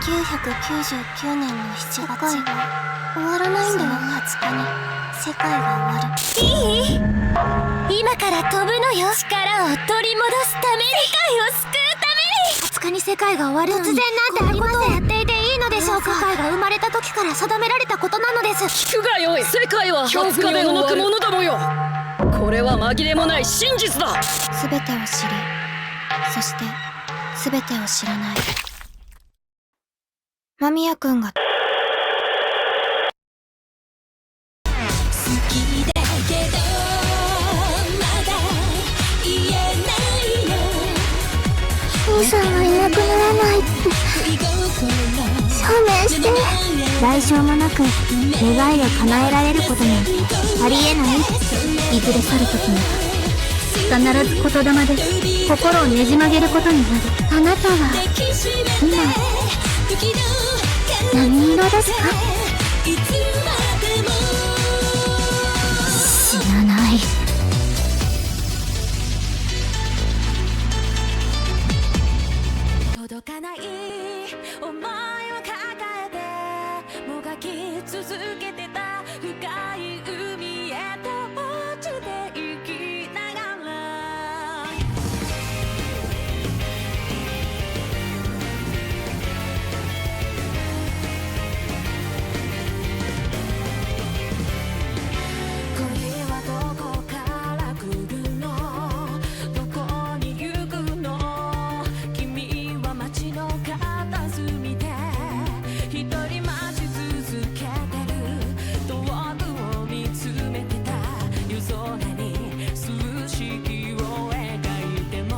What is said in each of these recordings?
1999年の7月終わらないんだよ。20日に世界が終わる。いい？今から飛ぶのよ。力を取り戻すために、世界を救うために。20日に世界が終わる。突然なんてありません。やっていていいのでしょうか。世界が生まれた時から定められたことなのです。聞くがよい。世界は20日で終わるものどもよ。これは紛れもない真実だ。全てを知り、そして全てを知らない間宮君が兄さんはいなくならないって証明して。代償もなく願いを叶えられることなんてありえない。いずれ去る時には必ず言霊で心をねじ曲げることになる。あなたは今何色ですか？知らない。届かない思いを抱えてもがき続けてた深い海へと落ちていきながら。恋はどこから来るの？どこに行くの？君は街の片隅で一人待ち続けてる。遠くを見つめてた夜空に数式を描いても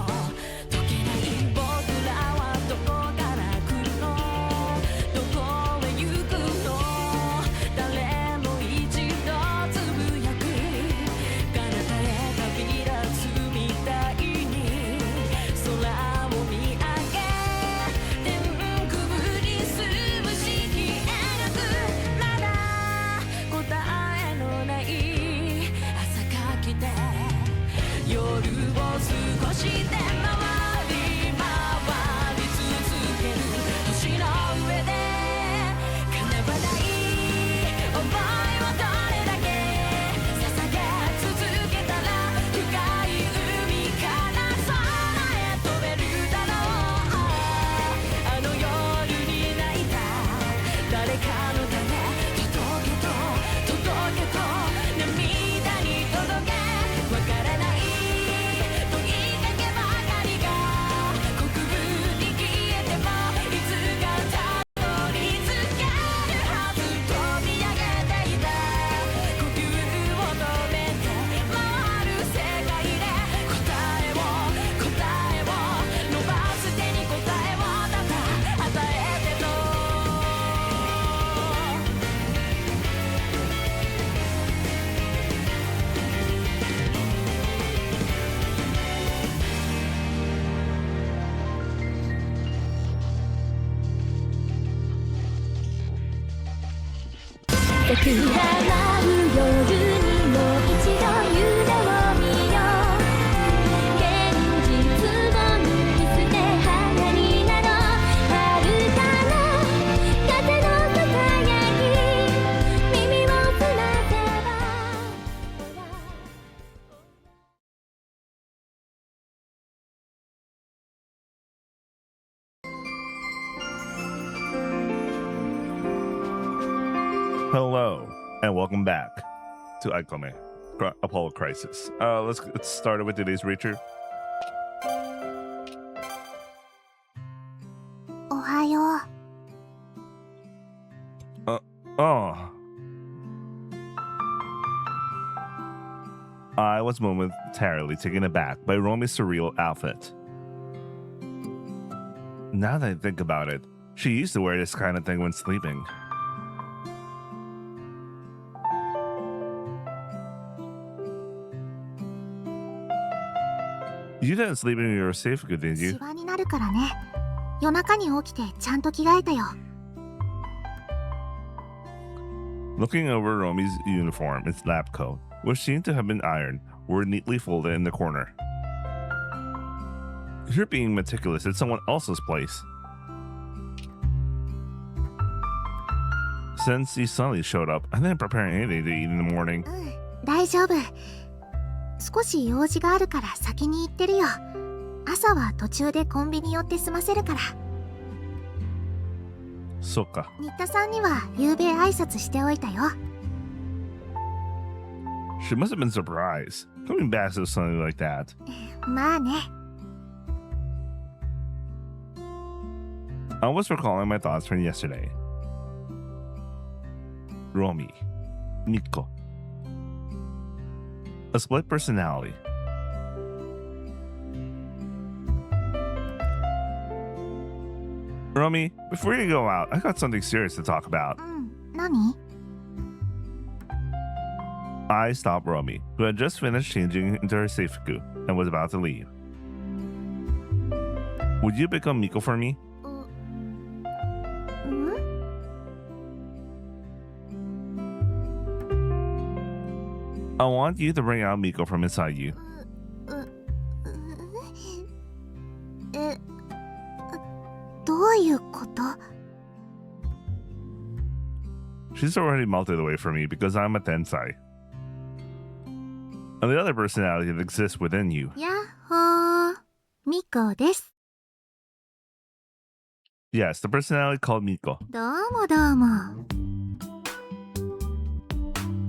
解けない僕らはどこから来るの？どこへ行くの？誰も一度つぶやく彼方へ旅立つみたいに空を見上げ天空に数式描く。まだ答えのない朝が来て夜を少しで回り続ける星の上で叶わない想いをどれだけ捧げ続けたら深い海から空へ飛べるだろう。あの夜に泣いた誰かのため届けと涙に届け。わからない問いかけばかりが国分に消えてもいつかたどり着けるはず。飛び上げていた呼吸を止めて回る世界で答えを伸ばす手に答えをただ与えてと。占う夜にも一度夢を見よう。現実を脱ぎ捨て花になろう。遥かな風のささやき耳を澄ませば。Hello, and welcome back to Aikome, Apollo Crisis. Let's get started with today's reader. おはよう。 Oh. I was momentarily taken aback by Romi's surreal outfit. Now that I think about it, she used to wear this kind of thing when sleeping. You didn't sleep in your œúúõî, did you? シワになるからね。夜中に起きてちゃんと着替えたよ。 Looking over Romi's uniform, its lab coat, which seemed to have been ironed, were neatly folded in the corner. You're being meticulous at someone else's place. since you suddenly showed up, I didn't prepare anything to eat in the morning. 大丈夫。少し用事があるから先に行ってるよ。朝は途中でコンビニ寄って済ませるから。そっか。新田さんには夕べ挨拶しておいたよ。She must have been surprised. Coming back to something like that. まあね。I was recalling my thoughts from yesterday. Romy, Miko. A split personality. Romy, before you go out, I got something serious to talk about. 何？ I stopped Romy, who had just finished changing into her seifuku and was about to leave. Would you become Miko for me? I want you to bring out Miko from inside you. どういうこと？ She's already melted away from me because I'm a tensai. And the other personality that exists within you. やっほー。ミコです。 Yes, the personality called Miko. どうもどうも。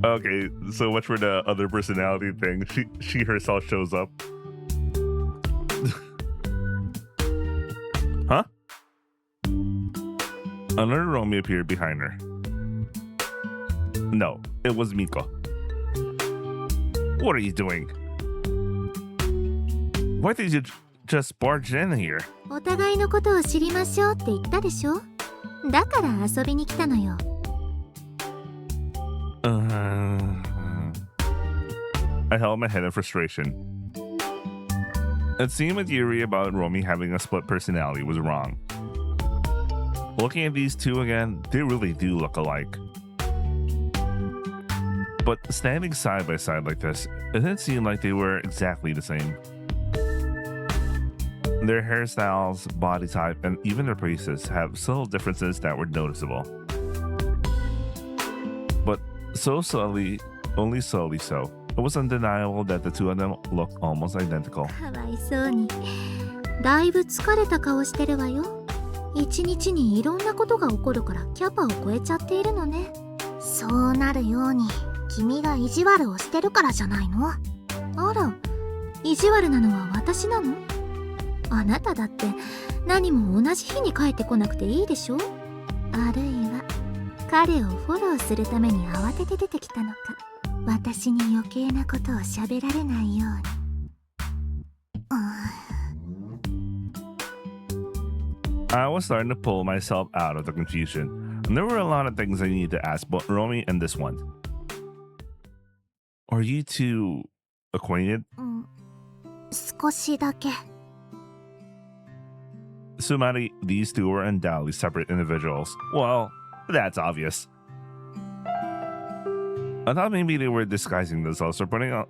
Okay, so much for the other personality thing. She herself shows up. Huh? Another Romy appeared behind her. No, it was Miko. What are you doing? Why did you just barge in here? お互いのことを知りましょうって言ったでしょ？だから遊びに来たのよ。I held my head in frustration. It seemed my theory about Romy having a split personality was wrong. Looking at these two again, they really do look alike. But standing side by side like this, it didn't seem like they were exactly the same. Their hairstyles, body type, and even their faces have subtle differences that were noticeable. But so subtly, only subtly so, it was undeniable that the two of them looked almost identical. かわいそうに。だいぶ疲れた顔してるわよ。一日にいろんなことが起こるからキャパを超えちゃっているのね。そうなるように君が意地悪をしてるからじゃないの？あら、意地悪なのは私なの？あなただって何も同じ日に帰ってこなくていいでしょ？あるいは彼をフォローするために慌てて出てきたのか。私に余計なことを喋られないように。I was starting to pull myself out of the confusion, and there were a lot of things I needed to ask both Romy and this one. Are you two acquainted? 少しだけ。Sumari, these two were undoubtedly separate individuals. Well, that's obvious. I thought maybe they were disguising themselves or putting on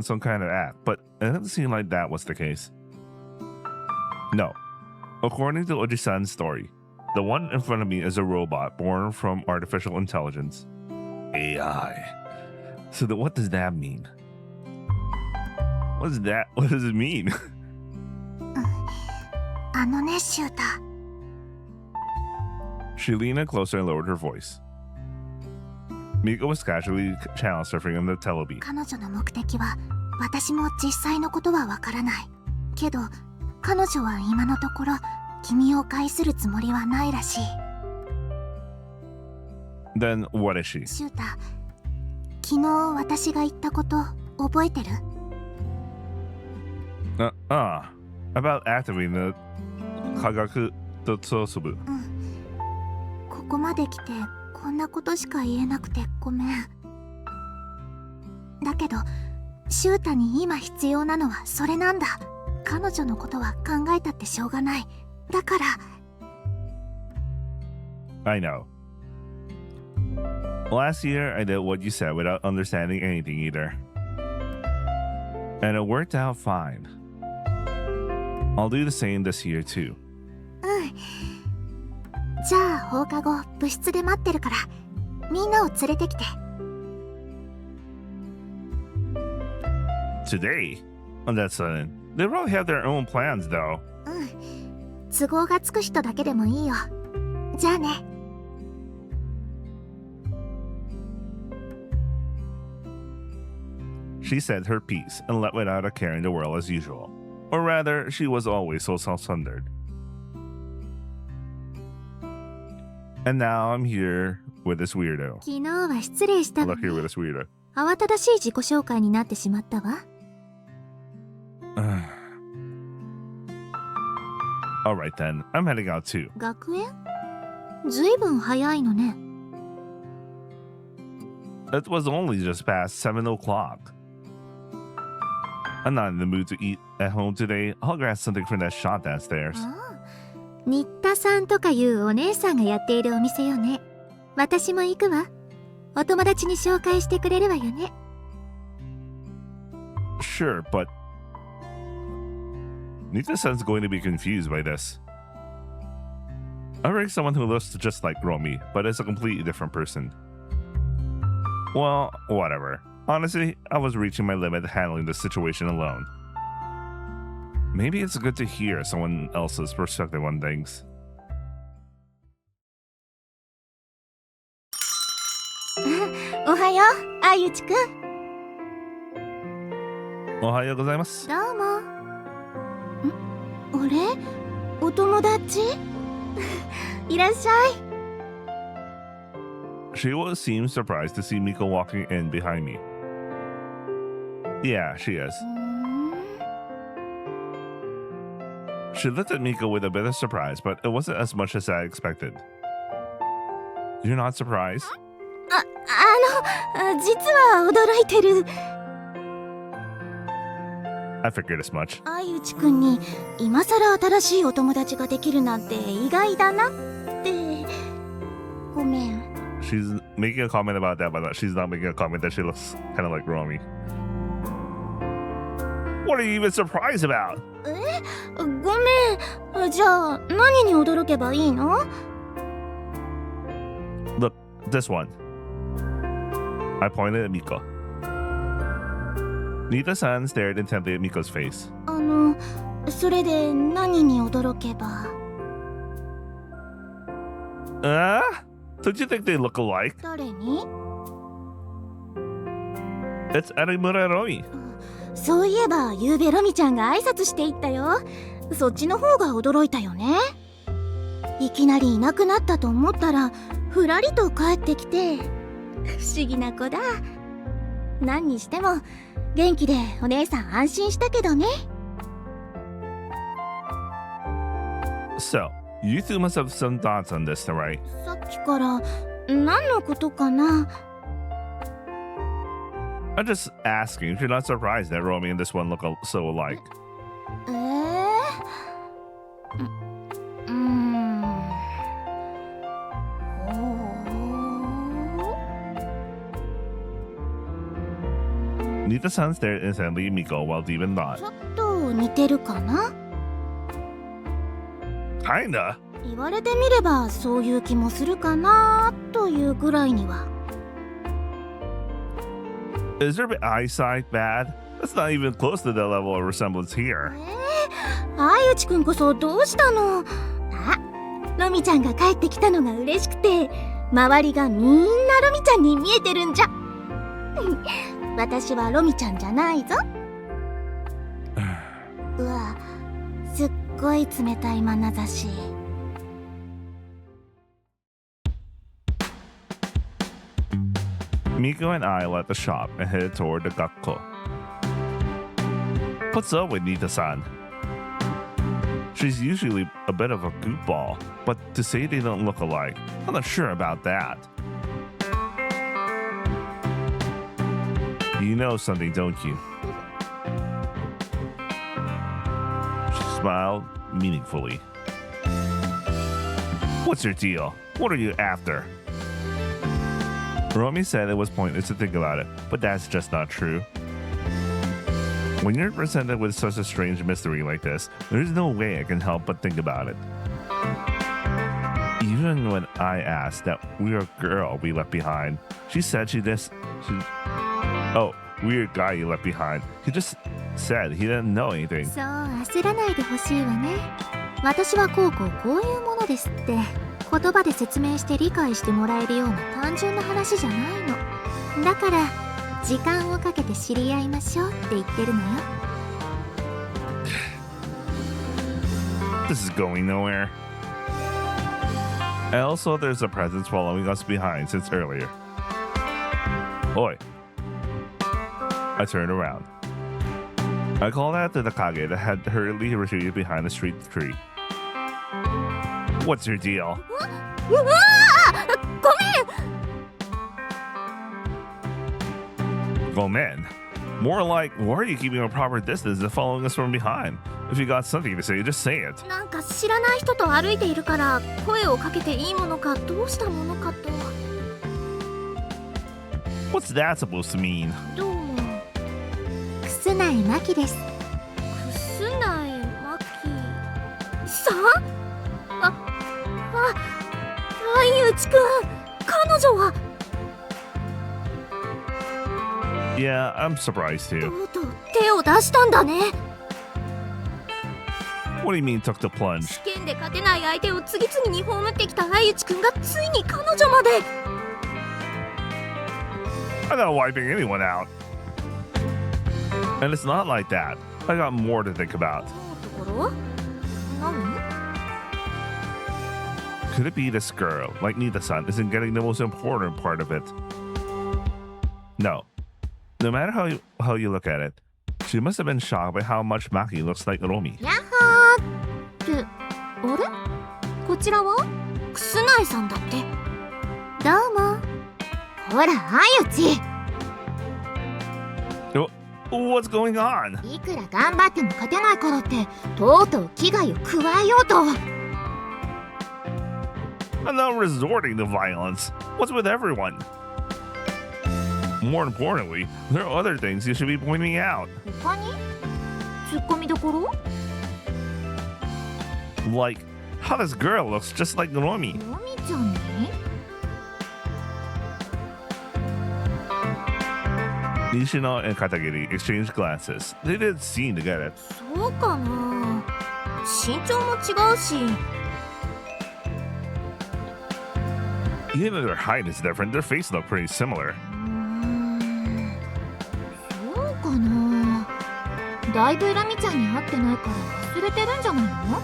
some kind of act, but it didn't seem like that was the case. No. According to Oji-san's story, the one in front of me is a robot born from artificial intelligence. AI. So what does that mean? What does it mean? あのね、シュータ。 She leaned in closer and lowered her voice. Miko was casually channel surfing on the telebeat. 彼女の目的は私も実際のことはわからない。けど彼女は今のところ君を介するつもりはないらしい。 Then what is she? シュータ、昨日私が言ったこと覚えてる？ About activating the Kagaku Totsubu. ここまで来てこんなことしか言えなくてごめん。だけどシュータに今必要なのはそれなんだ。彼女のことは考えたってしょうがない。だから。 I know. Last year, I did what you said without understanding anything either. And it worked out fine. I'll do the same this year too. じゃあ放課後部室で待ってるからみんなを連れてきて。 Today? Oh, that's sudden. They probably have their own plans, though. 都合がつく人だけでもいいよ。じゃあね。She said her piece and left without a care in the world as usual. Or rather, she was always so self-centered. And now I'm here with this weirdo. 昨日は失礼したわ Look here with this weirdo. 慌ただしい自己紹介になってしまったわ。Alright then, I'm heading out too. 学園？ずいぶん早いのね。It was only just past 7 o'clock. I'm not in the mood to eat at home today. I'll grab something from that shop downstairs. 新田さんとかいうお姉さんがやっているお店よね。私も行くわ。お友達に紹介してくれるわよね。Sure, but Nita-san's going to be confused by this. I read someone who looks just like Romy, but is a completely different person. Well, whatever. Honestly, I was reaching my limit handling the situation alone. Maybe it's good to hear someone else's perspective on things. おはよう、あゆちくん。おはようございます。どうも。あれ？お友達？いらっしゃい。She seemed surprised to see Miko walking in behind me. Yeah, she is. She looked at Miko with a bit of surprise, but it wasn't as much as I expected. You're not surprised? 実は驚いてる。I figured as much. あゆちくんに今さら新しいお友達ができるなんて意外だなって。ごめん。She's making a comment about that, but she's not making a comment that she looks kind of like Romy. What are you even surprised about? ごめん。じゃあ何に驚けばいいの？ Look, this one. I pointed at Miko. Nita-san stared intently at Miko's face. それで何に驚けば？ Don't you think they look alike? 誰に？ It's Arimura Romi. そういえばゆうべロミちゃんが挨拶していったよ。そっちの方が驚いたよね。いきなりいなくなったと思ったらふらりと帰ってきて、不思議な子だ。何にしても元気でお姉さん安心したけどね。 So, you two must have some thoughts on this, right? さっきから何のことかな？ I'm just asking if you're not surprised that Romy and this one look so alike. Nita-san stared intently at Miko while deep in thought. ちょっと似てるかな？ Kinda. 言われてみればそういう気もするかなというぐらいには。 Is your eyesight bad? That's not even close to the level of resemblance here. あゆちくんこそどうしたの？あ、ロミちゃんが帰ってきたのが嬉しくて、周りがみんなロミちゃんに見えてるんじゃ。私はロミちゃんじゃないぞ。うわ、すっごい冷たい眼差し。Miko and I left the shop and headed toward the gakko. What's up with Nita-san? She's usually a bit of a goofball, but to say they don't look alike, I'm not sure about that. You know something, don't you? She smiled meaningfully. What's your deal? What are you after? Romy said it was pointless to think about it, but that's just not true. When you're presented with such a strange mystery like this, there's no way I can help but think about it. Even when I asked that weird girl we left behind, she said oh, weird guy you left behind. He just said he didn't know anything. そう焦らないでほしいわね。私はこういうものですって言葉で説明して理解してもらえるような単純な話じゃないの。だから時間をかけて知り合いましょうって言ってるのよ。This is going nowhere. And also, there's a presence following us behind since earlier. Oi. I turned around. I called out to the Kage that had hurriedly retreated behind the street tree. What's your deal? うわー！ごめん。 Gomen. More like, why are you keeping a proper distance and following us from behind? If you got something to say, just say it. なんか知らない人と歩いているから声をかけていいものかどうしたものかと。 What's that supposed to mean? どうも。楠内真希です。楠内真希さん？相内くん、彼女は。 Yeah, I'm surprised と too. うとう手を出したんだね。 What do you mean took the plunge? 試験で勝てない相手を次々に葬ってきた相内くんがついに彼女まで。 I'm not wiping anyone out. And it's not like that. I got more to think about. ところ？何？ Could it be this girl, like Nita-san, isn't getting the most important part of it? No. No matter how you look at it, she must have been shocked by how much Maki looks like Romi. やっはーって、あれ？こちらは？楠内さんだって。どうも。ほら、相内。What's going on? いくら頑張っても勝てないからって、とうとう危害を加えようと。 I'm not resorting to violence. What's with everyone? More importantly, there are other things you should be pointing out. 他に？ツッコミどころ？ Like, how this girl looks just like Romi. ロミちゃんに？ Nishino and Katagiri exchanged glances. They didn't seem to get it. そうかな。身長も違うし。 Even though their height is different, their faces look pretty similar. そうかな。だいぶラミちゃんに会ってないから忘れてるんじゃないの？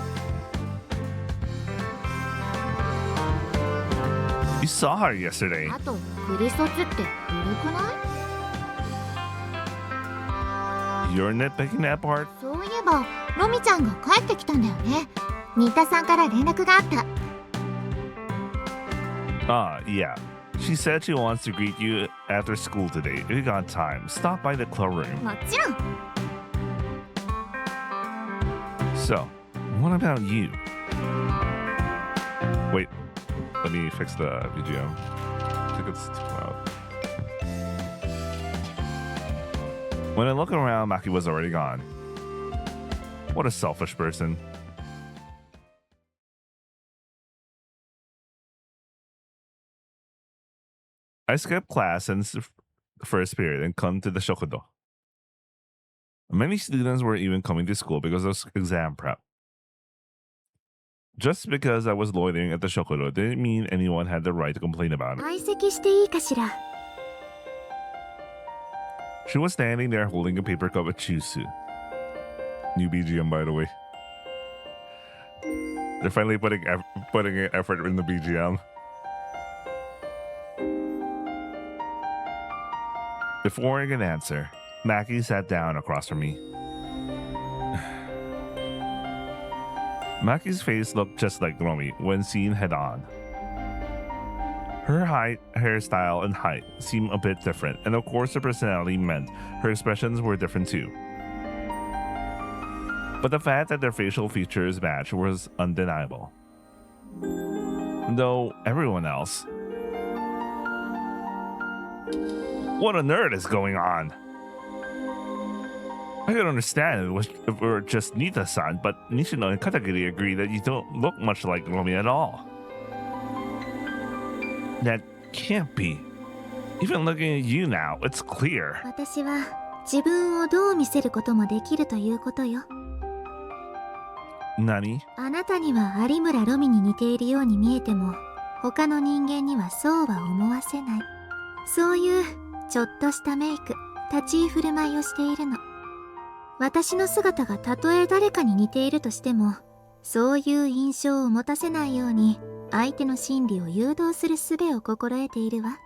You saw her yesterday. あとクリソツって古くない？ You're nitpicking that part? そういえばロミちゃんが帰ってきたんだよね。新田さんから連絡があった。 Yeah. She said she wants to greet you after school today. If you got time, stop by the club room. もちろん。 So, what about you? Wait, let me fix the BGM. I think it's too loud. When I look around, Maki was already gone. What a selfish person. I skipped class since the first period and come to the shokudo. Many students were even coming to school because of exam prep. Just because I was loitering at the shokudo didn't mean anyone had the right to complain about it. 相席していいかしら。 She was standing there holding a paper cup of chusu. New BGM, by the way. They're finally putting an effort in the BGM. Before I could answer, Maki sat down across from me. Maki's face looked just like Romi when seen head-on. Her height, hairstyle, and height seemed a bit different, and of course her personality meant her expressions were different too. But the fact that their facial features matched was undeniable. Though everyone else... What on earth is going on? I could understand if it were just Nita-san, but Nishino and Katagiri agree that you don't look much like Romi at all. That can't be. Even looking at you now, it's clear. 私は自分をどう見せることもできるということよ。 Nani? あなたには有村ロミに似ているように見えても、他の人間にはそうは思わせない。そういうちょっとしたメイク、立ち居振る舞いをしているの。私の姿がたとえ誰かに似ているとしても、そういう印象を持たせないように相手の心理を誘導する術を心得ているわ。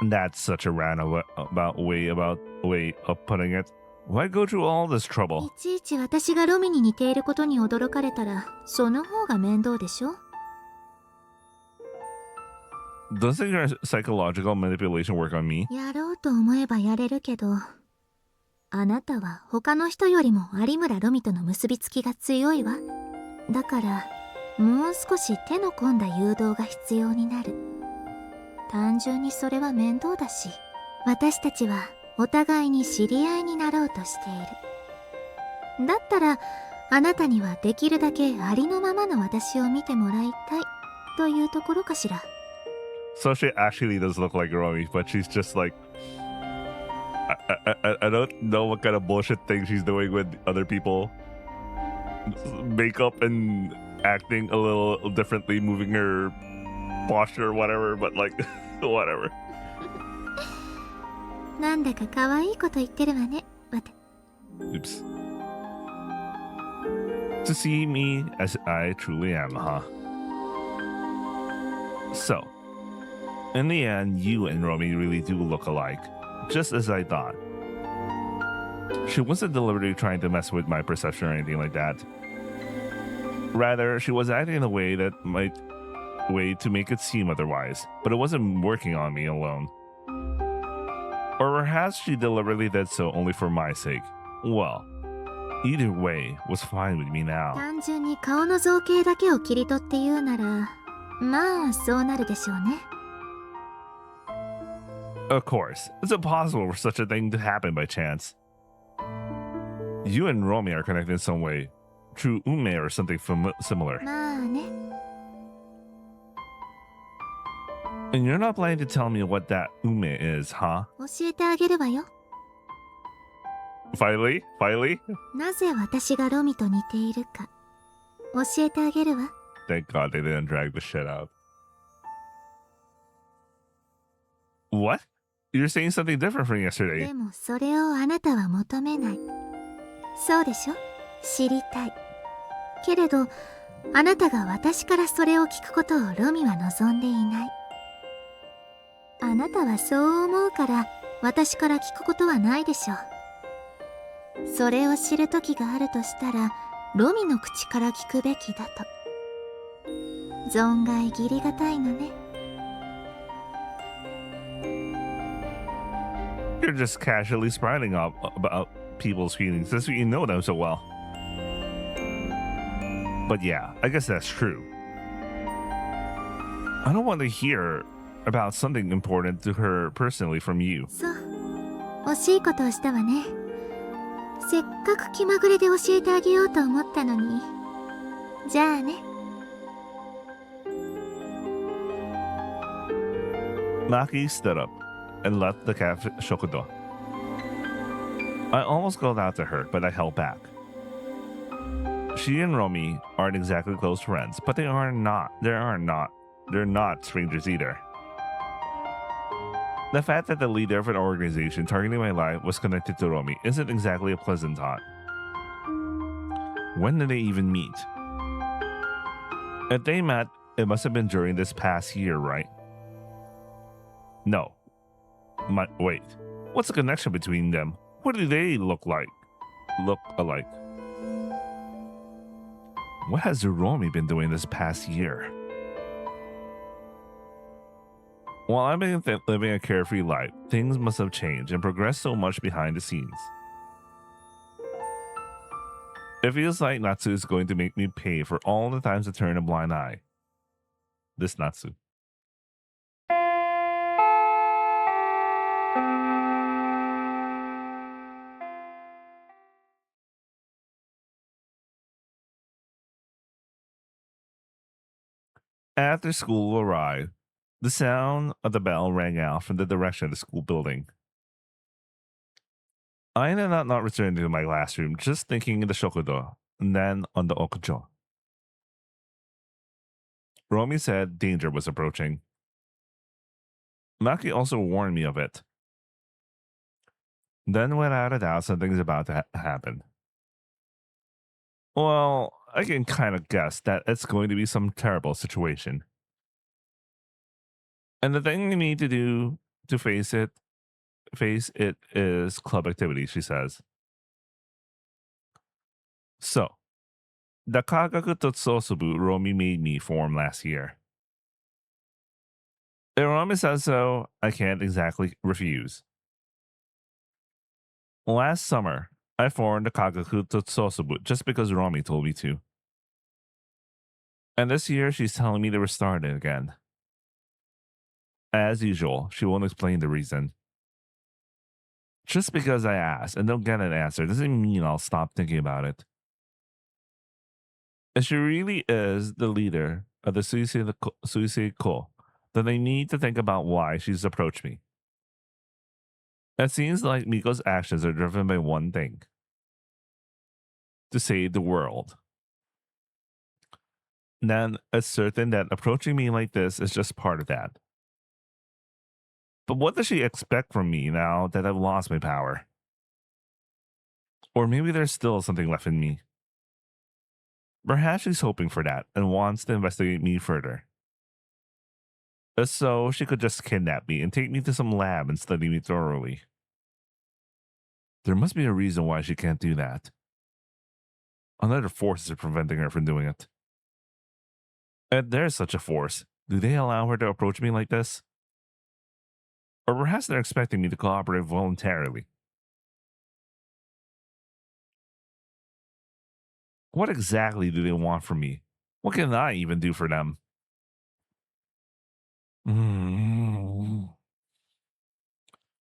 That's such a roundabout way of putting it. Why go through all this い trouble? ちいち私がロミに似ていることに驚かれたら、その方が面倒でしょ。 Doesn't your psychological manipulation work on me? やろうと思えばやれるけど、あなたは他の人よりも有村ロミとの結びつきが強いわ。だからもう少し手の込んだ誘導が必要になる。単純にそれは面倒だし、私たちはお互いに知り合いになろうとしている。だったらあなたにはできるだけありのままの私を見てもらいたいというところかしら。 So she actually does look like Romy, but she's just like, I don't know what kind of bullshit thing she's doing with other people. Makeup and acting a little differently, moving her posture or whatever, but like, whatever. なんだか可愛いこと言ってるわね。Oops. To see me as I truly am, huh? So, in the end, you and Romy really do look alike, just as I thought. She wasn't deliberately trying to mess with my perception or anything like that. Rather, she was acting in a way to make it seem otherwise, but it wasn't working on me alone. Or perhaps she deliberately did so only for my sake. Well, either way was fine with me now. 単純に顔の造形だけを切り取って言うなら、まあそうなるでしょうね。 Of course, it's impossible for such a thing to happen by chance. You and Romy are connected in some way, through ùஏÿ or something similar. まあね。 And you're not planning to tell me what that ùஏÿ is, huh? 教えてあげるわよ。 Finally? Finally? なぜ私がロミと似ているか教えてあげるわ。 Thank God they didn't drag the shit out. What? You're saying something different from yesterday. でもそれをあなたは求めない。そうでしょ？知りたい。けれどあなたが私からそれを聞くことをロミは望んでいない。あなたはそう思うから私から聞くことはないでしょう。それを知る時があるとしたらロミの口から聞くべきだと。存外義理がたいのね。 You're just casually sprouting up about people's feelings since you know them so well. But yeah, I guess that's true. I don't want to hear about something important to her personally from you. そう、惜しいことをしたわね。せっかく気まぐれで教えてあげようと思ったのに。じゃあね。 Maki stood up and left the cafe shokudo. I almost called out to her, but I held back. She and Romy aren't exactly close friends, but they're not strangers either. The fact that the leader of an organization targeting my life was connected to Romy isn't exactly a pleasant thought. When did they even meet? If they met, it must have been during this past year, right? No. Wait. What's the connection between them? What do they look like? Look alike. What has Romy been doing this past year? While I've been living a carefree life, things must have changed and progressed so much behind the scenes. It feels like Natsu is going to make me pay for all the times I turn a blind eye. This Natsu. After school arrived, the sound of the bell rang out from the direction of the school building. I ended up not returning to my classroom, just thinking in the shokudo, and then on the okujo. Romy said danger was approaching. Maki also warned me of it. Then without a doubt, something's about to happen. Well, I can kind of guess that it's going to be some terrible situation. And the thing we need to do to face it is club activity, she says. So, the Kagaku Totsosubu Romy made me form last year. If Romy says so, I can't exactly refuse. Last summer, I formed the Kagaku Totsosubu just because Romy told me to. And this year, she's telling me to restart it again. As usual, she won't explain the reason. Just because I ask and don't get an answer doesn't mean I'll stop thinking about it. If she really is the leader of the Suisei-ko, then I need to think about why she's approached me. It seems like Miko's actions are driven by one thing: to save the world. Then it's certain that approaching me like this is just part of that. But what does she expect from me now that I've lost my power? Or maybe there's still something left in me. Perhaps she's hoping for that and wants to investigate me further. If so, she could just kidnap me and take me to some lab and study me thoroughly. There must be a reason why she can't do that. Another force is preventing her from doing it. If there's such a force, do they allow her to approach me like this? Or perhaps they're expecting me to cooperate voluntarily. What exactly do they want from me? What can I even do for them?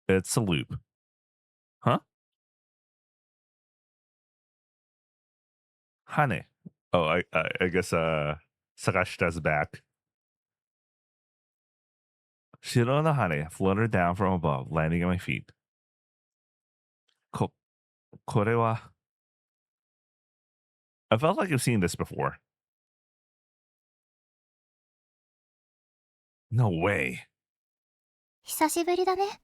It's a loop. Huh? Hane. Oh, I guess Sakashita's back. Shiro no Hane fluttered down from above, landing at my feet. Kore wa... I felt like I've seen this before. No way. 久しぶりだね。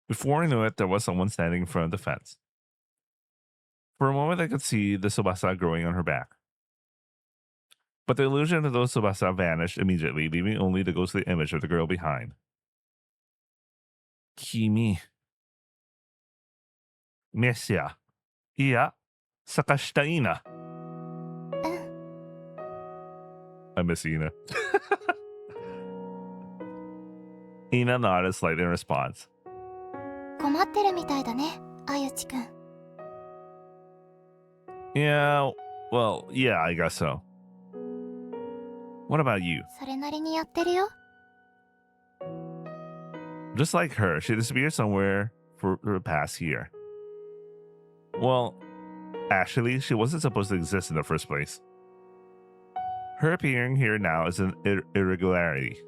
Before I knew it, there was someone standing in front of the fence. For a moment, I could see the Tsubasa growing on her back. But the illusion of those Tsubasa vanished immediately, leaving only the ghostly image of the girl behind. Kimi. Messia. Iya. Sakashita Ina. I miss Ina. Ina nodded slightly in response. 困ってるみたいだね、あゆちくん。Yeah, well, yeah, I guess so. What about you? それなりにやってるよ。Just like her, she disappeared somewhere for the past year. Well, actually, she wasn't supposed to exist in the first place. Her appearing here now is an irregularity.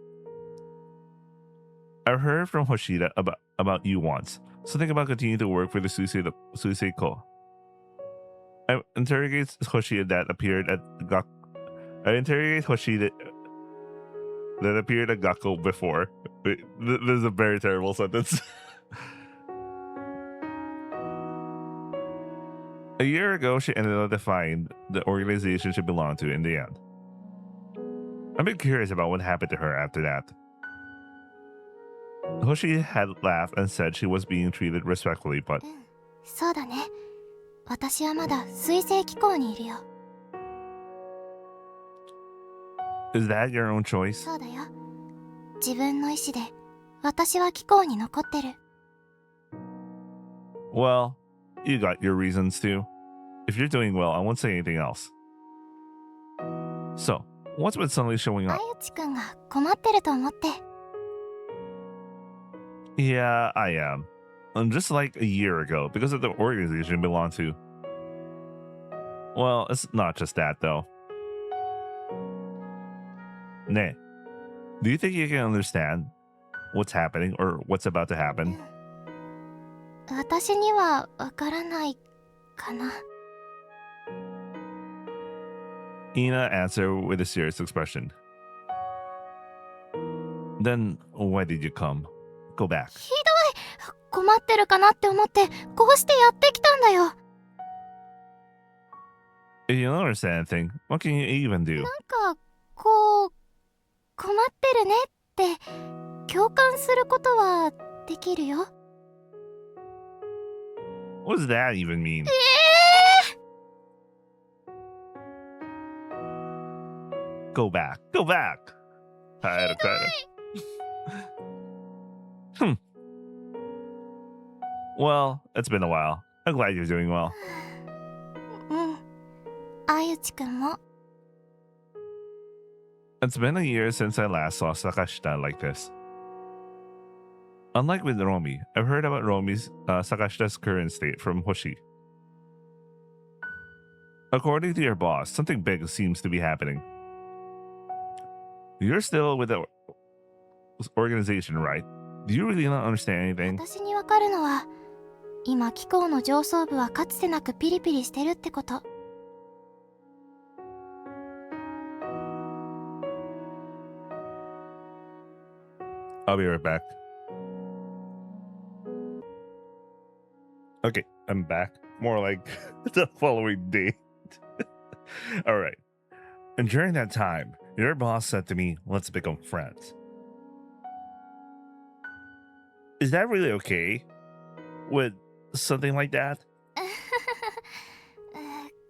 I've heard from Hoshida about you once, so think about continuing to work for the Suisei-ko. I interrogate Hoshida that appeared at Gakko before. This is a very terrible sentence. A year ago, she ended up defying the organization she belonged to in the end. I'm a bit curious about what happened to her after that. Hoshi had laughed and said she was being treated respectfully, but... そうだね。私はまだ水星機構にいるよ。Is that your own choice? そうだよ。自分の意志で私は機構に残ってる。Well, you got your reasons too. If you're doing well, I won't say anything else. So, what's been suddenly showing あ up? ゆちくんが困ってると思って。Yeah, I am. Just like a year ago, because of the organization I belong to. Well, it's not just that, though. Ne, do you think you can understand what's happening or what's about to happen? 私にはわからないかな。 Ina answered with a serious expression. Then why did you come? Go back. ひどい。困ってるかなって思ってこうしてやってきたんだよ。 If you don't understand anything, what can you even do? なんかこう困ってるねって共感することはできるよ。 What does that even mean? Go back. Go back. Well, it's been a while. I'm glad you're doing well. うん。あゆちくんも。 It's been a year since I last saw Sakashita like this. Unlike with Romi, I've heard about Sakashita's current state from Hoshi. According to your boss, something big seems to be happening. You're still with the organization, right? Do you really not understand anything? 私にわかるのは今機構の上層部はかつてなくピリピリしてるってこと。 I'll be right back. Okay, I'm back. More like the following day. All right. And during that time, your boss said to me, let's become friends. Is that really okay? With something like that?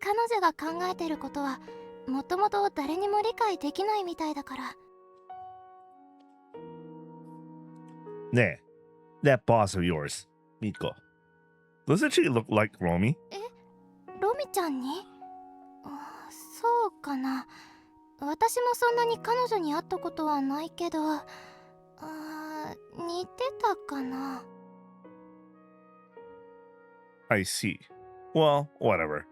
彼女が考えてることはもともと誰にも理解できないみたいだから。 Nah, that boss of yours, Miko. Doesn't she look like Romi? ロミちゃんに？そうかな。私もそんなに彼女に会ったことはないけど、似てたかな。 I see. Well, whatever.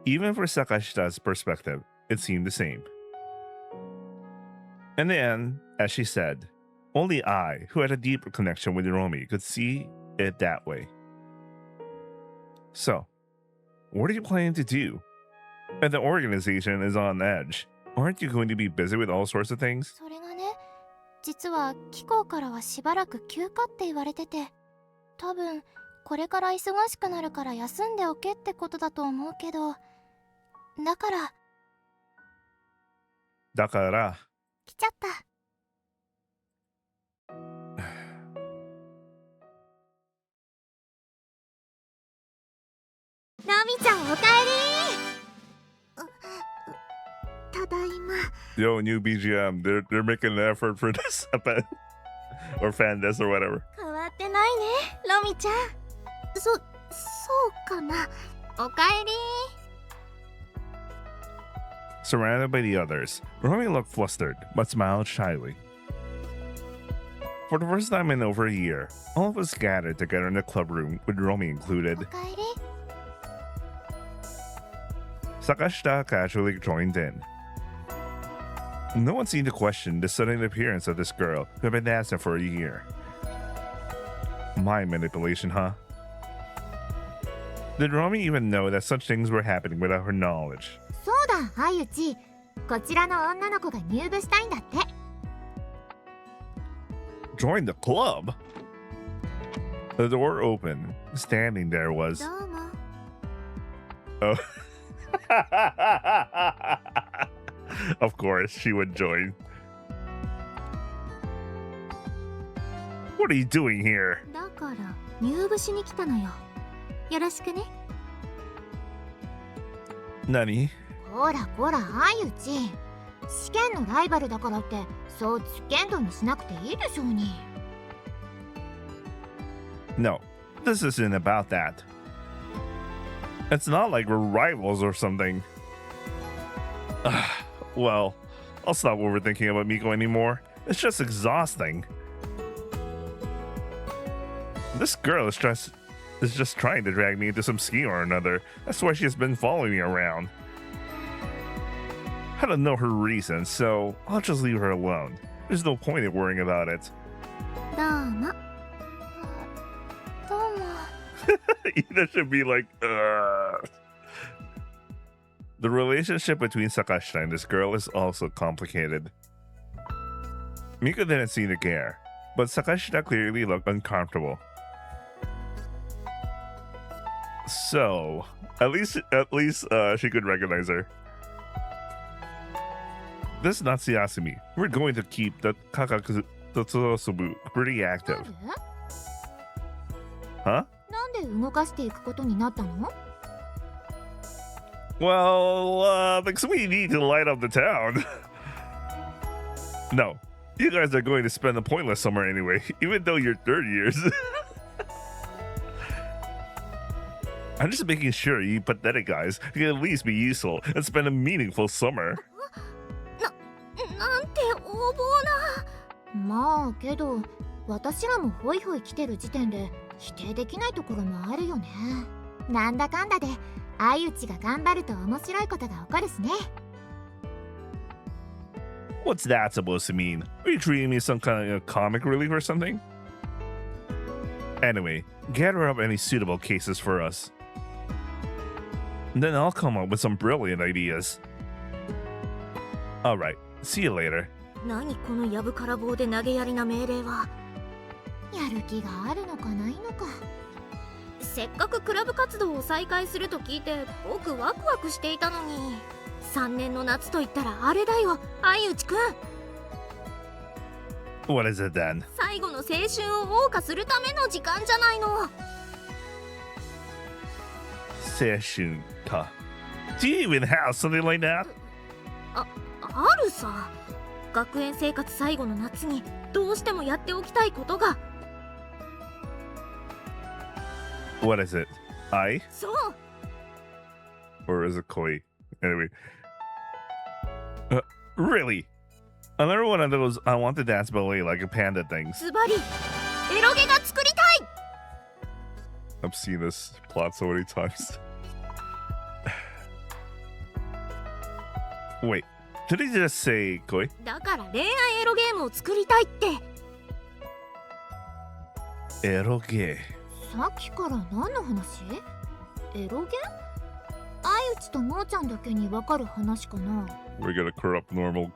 Even for Sakashita's perspective, it seemed the same. In the end, as she said, only I, who had a deeper connection with Romi, could see it that way. So, what are you planning to do? And the organization is on edge. Aren't you going to be busy with all sorts of things? それがね、実は機構からはしばらく休暇って言われてて、多分これから忙しくなるから休んでおけってことだと思うけど、だから来ちゃった。 ナミちゃんおかえり。ただいま。 Yo, new BGM. They're making an effort for this or fan this or whatever. 変わってないね、ロミちゃん。そうかな。おかえり。 Surrounded by the others, Romi looked flustered but smiled shyly. For the first time in over a year, all of us gathered together in the club room with Romi included. おかえり。 Sakashita casually joined in. No one seemed to question the sudden appearance of this girl who had been dancing for a year. My manipulation, huh? Did Romi even know that such things were happening without her knowledge? そうだ、あゆち。こちらの女の子が入部したいんだって。 Join the club? The door opened. Standing there was... どうも。 Oh. Of course, she would join. What are you doing here? だから入部しに来たのよ。よろしくね。 Nani? こらこら、あゆち。試験のライバルだからってそうつけんどにしなくていいでしょうに。 No, this isn't about that. It's not like we're rivals or something. Well, I'll stop overthinking about Miko anymore. It's just exhausting. This girl is is just trying to drag me into some scheme or another. That's why she's been following me around. I don't know her reasons, so I'll just leave her alone. There's no point in worrying about it. どうも。どうも。 Ida should be like, The relationship between Sakashita and this girl is also complicated. Miko didn't seem to care, but Sakashita clearly looked uncomfortable. So, at least she could recognize her. This is not Kasumi. We're going to keep the Kakakusubu pretty active. なんで Huh? なんで動かしていくことになったの？ Well, because we need to light up the town. No, you guys are going to spend a pointless summer anyway, even though you're third years. I'm just making sure you pathetic guys can at least be useful and spend a meaningful summer. なんて横暴な。まあけど私らもホイホイ来てる時点で否定できないところもあるよね。なんだかんだで相打ちが頑張ると面白いことが起こるしね。 What's that supposed to mean? Are you treating me as some kind of comic relief or something? Anyway, gather up any suitable cases for us. And then I'll come up with some brilliant ideas. Alright, see you later. 何このやぶから棒で投げやりな命令は。やる気があるのかないのか。せっかくクラブ活動を再開すると聞いて僕ワクワクしていたのに。3年の夏と言ったらあれだよ、相内くん。 What is it then? 最後の青春を謳歌するための時間じゃないの。 Seishun ka. Do you even have something like that? あるさ。学園生活最後の夏にどうしてもやっておきたいことが。 What is it? I? そう。 Or is it koi? Anyway. Really? Another one of those I want to dance ballet like a panda things. ズバリエロゲが作りたい。 I've seen this plot so many times. Wait, did he just say koi? だから恋愛エロゲームを作りたいって。 Eroge. さっきから何の話？エロゲ？相内ともーちゃんだけに分かる話かな。 We're gonna corrupt normal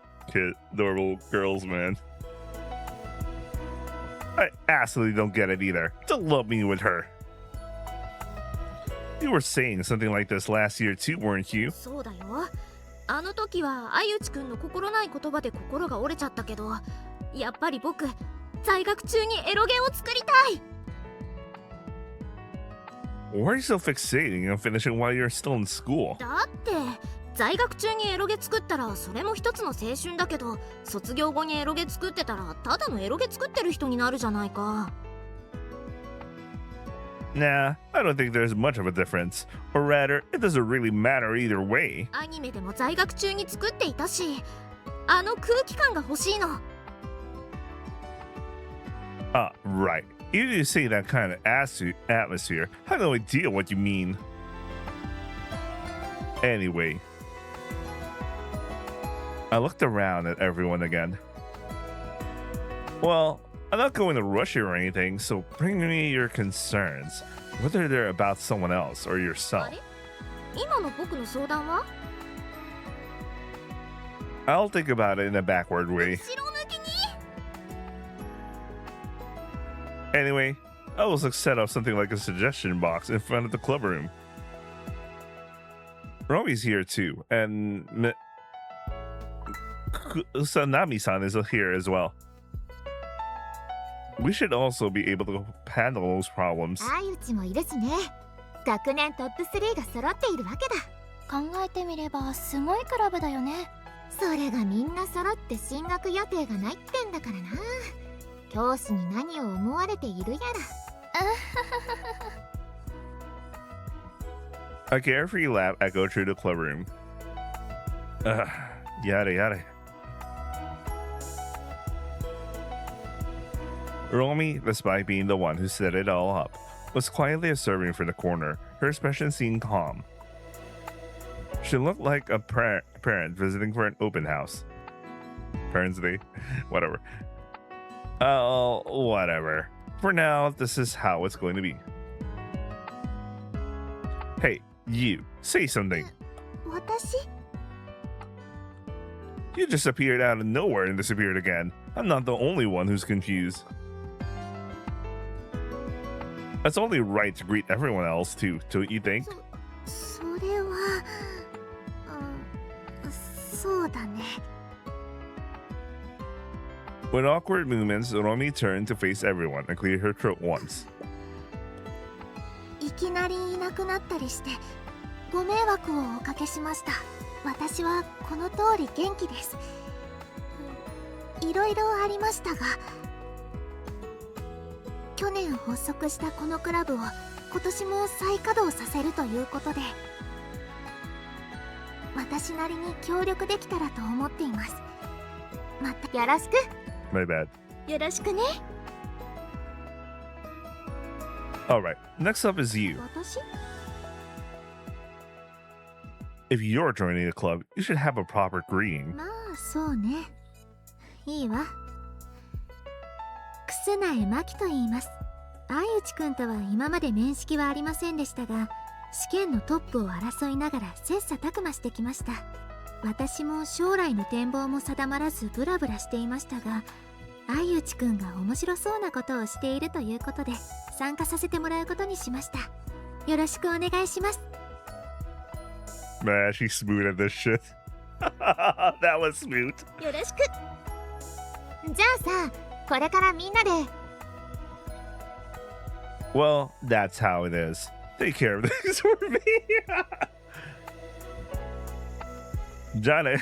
girls, man. I absolutely don't get it either. Don't love me with her. You were saying something like this last year too, weren't you? そうだよ。あの時は相内くんの心ない言葉で心が折れちゃったけど、やっぱり僕在学中にエロゲを作りたい。 Why are you so fixating on finishing while you're still in school? だって在学中にエロゲ作ったらそれも一つの青春だけど、卒業後にエロゲ作ってたらただのエロゲ作ってる人になるじゃないか。 Nah, I don't think there's much of a difference. Or rather, it doesn't really matter either way. アニメでも在学中に作っていたし、あの空気感が欲しいの。 Ah, right. Even if you say that kind of atmosphere, I have no idea what you mean. Anyway, I looked around at everyone again. Well, I'm not going to rush you or anything, so bring me your concerns, whether they're about someone else or あ yourself. れ？今の僕の相談は？ I'll think about it in a backward way. 後ろ向きに？ Anyway, I will set up something like a suggestion box in front of the club room. Romi's here too, and Sanami-san is here as well. We should also be able to handle those problems. 相内もいるしね。学年トップ3が揃っているわけだ。考えてみればすごいクラブだよね。それがみんな揃って進学予定がないってんだからな。教師に何を思われているやら。A carefree laugh echoed through the club room. Yada yada. Romy, despite being the one who set it all up, was quietly observing from the corner, her expression seemed calm. She looked like a parent visiting for an open house. Parents' Day? Whatever. Oh, whatever. For now, this is how it's going to be. Hey, you, say something. 私 You just appeared out of nowhere and disappeared again. I'm not the only one who's confused. It's only right to greet everyone else too, don't you think? それはそうだね With awkward movements, Romi turned to face everyone and cleared her throat once. いきなりいなくなったりしてご迷惑をおかけしました。私はこの通り元気です。いろいろありましたが、去年発足したこのクラブを今年も再稼働させるということで、私なりに協力できたらと思っています。またよろしく。 My bad. よろしくね。 Alright, next up is you. 私 If you're joining a club, you should have a proper greeting. まあそうね。いいわ。楠苗真希と言います。相内くんとは今まで面識はありませんでしたが、試験のトップを争いながら切磋琢磨してきました。私も将来の展望も定まらずブラブラしていましたが、相内くんが面白そうなことをしているということで参加させてもらうことにしました。よろしくお願いします。 Man, she's smooth at this shit. That was smooth. よろしく。じゃあさ、これからみんなで。 Well, that's how it is. Take care of this for me. Janet.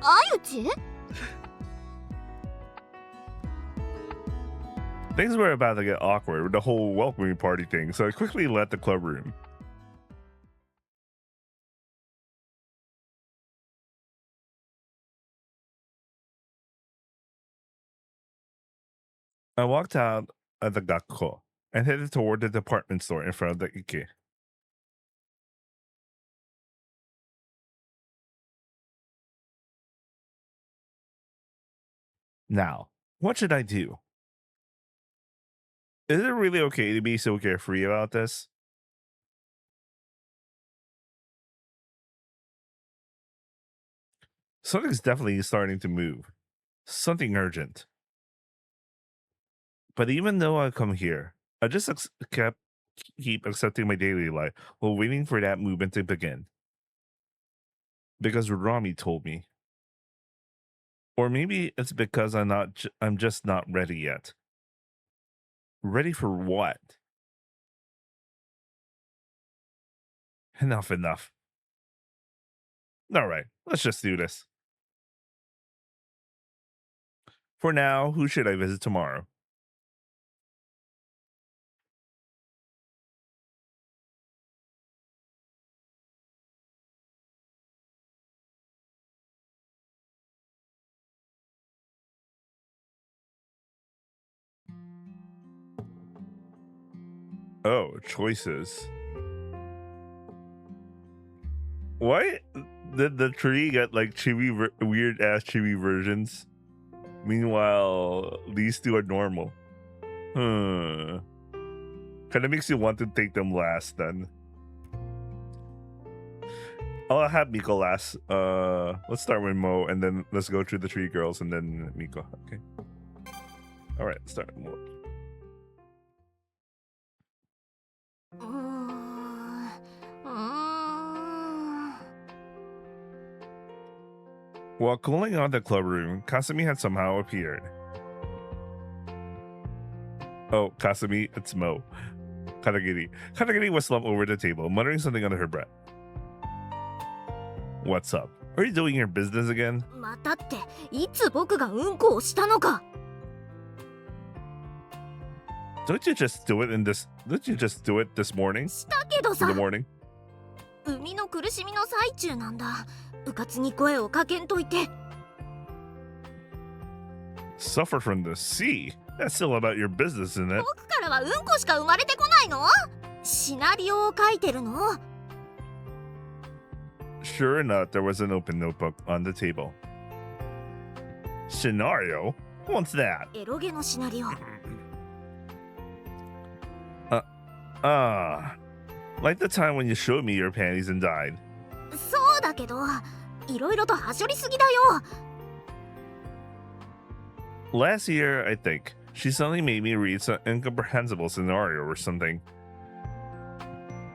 相内 Things were about to get awkward with the whole welcoming party thing, so I quickly left the club room. I walked out of the gakko and headed toward the department store in front of the Ike. Now, what should I do? Is it really okay to be so carefree about this? Something's definitely starting to move. Something urgent. But even though I come here, I just keep accepting my daily life while waiting for that movement to begin. Because Rami told me. Or maybe it's because I'm just not ready yet. Ready for what? Enough. Alright, let's just do this. For now, who should I visit tomorrow? Oh, choices. Why did the tree get like chibi, weird ass chibi versions? Meanwhile, these two are normal. Kind of makes you want to take them last then. I'll have Miko last. Let's start with Mo and then let's go through the tree girls and then Miko. Okay. Alright, let's start with Mo. While cooling out the club room, Kasumi had somehow appeared. Oh, Kasumi, it's Mo. Katagiri. Katagiri was slumped over the table, muttering something under her breath. What's up? Are you doing your business again? またっていつ僕がうんこをしたのか。 Don't you just do it this morning? したけど In さ。 the morning? 生みの苦しみの最中なんだ。部活に声をかけんといて。 Suffer from the sea? That's still about your business, isn't it? 僕からはうんこしか生まれてこないの？シナリオを書いてるの？ Sure enough, there was an open notebook on the table. Scenario? What's that? エロゲのシナリオ。Like the time when you showed me your panties and died. そうだけど、いろいろとはしょりすぎだよ。 Last year, I think, she suddenly made me read some incomprehensible scenario or something.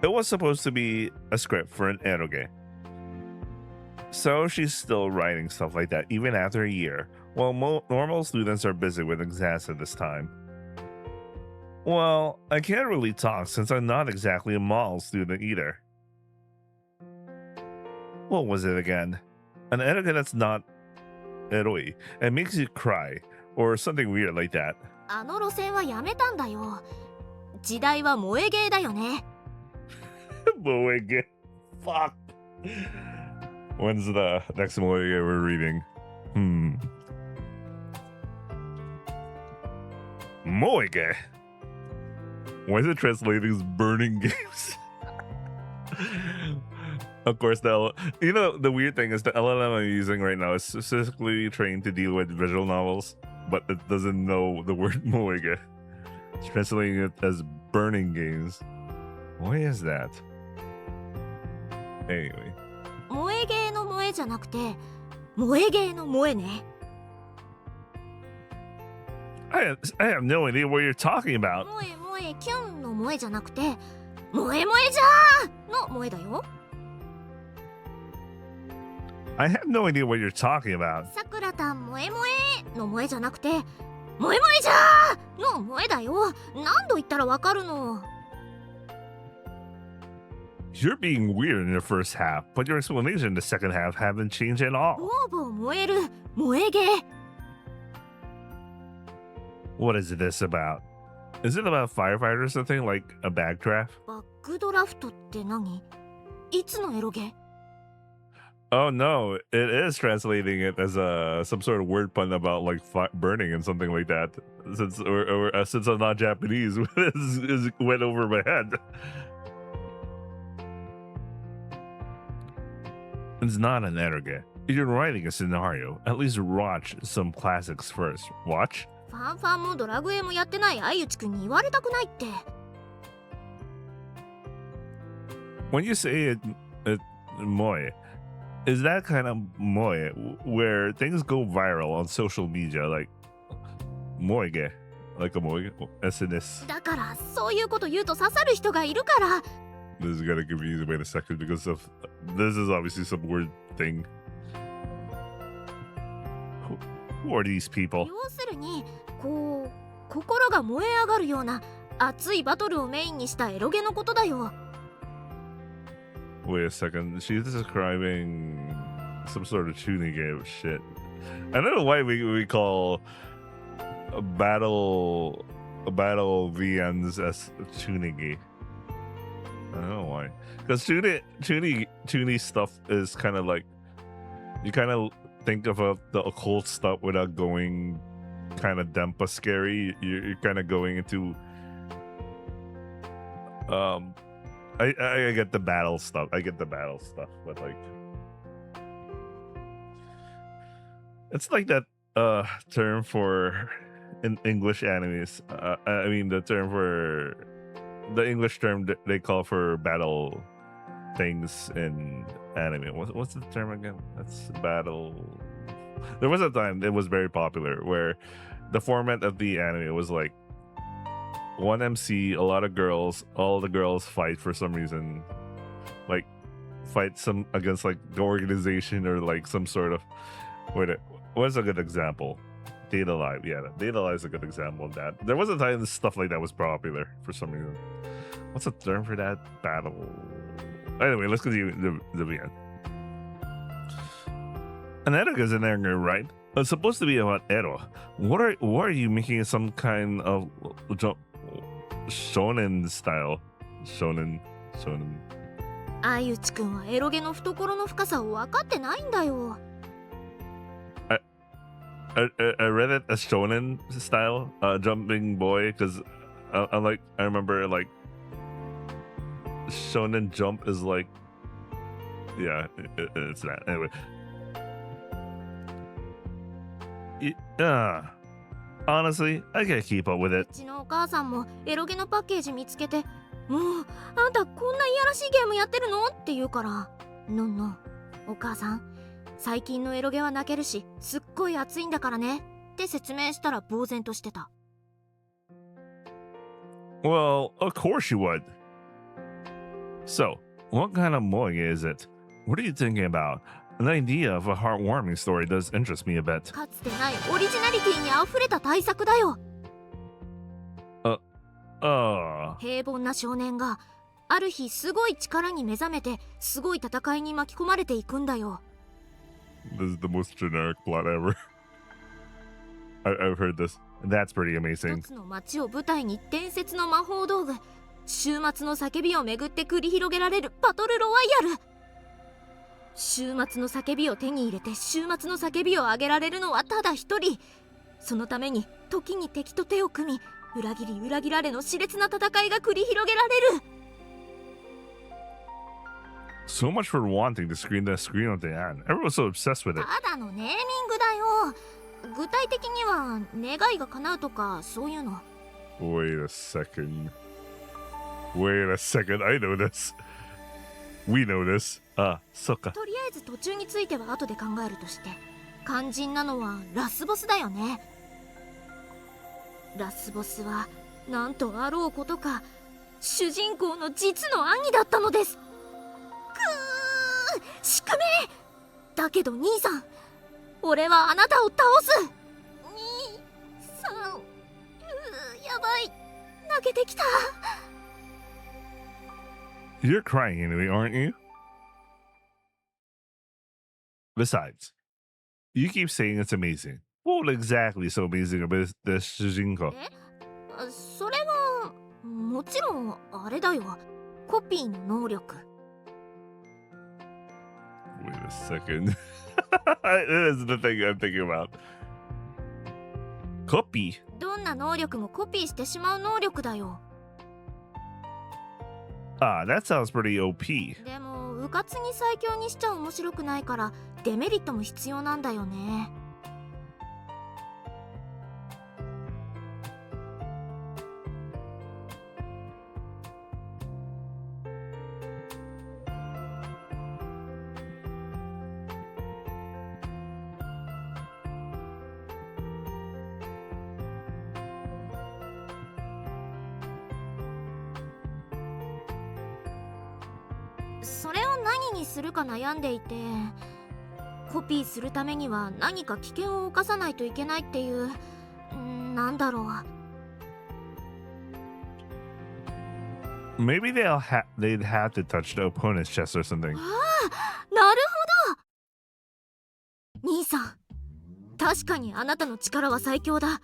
It was supposed to be a script for an eroge. So she's still writing stuff like that even after a year, while normal students are busy with exams at this time. Well, I can't really talk since I'm not exactly a model student either. What was it again? An eroge that's not eroi and makes you cry, or something weird like that. あの路線はやめたんだよ。時代は萌えゲーだよね。Moege. Fuck. When's the next Moege we're reading? Moege. Why is it translating as burning games? Of course, the weird thing is the LLM I'm using right now is specifically trained to deal with visual novels, but it doesn't know the word moege. It's translating it as burning games. Why is that? Anyway. 萌えゲーの萌えじゃなくて、萌えゲーの萌えね。I have no idea what you're talking about. 萌え萌えキュンの萌えじゃなくて、萌え萌えじゃーの萌えだよ。I have no idea what you're talking about. さくらたん萌え萌えの萌えじゃなくて、萌え萌えじゃーの萌えだよ。何度言ったらわかるの。 You're being weird in the first half, but your explanation in the second half haven't changed at all. ボーボー燃える萌えゲー。 What is this about? Is it about firefighters or something, like a backdraft? バックドラフトって何？いつのエロゲ？ Oh no, it is translating it as some sort of word pun about like burning and something like that. Since I'm not Japanese, it went over my head. It's not an eroge. If you're writing a scenario, at least watch some classics first. Watch? ファンファンもドラグエもやってない相内くんに言われたくないって。 When you say it moe, is that kind of moe where things go viral on social media, like moege, like a moege, SNS? だからそういうこと言うと刺さる人がいるから。 This is gonna confuse me in a second because of this is obviously some weird thing. Who are these people? 要するにこう心が燃え上がるような熱いバトルをメインにしたエロゲのことだよ。 Wait a second. She's describing some sort of tuning game shit. I don't know why we call a battle VNs as tuning. I don't know why. Because tuning stuff is kind of like you kind of think of the occult stuff without going kind of dempa scary. You're kind of going into I get the battle stuff. But like it's like that term for in English animes. I mean the term for the English term they call for battle things in anime. What's the term again? That's battle. There was a time it was very popular where the format of the anime was like one MC, a lot of girls, all the girls fight for some reason, like fight some against like the organization or like some sort of what's a good example? Data Live, yeah, Data Live is a good example of that. There was a time stuff like that was popular for some reason. What's the term for that? Battle. Anyway, let's continue the end. An eroge is an anime, right? It's supposed to be about ero. What are you making some kind of shonen style? Shonen. 相内くんはエロゲの懐の深さを分かってないんだよ。I read it as shonen style, jumping boy, because I remember like shonen jump is like, yeah, it's that. Anyway. Honestly, I can't keep up with it. うちのお母さんもエロゲのパッケージ見つけて、もうあんたこんないやらしいゲームやってるのって言うから、のんのん、お母さん最近のエロゲは泣けるしすっごい熱いんだからねって説明したら呆然としてた。 Well, of course you would. So, what kind of moe is it? What are you thinking about? The idea of a heartwarming story does interest me a bit. かつてないオリジナリティにあふれた大作だよ。平凡な少年がある日すごい力に目覚めてすごい戦いに巻き込まれていくんだよ。 This is the most generic plot ever. I've heard this. That's pretty amazing. 一つの街を舞台に伝説の魔法道具終末の叫びをめぐって繰り広げられるバトルロワイヤル。終末の叫びを手に入れて終末の叫びを上げられるのはただ一人。そのために時に敵と手を組み裏切り裏切られの熾烈な戦いが繰り広げられる。 So much for wanting to screen the screen at the end. Everyone's so obsessed with it. ただのネーミングだよ。具体的には願いが叶うとかそういうの。 Wait a second. Wait a second. I know this. We know this. そっか。とりあえず途中については後で考えるとして、肝心なのはラスボスだよね。ラスボスはなんとあろうことか主人公の実の兄だったのです。くー、宿命だけど兄さん、俺はあなたを倒す。兄さん、やばい、泣けてきた。 You're crying anyway, aren't you? Besides, you keep saying it's amazing. What exactly is so amazing about this Shujinko? それはもちろんあれだよ、コピーの能力。 Wait a second. This is the thing I'm thinking about. Copy? どんな能力もコピーしてしまう能力だよ。 That sounds pretty OP. でもうかつに最強にしちゃ面白くないからデメリットも必要なんだよね。それを何にするか悩んでいて、コピーするためには何か危険を冒さないといけないっていう、なんだろう。 Maybe they'd have to touch the opponent's chest or something. なるほど。兄さん、確かにあなたの力は最強だ。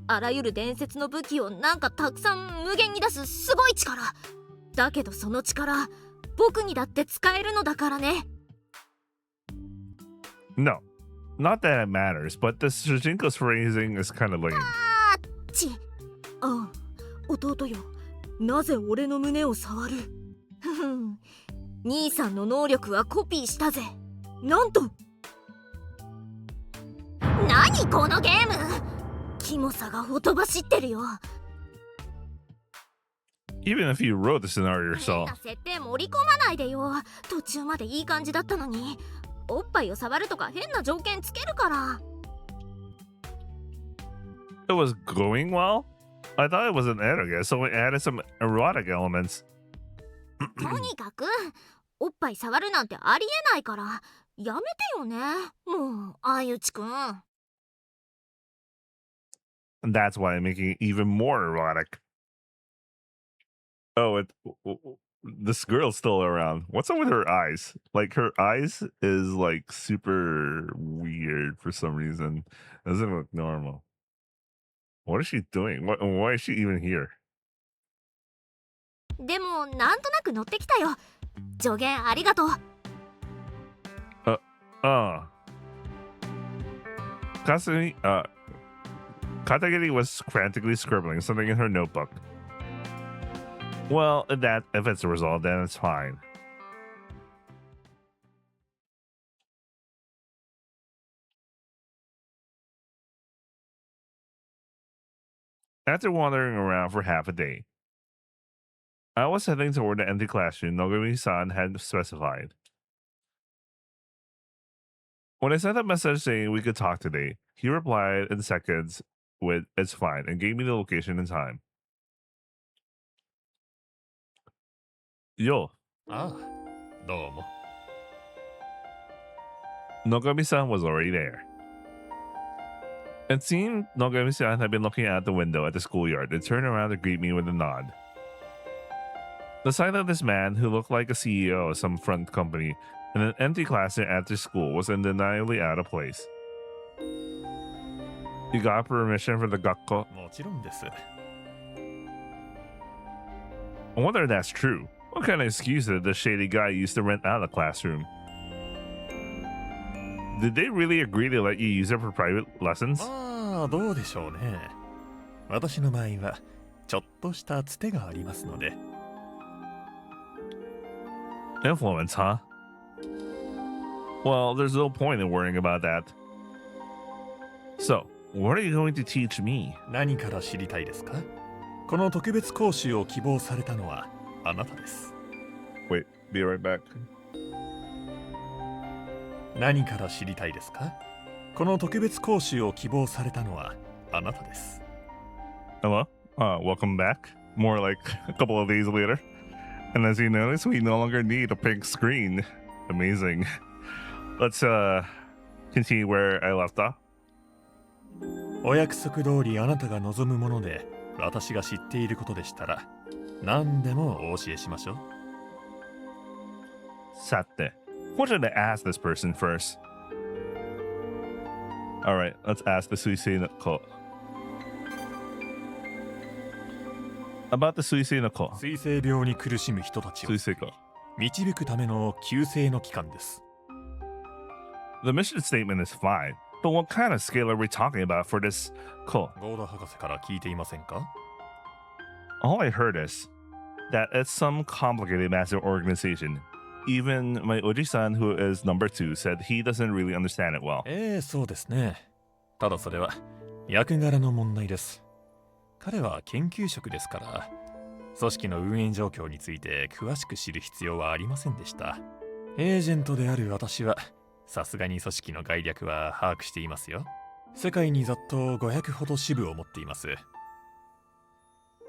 あらゆる伝説の武器をなんかたくさん無限に出すすごい力だけど、その力僕にだって使えるのだからね。 No, not that it matters, but the Shujinko's phrasing is kind of lame. 弟よ、なぜ俺の胸を触る。ふふん、兄さんの能力はコピーしたぜ。なんと。何このゲーム、キモさがほとばしってるよ。 Even if you wrote the scenario 変 yourself. な設定盛り込まないでよ。途中までいい感じだったのに、おっぱいを触るとか変な条件つけるから。 It was going well? I thought it was an eroge, so it added some erotic elements. とにかくおっぱい触るなんてありえないからやめてよね、もう相内くん。 And that's why I'm making it even more erotic. Oh, this girl's still around. What's up with her eyes? Like, her eyes is like super weird for some reason. Doesn't look normal. What is she doing? Why is she even here? でもなんとなく乗ってきたよ。助言ありがとう。Kasumi, Katagiri was frantically scribbling something in her notebook. Well, if it's resolved, then it's fine. After wandering around for half a day, I was heading toward the empty classroom Nogami-san had specified. When I sent a message saying we could talk today, he replied in seconds with "it's fine" and gave me the location and time. Yo. Ah, どうも。 Nogami-san was already there. It seemed Nogami-san had been looking out the window at the schoolyard and turned around to greet me with a nod. The sight of this man, who looked like a CEO of some front company, in an empty classroom after school was undeniably out of place. You got permission for the gakko? もちろんです。 I wonder if that's true. What kind of excuse did the shady guy use to rent out the classroom? Did they really agree to let you use it for private lessons? まあ、どうでしょうね。私の場合は、ちょっとしたつてがありますので。 Influence, huh? Well, there's no point in worrying about that. So, what are you going to teach me? 何から知りたいですか？この特別講習を希望されたのはあなたです。 Wait, be right back. 何から知りたいですか？この特別講習を希望されたのはあなたです。 Hello? Welcome back. More like a couple of days later. And as you notice, we no longer need a pink screen. Amazing. Let's continue where I left off. お約束通りあなたが望むもので私が知っていることでしたら何でもお教えしましょう。 Sate. What should I ask this person first? Alright, let's ask the Suisei no Ko. About the Suisei no Ko. 水性病に苦しむ人たちを水性か導くための救世の機関です。 The mission statement is fine, but what kind of scale are we talking about for this Ko? ゴーダ博士から聞いていませんか？ All I heard is that it's some complicated massive organization. Even my Oji-san, who is number 2, said he doesn't really understand it well. そうですね。ただそれは役柄の問題です。彼は研究職ですから、組織の運営状況について詳しく知る必要はありませんでした。エージェントである私は、さすがに組織の概略は把握していますよ。世界にざっと500ほど支部を持っています。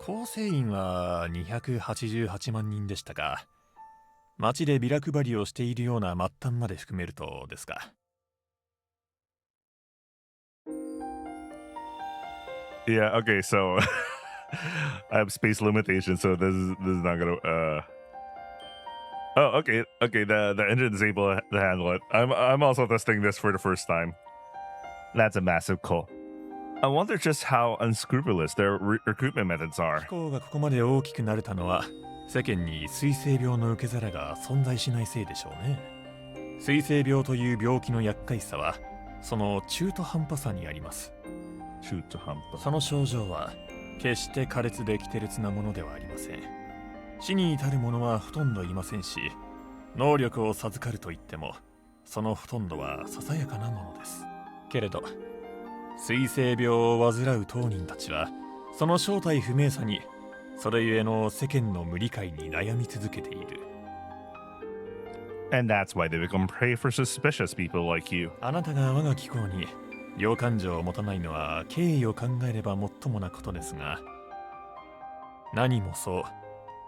構成員は288万人でしたが、街でビラ配りをしているような末端まで含めるとですが。Yeah, okay, so I have space limitations, so this is not gonna Oh, okay, the engine is able to handle it. I'm also testing this for the first time. That's a massive call. I wonder just how unscrupulous their recruitment methods are. 機構がここまで大きくなれたのは世間に水性病の受け皿が存在しないせいでしょうね。水性病という病気の厄介さはその中途半端さにあります。中途半端。その症状は決して苛烈で奇烈なものではありません。死に至る者はほとんどいませんし、能力を授かるといってもそのほとんどはささやかなものです。けれど水性病を患う当人たちはその正体不明さにそれゆえの世間の無理解に悩み続けている。 And that's why they become prey for suspicious people like you. あなたが我が機構に良感情を持たないのは経緯を考えればもっともなことですが、何もそう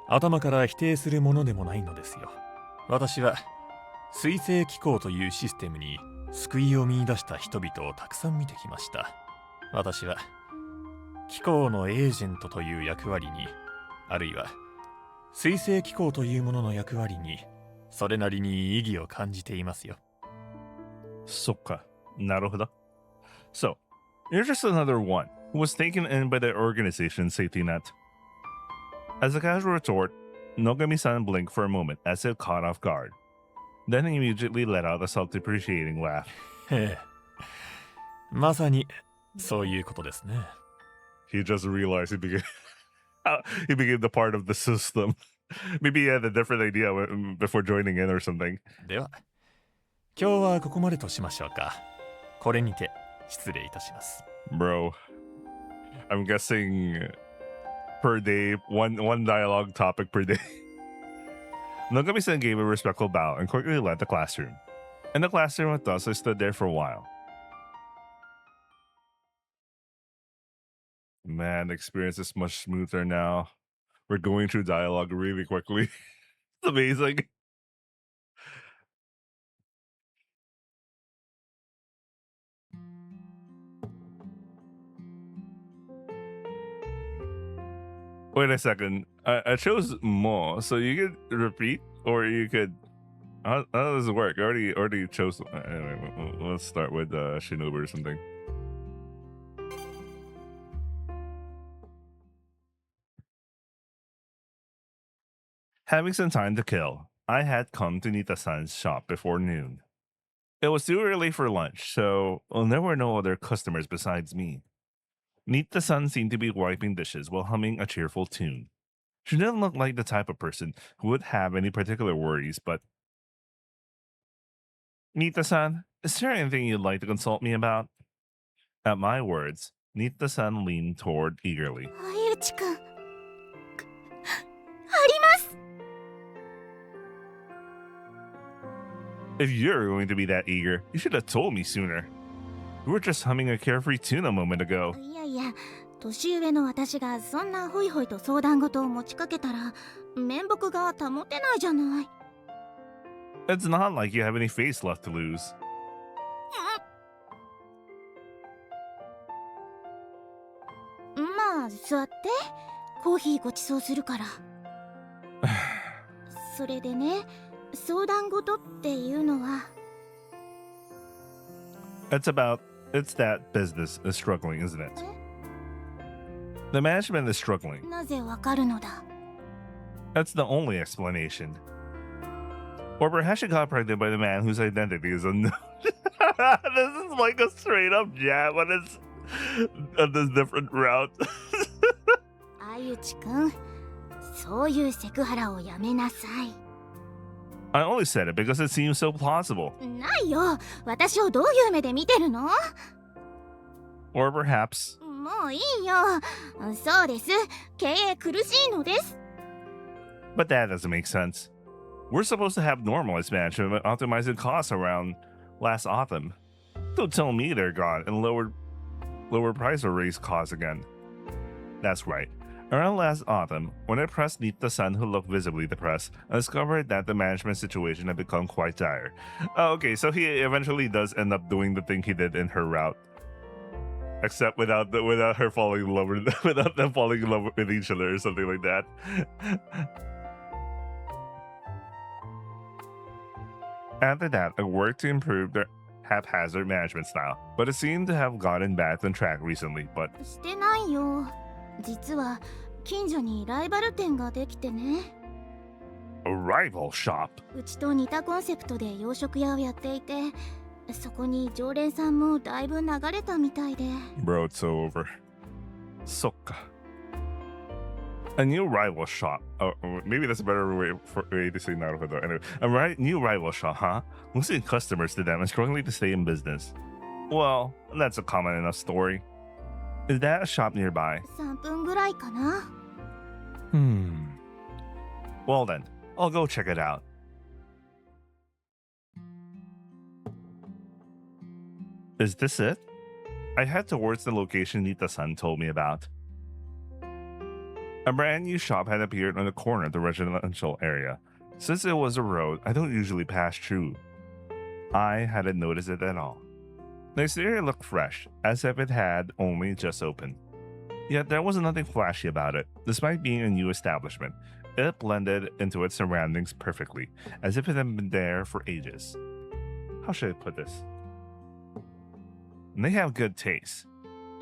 頭から否定するものでもないのですよ。私は水星機構というシステムに救いを見出した人々をたくさん見てきました。私は機構のエージェントという役割に、あるいは水星機構というものの役割にそれなりに意義を感じていますよ。そっか、なるほど。So, you're just another one who was taken in by the organization's safety net. As a casual retort, Nogami-san blinked for a moment as if caught off guard. Then he immediately let out a self-depreciating laugh. まさにそういうことですね。 He just realized he became the part of the system. Maybe he had a different idea before joining in or something. では、今日はここまでとしましょうか。これにて失礼いたします。 Bro, I'm guessing per day, one dialogue topic per day. Nogami-san gave a respectful bow and quickly left the classroom. In the classroom with us, I stood there for a while. Man, the experience is much smoother now. We're going through dialogue really quickly. It's amazing. Wait a second. I chose mo, so you could repeat, or you could. How does it work? I already chose. Anyway, let's start with Shinobu or something. Having some time to kill, I had come to Nita-san's shop before noon. It was too early for lunch, so there were no other customers besides me. Nita-san seemed to be wiping dishes while humming a cheerful tune. She didn't look like the type of person who would have any particular worries, but... Nita-san, is there anything you'd like to consult me about? At my words, Nita-san leaned toward eagerly. Ayuchi-kun. あります。 If you're going to be that eager, you should have told me sooner. We were just humming a carefree tune a moment ago. いやいや、年上の私がそんなホイホイと相談事を持ちかけたら面目が保てないじゃない。 It's not like you have any face left to lose. まあ座って、コーヒーごちそうするから。それでね、相談事っていうのは。 It's that business is struggling, isn't it? The management is struggling. なぜわかるのだ。 That's the only explanation. Or perhaps she got pregnant by the man whose identity is unknown. This is like a straight up jab, but it's on this different route. 相内くん、そういうセクハラをやめなさい。 I only said it because it seems so plausible. ないよ、私をどういう目で見てるの？ Or perhaps... もういいよ。そうです。経営苦しいのです。 But that doesn't make sense. We're supposed to have normalized management optimizing costs around last autumn. Don't tell me they're gone and lower price or raise costs again. That's right. Around last autumn, when I pressed Nita-san, who looked visibly depressed, I discovered that the management situation had become quite dire. Oh, okay, so he eventually does end up doing the thing he did in her route. Except without her falling in love with, without them falling in love with each other or something like that. After that, I worked to improve their haphazard management style, but it seemed to have gotten back on track recently, but... してないよ。実は近所にライバル店ができてね。 A rival shop? うちと似たコンセプトで洋食屋をやっていて、そこに常連さんもだいぶ流れたみたいで。 Bro, it's so over. Sokka. A new rival shop. Oh, maybe that's a better way to say Naruhodo. Anyway, new rival shop, huh? Losing customers to them and struggling to stay in business. Well, that's a common enough story. Is that a shop nearby? 3分ぐらいかな。 Well then, I'll go check it out. Is this it? I head towards the location Nita-san told me about. A brand new shop had appeared on the corner of the residential area. Since it was a road I don't usually pass through, I hadn't noticed it at all. The exterior looked fresh, as if it had only just opened. Yet there was nothing flashy about it. Despite being a new establishment, it blended into its surroundings perfectly, as if it had been there for ages. How should I put this? They have good taste.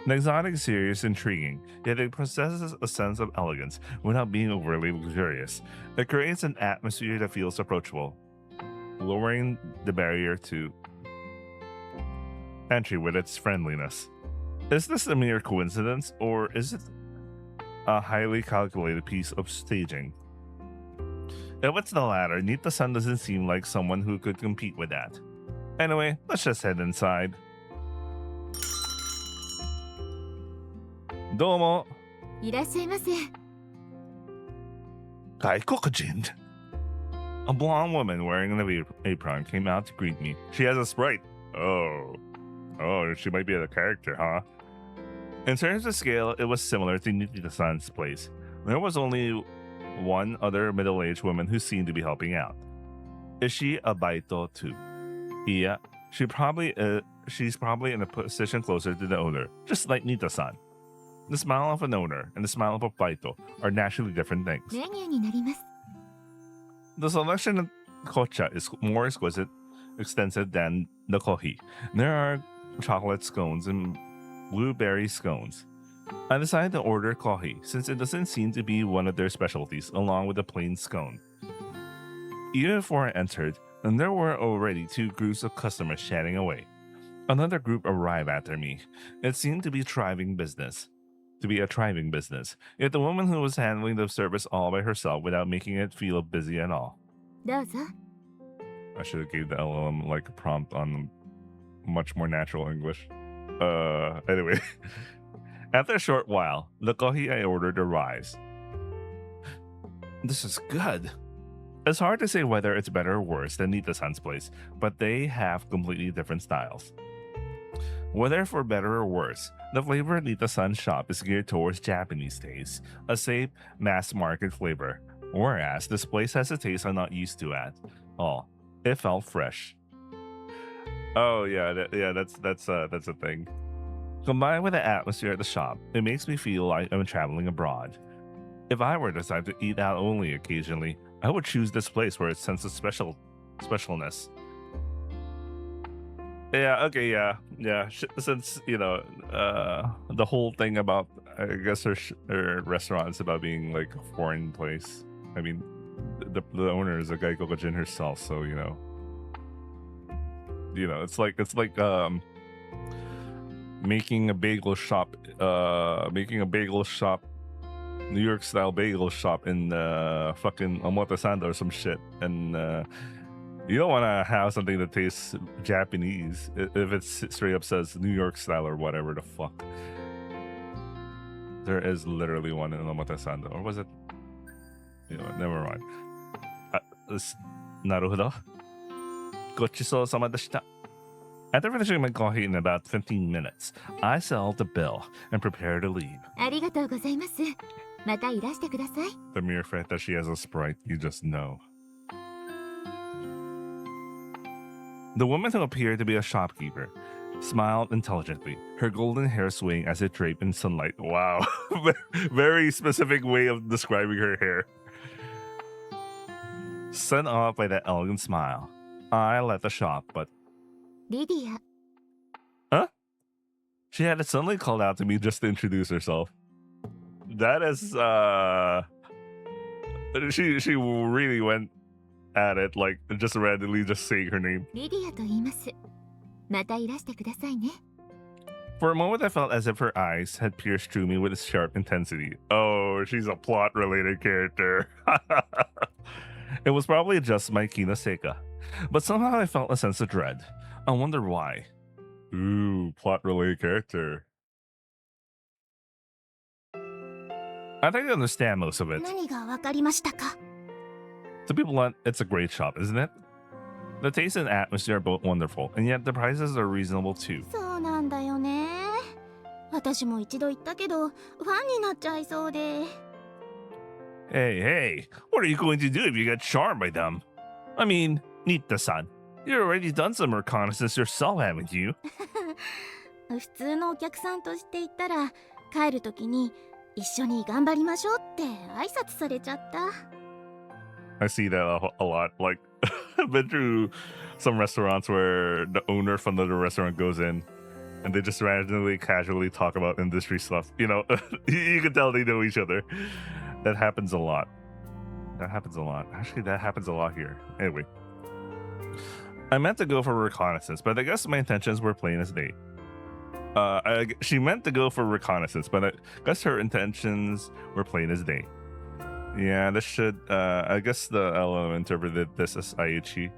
The exotic exterior is intriguing, yet it possesses a sense of elegance without being overly luxurious. It creates an atmosphere that feels approachable, lowering the barrier to entry with its friendliness. Is this a mere coincidence, or is it a highly calculated piece of staging? If it's the latter, Nita-san doesn't seem like someone who could compete with that. Anyway, let's just head inside. Domo. いらっしゃいませ。Gaikokujin. A blonde woman wearing an apron came out to greet me. She has a sprite. Oh, she might be a character, huh? In terms of scale, it was similar to Nita-san's place. There was only one other middle-aged woman who seemed to be helping out. Is she a baito too? Yeah, she's probably in a position closer to the owner, just like Nita-san. The smile of an owner and the smile of a baito are naturally different things. メニューになります。 The selection of kocha is more extensive than the kohi. There are chocolate scones and blueberry scones. I decided to order kohi since it doesn't seem to be one of their specialties, along with a plain scone. Even before I entered, and there were already two groups of customers chatting away. Another group arrived after me. It seemed to be a thriving business. Yet the woman who was handling the service all by herself without making it feel busy at all. どうぞ。 I should have gave the LLM like a prompt on much more natural English. Anyway. After a short while, the kohi I ordered arrives. This is good. It's hard to say whether it's better or worse than Nita-san's place, but they have completely different styles. Whether for better or worse, the flavor at Nita-san's shop is geared towards Japanese taste, a safe, mass-market flavor, whereas this place has a taste I'm not used to at all. It felt fresh. Oh yeah, that's a thing. Combined with the atmosphere at the shop, it makes me feel like I'm traveling abroad. If I were to decide to eat out only occasionally, I would choose this place for its sense of specialness. Yeah, okay, yeah. Since, you know, the whole thing about, I guess her restaurant is about being like a foreign place. I mean, the owner is a Gaikokujin herself, so you know, it's like making a bagel shop, New York style bagel shop in fucking Omotesando or some shit, and you don't want to have something that tastes Japanese if it straight up says New York style or whatever the fuck. There is literally one in Omotesando, or was it? You know, never mind. Naruhodo. Gochisou-sama deshita. After finishing my coffee in about 15 minutes, I settled the bill and prepared to leave. ありがとうございます。またいらしてください。 The mere fact that she has a sprite, you just know. The woman who appeared to be a shopkeeper smiled intelligently, her golden hair swaying as it draped in sunlight. Wow, very specific way of describing her hair. Sent off by that elegant smile, I left the shop, but リディア。 huh? She had suddenly called out to me just to introduce herself. That is, she really went at it, like just randomly just saying her name. リディアと言います。またいらしてくださいね。 For a moment, I felt as if her eyes had pierced through me with sharp intensity. Oh, she's a plot-related character. It was probably just my Kinoseka, but somehow I felt a sense of dread. I wonder why. Ooh, plot-related character. I think I understand most of it. 何がわかりましたか？ To be blunt, it's a great shop, isn't it? The taste and atmosphere are both wonderful, and yet the prices are reasonable too. そうなんだよね。私も一度行ったけど、ファンになっちゃいそうで。 Hey, what are you going to do if you get charmed by them? I mean, Nita-san, you've already done some reconnaissance yourself, haven't you? 普通のお客さんとして行ったら、帰るときに一緒に頑張りましょうって挨拶されちゃった。 I see that a lot. Like, I've been through some restaurants where the owner from the restaurant goes in and they just randomly, casually talk about industry stuff. You know, you can tell they know each other. That happens a lot. Actually, that happens a lot here. Anyway. I meant to go for reconnaissance, but I guess my intentions were plain as day. She meant to go for reconnaissance, but I guess her intentions were plain as day. Yeah, this should, I guess the LM interpreted this as Aichi.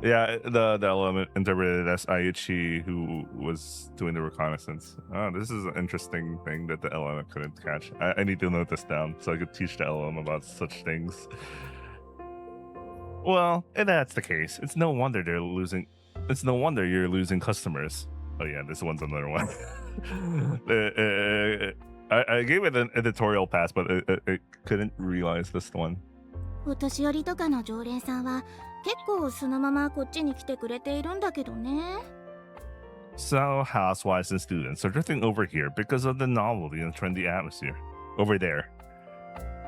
Yeah, the LM interpreted it as Aichi who was doing the reconnaissance. Oh, this is an interesting thing that the LM couldn't catch. I need to note this down so I could teach the LM about such things. Well, if that's the case, it's no wonder they're losing. It's no wonder you're losing customers. Oh yeah, this one's another one. I gave it an editorial pass, but I couldn't realize this one. お年寄りとかの常連さんは結構そのままこっちに来てくれているんだけどね。So housewives and students are drifting over here because of the novelty and trendy atmosphere. Over there.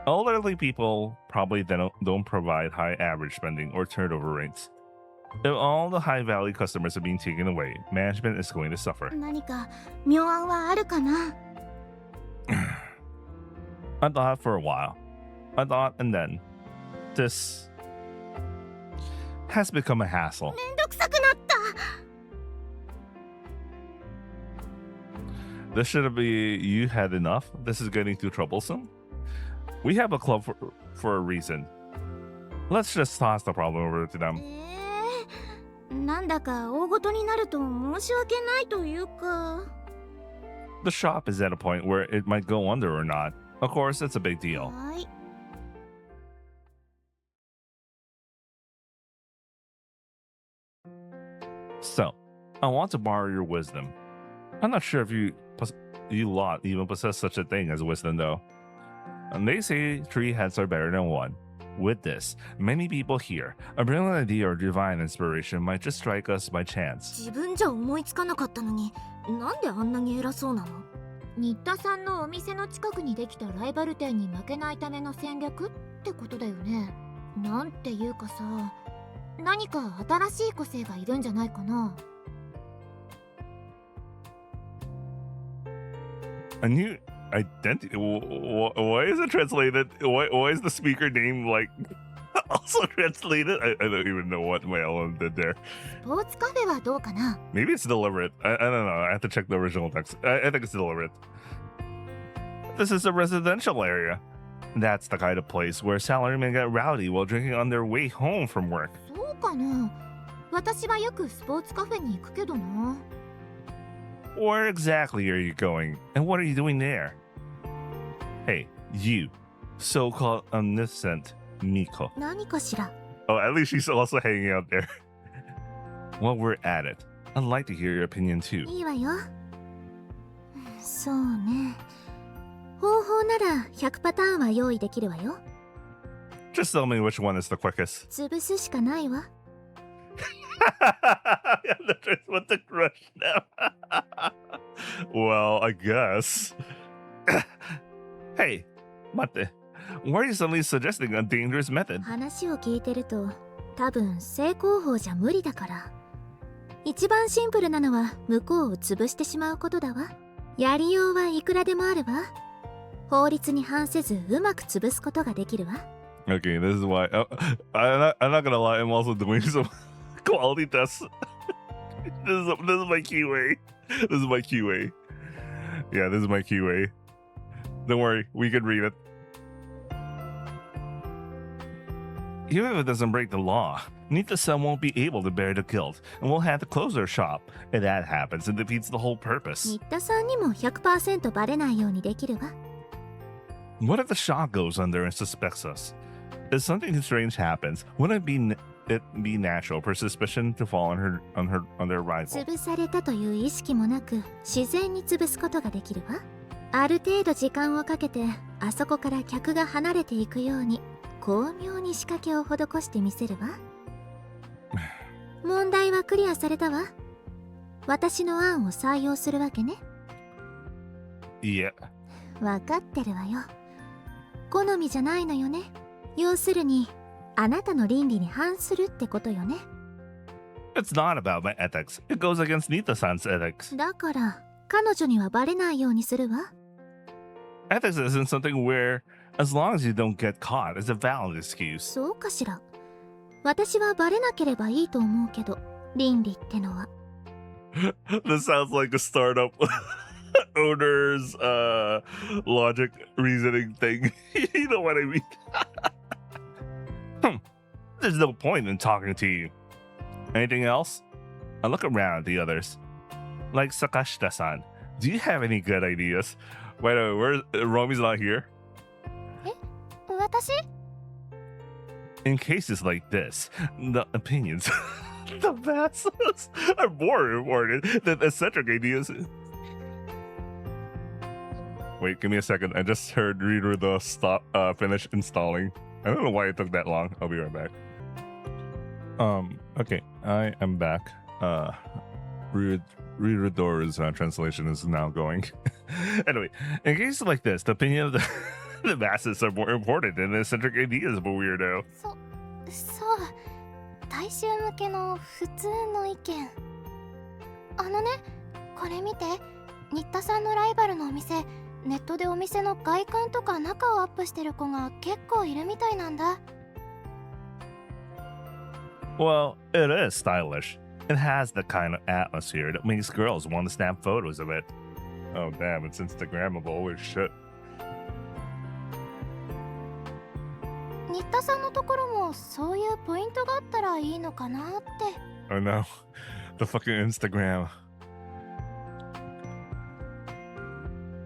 Elderly people probably don't provide high average spending or turnover rates. If all the high-value customers are being taken away, management is going to suffer. 何か妙案はあるかな？ I thought for a while. I thought, and then this has become a hassle. めんどくさくなった。 This should be you had enough. This is getting too troublesome. We have a club for a reason. Let's just toss the problem over to them. なんだか大ごとになると申し訳ないというか。 The shop is at a point where it might go under or not. Of course, it's a big deal. はい。 So, I want to borrow your wisdom. I'm not sure if you lot even possess such a thing as wisdom, though. And they say 3 heads are better than 1. With this, many people here, a brilliant idea or divine inspiration might just strike us by chance. 自分じゃ思いつかなかったのに、なんであんなに偉そうなの？新田さんのお店の近くにできたライバル店に負けないための戦略ってことだよね。なんていうかさ、何か新しい個性がいるんじゃないかな。 A new identity? Why is it translated? Why is the speaker name like also translated? I don't even know what my LM did there. スポーツカフェはどうかな？ Maybe it's deliberate. I don't know. I have to check the original text. I think it's deliberate. This is a residential area. That's the kind of place where salarymen get rowdy while drinking on their way home from work. そうかな。私はよくスポーツカフェに行くけどな。 Where exactly are you going? And what are you doing there? Hey, you, so-called omniscient Miko. 何かしら。 Oh, at least she's also hanging out there. While we're at it, I'd like to hear your opinion too. いいわよ。そうね。方法なら100パターンは用意できるわよ。 Just tell me which one is the quickest. 潰すしかないわ。 What the crush now? Well, I guess. Hey, Mate, why are you suddenly suggesting a dangerous method? 話を聞いてると、多分正攻法じゃ無理だから。一番シンプルなのは向こうを潰してしまうことだわ。やりようはいくらでもあるわ。法律に反せずうまく潰すことができるわ。 Okay, this is why. I'm not gonna lie, I'm also doing some quality tests. This is my QA. This is my QA. Yeah, this is my QA. Don't worry, we can read it. Even if it doesn't break the law, Nita-san won't be able to bear the guilt, and we'll have to close our shop. If that happens, it defeats the whole purpose. 新田さんにも 100% バレないようにできるわ。 What if the shop goes under and suspects us? If something strange happens, wouldn't it be natural for suspicion to fall on their rival? 潰されたという意識もなく自然に潰すことができるわ。ある程度時間をかけてあそこから客が離れていくように巧妙に仕掛けを施してみせるわ。問題はクリアされたわ。私の案を採用するわけね。いや。わかってるわよ。好みじゃないのよね。要するにあなたの倫理に反するってことよね。It's not about my ethics. It goes against Nita-san's ethics. だから彼女にはバレないようにするわ。Ethics isn't something where, as long as you don't get caught, is a valid excuse. そうかしら。私はバレなければいいと思うけど、倫理ってのは。This sounds like a startup owner's logic reasoning thing. You know what I mean? There's no point in talking to you. Anything else? I look around at the others. Like Sakashita-san, do you have any good ideas? Wait, where's Romi's not here? 私？ In cases like this, the opinions, the masses are more important than eccentric ideas. Wait, give me a second. I just heard Reader the stop finish installing. I don't know why it took that long. I'll be right back. Okay, I am back. Reader's translation is now going. Anyway, in cases like this, the opinion of the masses are more important than eccentric ideas of a weirdo. そう、大衆向けの普通の意見。あのね、これ見て。新田さんのライバルのお店、ネットでお店の外観とか中をアップしてる子が結構いるみたいなんだ。Well, it is stylish. It has the kind of atmosphere that makes girls want to snap photos of it. Oh damn, it's Instagrammable. Holy shit. 新田さんのところもそういうポイントがあったらいいのかなって。Oh no, the fucking Instagram.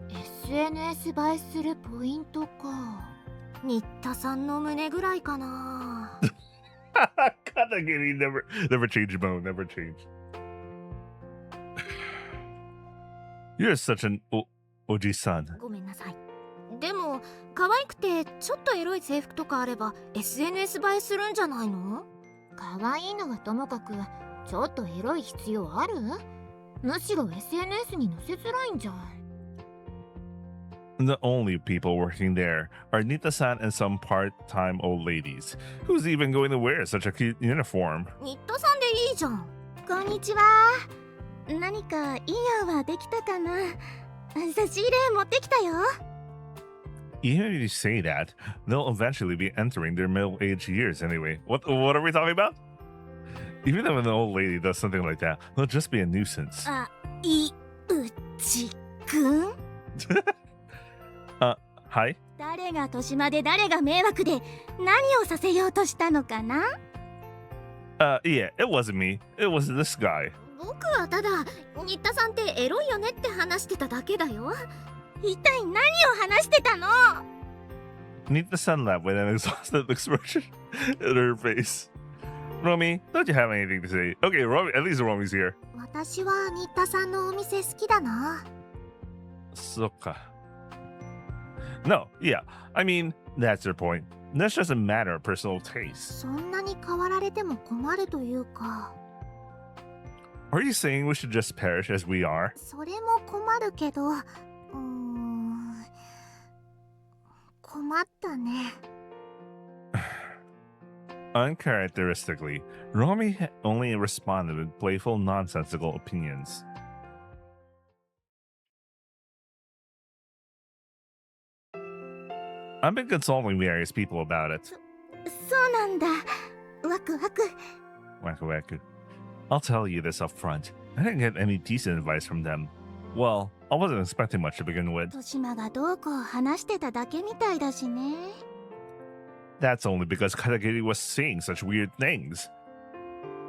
SNS 映えするポイントか。新田さんの胸ぐらいかな。Katagiri never change mode, never change. You're such an oji-san. ごめんなさい。でも可愛くてちょっとエロい制服とかあれば SNS 映えするんじゃないの？可愛いのはともかくちょっとエロい必要ある？むしろ SNS に載せづらいんじゃん。The only people working there are Nita-san and some part-time old ladies. Who's even going to wear such a cute uniform? 新田さんでいいじゃん。こんにちは。何かいい案はできたかな？差し入れ持ってきたよ。Even if you say that, they'll eventually be entering their middle-aged years anyway. What are we talking about? Even if an old lady does something like that, they'll just be a nuisance. い、うちくん？Hi? 誰が豊島で誰が迷惑で何をさせようとしたのかな？ Yeah, it wasn't me. It was this guy. 僕はただ新田さんってエロいよねって話してただけだよ。一体何を話してたの？ Nita-san laughed with an exhausted expression in her face. Romy, don't you have anything to say? Okay, Romy, at least Romy's here. 私は新田さんのお店好きだな。そっか。No, yeah, I mean, that's your point. That's just a matter of personal taste. そんなに変わられても困るというか。Are you saying we should just perish as we are? それも困るけど、困ったね。Uncharacteristically, Romy only responded with playful, nonsensical opinions. I've been consulting various people about it. そうなんだ。ワクワク。 Waku. I'll tell you this up front. I didn't get any decent advice from them. Well, I wasn't expecting much to begin with. 豊島がどうこう話してただけみたいだしね。That's only because Katagiri was saying such weird things.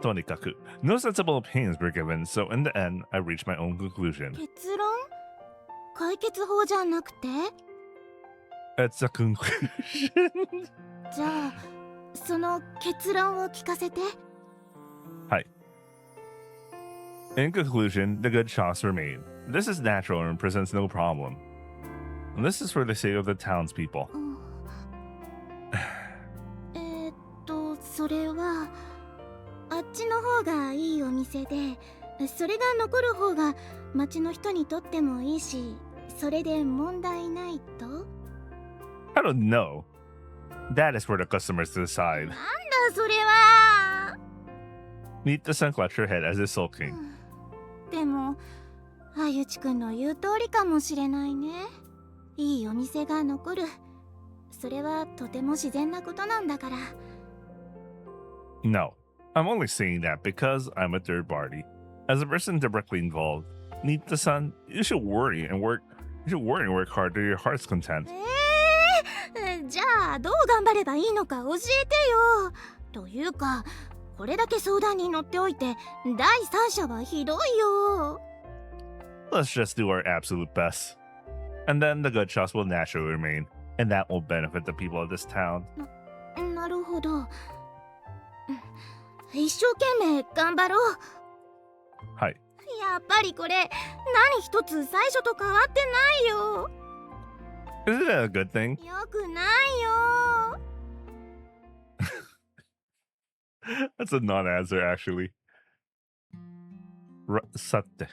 Tonikaku, no sensible opinions were given, so in the end, I reached my own conclusion. 結論？解決法じゃなくて？ It's a conclusion. じゃあ、その結論を聞かせて。In conclusion, the good choices were made. This is natural and presents no problem. And this is for the sake of the townspeople. それはあっちの方がいいお店で、それが残る方が町の人にとってもいいし、それで問題ないと？ I don't know. That is for the customers to decide. なんだそれは。 Nita-san clutched her head as if sulking. でも、あゆちくんの言う通りかもしれないね。いいお店が残る。それはとても自然なことなんだから。No, I'm only saying that because I'm a third party. As a person directly involved, Nita-san, you should worry and work hard to your heart's content. じゃあどう頑張ればいいのか教えてよ。というかこれだけ相談に乗っておいて第三者はひどいよ。 Let's just do our absolute best. And then the good shots will naturally remain, and that will benefit the people of this town. なるほど。一生懸命頑張ろう。はい。やっぱりこれ何一つ最初と変わってないよ。 Isn't that a good thing? よくないよ。 That's a non-answer, actually. Satte.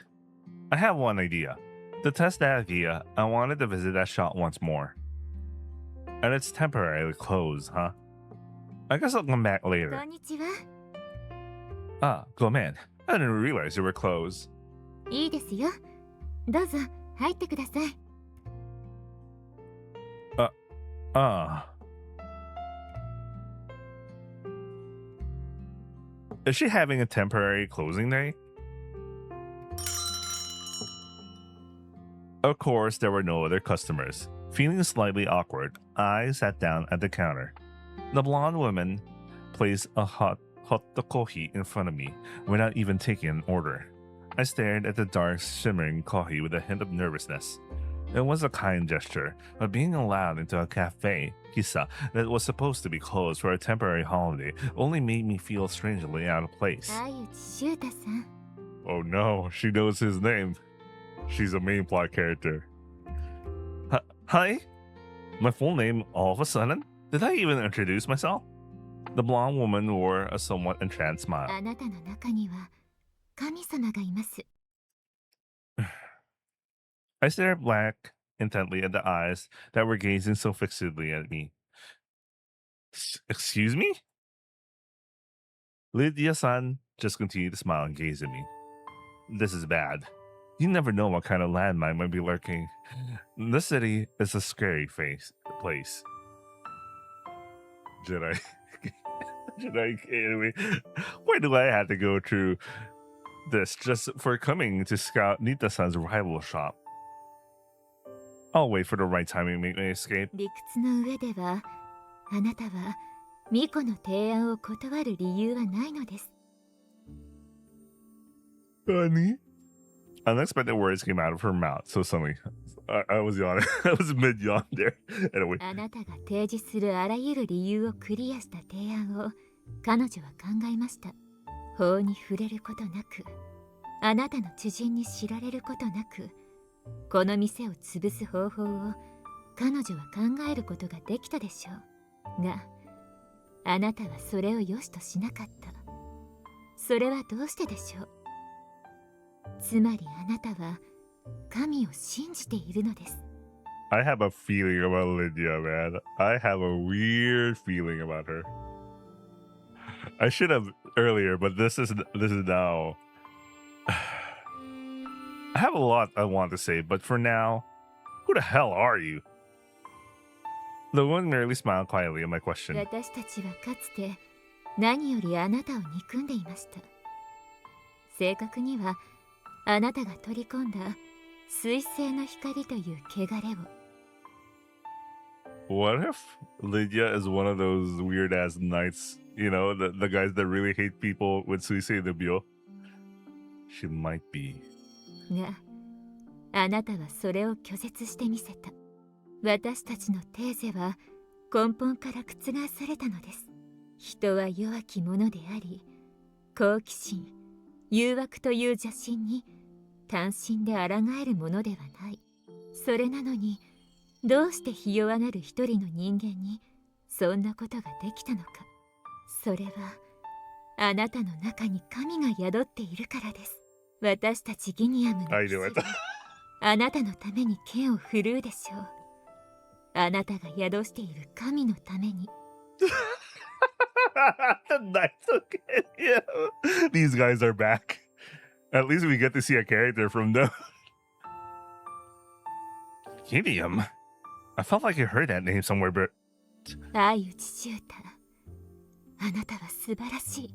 I have one idea. To test that idea, I wanted to visit that shop once more. And it's temporarily closed, huh? I guess I'll come back later. こんにちは。 Ah, go man. I didn't realize you were closed. いいですよ。どうぞ入ってください。 Is she having a temporary closing day? Of course, there were no other customers. Feeling slightly awkward, I sat down at the counter. The blonde woman placed a hot coffee in front of me without even taking an order. I stared at the dark, shimmering coffee with a hint of nervousness. It was a kind gesture, but being allowed into a cafe, kissa, that was supposed to be closed for a temporary holiday only made me feel strangely out of place. ûÿíñûöさん。 Oh no, she knows his name. She's a main plot character. Hi? My full name all of a sudden? Did I even introduce myself? The blonde woman wore a somewhat entranced smile. あなたの中には神様がいます。 I stared back intently at the eyes that were gazing so fixedly at me. Excuse me? Lydia-san just continued to smile and gaze at me. This is bad. You never know what kind of landmine might be lurking. This city is a scary place. Anyway, why do I have to go through this just for coming to scout Nita-san's rival shop? I'll wait for the right time to make my escape. 理屈の上ではあなたはミコの提案を断る理由はないのです。 Honey? Unexpected words came out of her mouth so suddenly. I was yawning. I was mid-yawn there. Anyway. あなたが提示するあらゆる理由をクリアした提案を彼女は考えました。法に触れることなく、あなたの知人に知られることなく、この店を潰す方法を彼女は考えることができたでしょう。が、あなたはそれを良しとしなかった。それはどうしてでしょう。つまりあなたは神を信じているのです。 I have a feeling about Lydia, man. I have a weird feeling about her. I should have earlier, but this is now. I have a lot I want to say, but for now, who the hell are you? The woman merely smiled quietly at my question. 私たちはかつて何よりあなたを憎んでいました。正確にはあなたが取り込んだ水星の光という汚れを。 What if Lydia is one of those weird ass knights? You know, the guys that really hate people with šêÿöñŠù? She might be. が、あなたはそれを拒絶してみせた。私たちのテーゼは根本から覆されたのです。人は弱き者であり、好奇心、誘惑という邪心に単身で抗えるものではない。それなのに、どうしてひ弱なる一人の人間にそんなことができたのか。それはあなたの中に神が宿っているからです。私たちギニアムの騎士はあなたのために剣を振るうでしょう。あなたが宿している神のために。Nice, okay. Yeah. These guys are back. At least we get to see a character from them. 。I felt like I heard that name somewhere, but... ûÿíñûö。あなたは素晴らしい。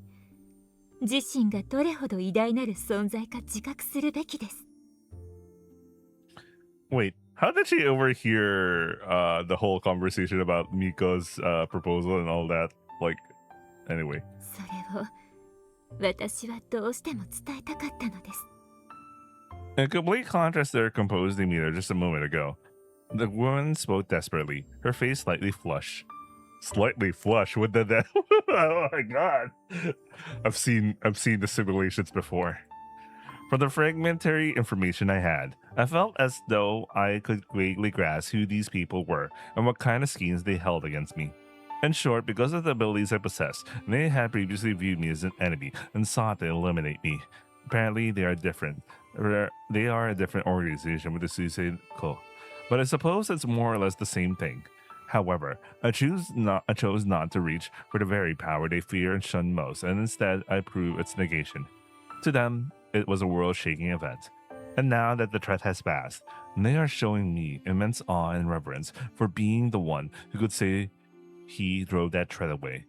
自身がどれほど偉大なる存在か自覚するべきです。 Wait, how did she overhear the whole conversation about Miko's proposal and all that? Like, anyway. それを私はどうしても伝えたかったのです。 In complete contrast to their composed demeanor just a moment ago, the woman spoke desperately, her face slightly flushed. Slightly flush with the oh my god. I've seen the simulations before. From the fragmentary information I had, I felt as though I could vaguely grasp who these people were and what kind of schemes they held against me. In short, because of the abilities I possessed, they had previously viewed me as an enemy and sought to eliminate me. Apparently, they are different. They are a different organization with the ùஏÿ, but I suppose it's more or less the same thing. However, I chose not to reach for the very power they fear and shun most, and instead I prove its negation. To them, it was a world-shaking event. And now that the threat has passed, they are showing me immense awe and reverence for being the one who could say he drove that threat away.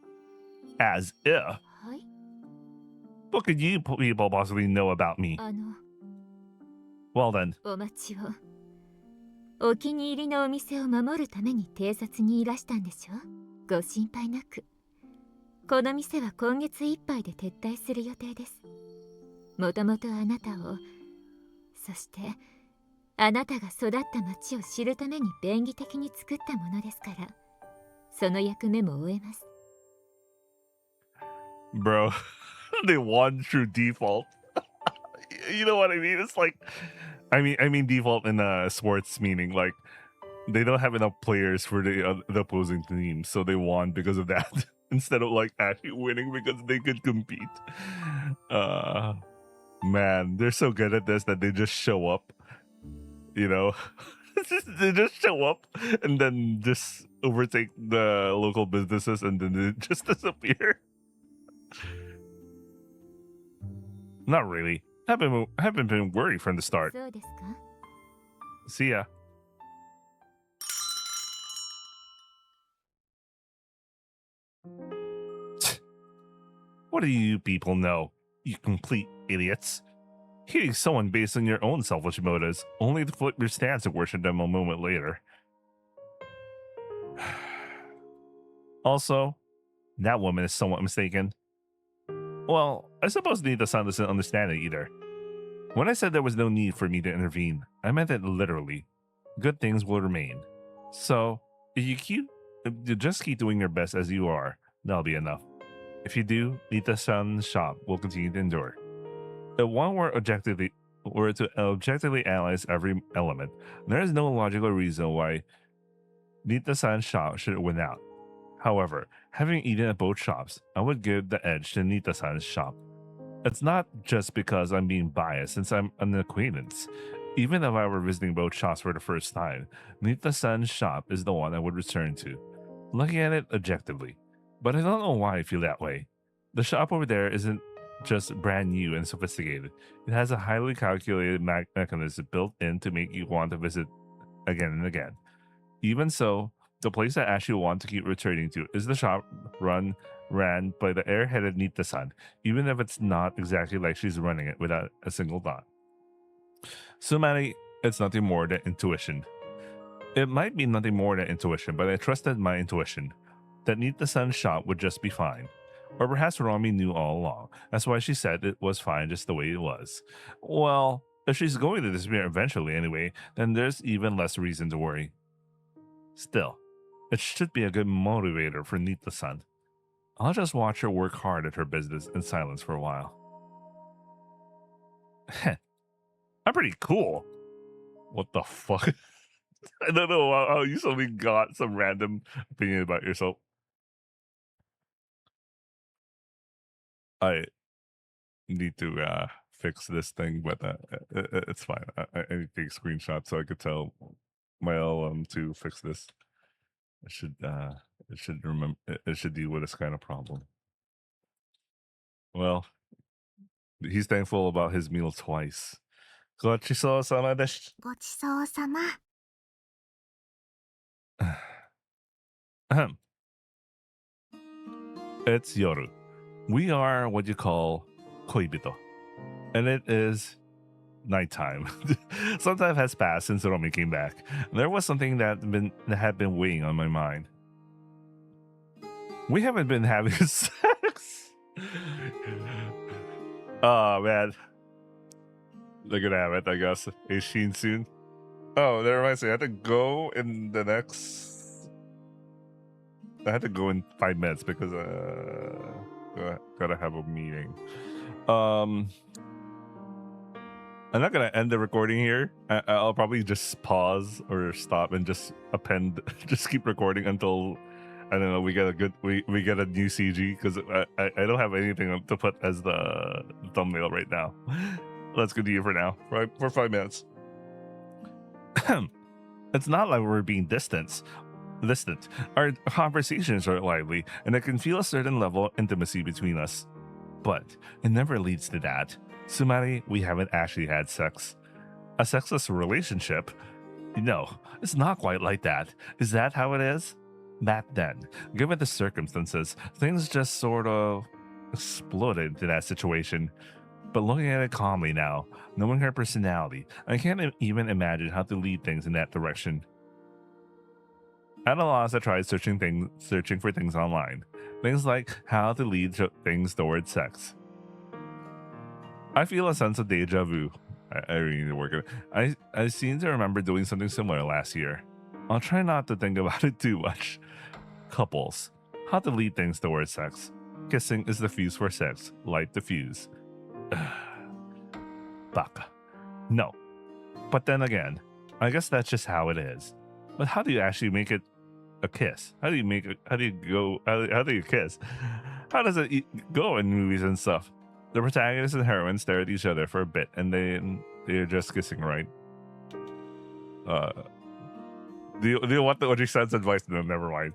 As if. はい。 What could you people possibly know about me? Well then. お待ちを。お気に入りのお店を守るために偵察にいらしたんでしょ。ご心配なく。この店は今月いっぱいで撤退する予定です。もともとあなたを、そしてあなたが育った町を知るために便宜的に作ったものですから、その役目も終えます。 Bro, they won through default. You know what I mean? It's like, I mean default in sports, meaning like they don't have enough players for the opposing team, so they won because of that instead of like actually winning because they could compete. Man, they're so good at this that they just show up, you know. They just show up and then just overtake the local businesses and then they just disappear. Not really. Haven't been worried from the start. そうですか? See ya. What do you people know, you complete idiots? Hating someone based on your own selfish motives, only to flip your stance and worship them a moment later. Also, that woman is somewhat mistaken. Well, I suppose Nita-san doesn't understand it either. When I said there was no need for me to intervene, I meant it literally. Good things will remain. So, if you just keep doing your best as you are, that'll be enough. If you do, Nita-san's shop will continue to endure. If one were to objectively analyze every element, there is no logical reason why Nita-san's shop should win out. However, having eaten at both shops, I would give the edge to Nita-san's shop. It's not just because I'm being biased since I'm an acquaintance. Even if I were visiting both shops for the first time, Nita-san's shop is the one I would return to, looking at it objectively. But I don't know why I feel that way. The shop over there isn't just brand new and sophisticated. It has a highly calculated mechanism built in to make you want to visit again and again. Even so, the place I actually want to keep returning to is the shop ran by the air-headed Nita-san, even if it's not exactly like she's running it without a single thought. Sumari, it's nothing more than intuition. It might be nothing more than intuition, but I trusted my intuition, that Nita-san's shop would just be fine. Or perhaps Romy knew all along. That's why she said it was fine just the way it was. Well, if she's going to disappear eventually anyway, then there's even less reason to worry. Still, it should be a good motivator for Nita-san. I'll just watch her work hard at her business in silence for a while. I'm pretty cool. What the fuck? I don't know how you suddenly got some random opinion about yourself. I need to fix this thing, but it's fine. I need to take screenshots so I could tell my LM to fix this. It should deal with this kind of problem. Well, he's thankful about his meal twice. ごちそうさまでした。ごちそうさま。It's yoru. We are what you call koibito. And it is nighttime. Some time has passed since Romi came back. There was something that had been weighing on my mind. We haven't been having sex. Oh man. They're gonna have it, I guess. Eishin soon. Oh, that reminds me, I have to go in the next... I have to go in 5 minutes because gotta have a meeting. I'm not gonna end the recording here. I'll probably just pause or stop and just append, just keep recording until, I don't know, we get a good, we get a new CG, because I don't have anything to put as the thumbnail right now. Let's continue for now, right? For 5 minutes. It's not like we're being distant. Our conversations are lively, and I can feel a certain level of intimacy between us. But it never leads to that. Sumari, we haven't actually had sex. A sexless relationship? No, it's not quite like that. Is that how it is? Back then, given the circumstances, things just sort of exploded into that situation. But looking at it calmly now, knowing her personality, I can't even imagine how to lead things in that direction. At a loss, I tried searching for things online. Things like how to lead things towards sex. I feel a sense of deja vu. I really need to work it. I seem to remember doing something similar last year. I'll try not to think about it too much. Couples. How to lead things towards sex. Kissing is the fuse for sex. Light the fuse. Baka. No. But then again, I guess that's just how it is. But how do you actually make it a kiss? How do you kiss? How does it go in movies and stuff? The protagonist and heroine stare at each other for a bit, and they're just kissing, right? Do you want the OG-san's advice? No, never mind.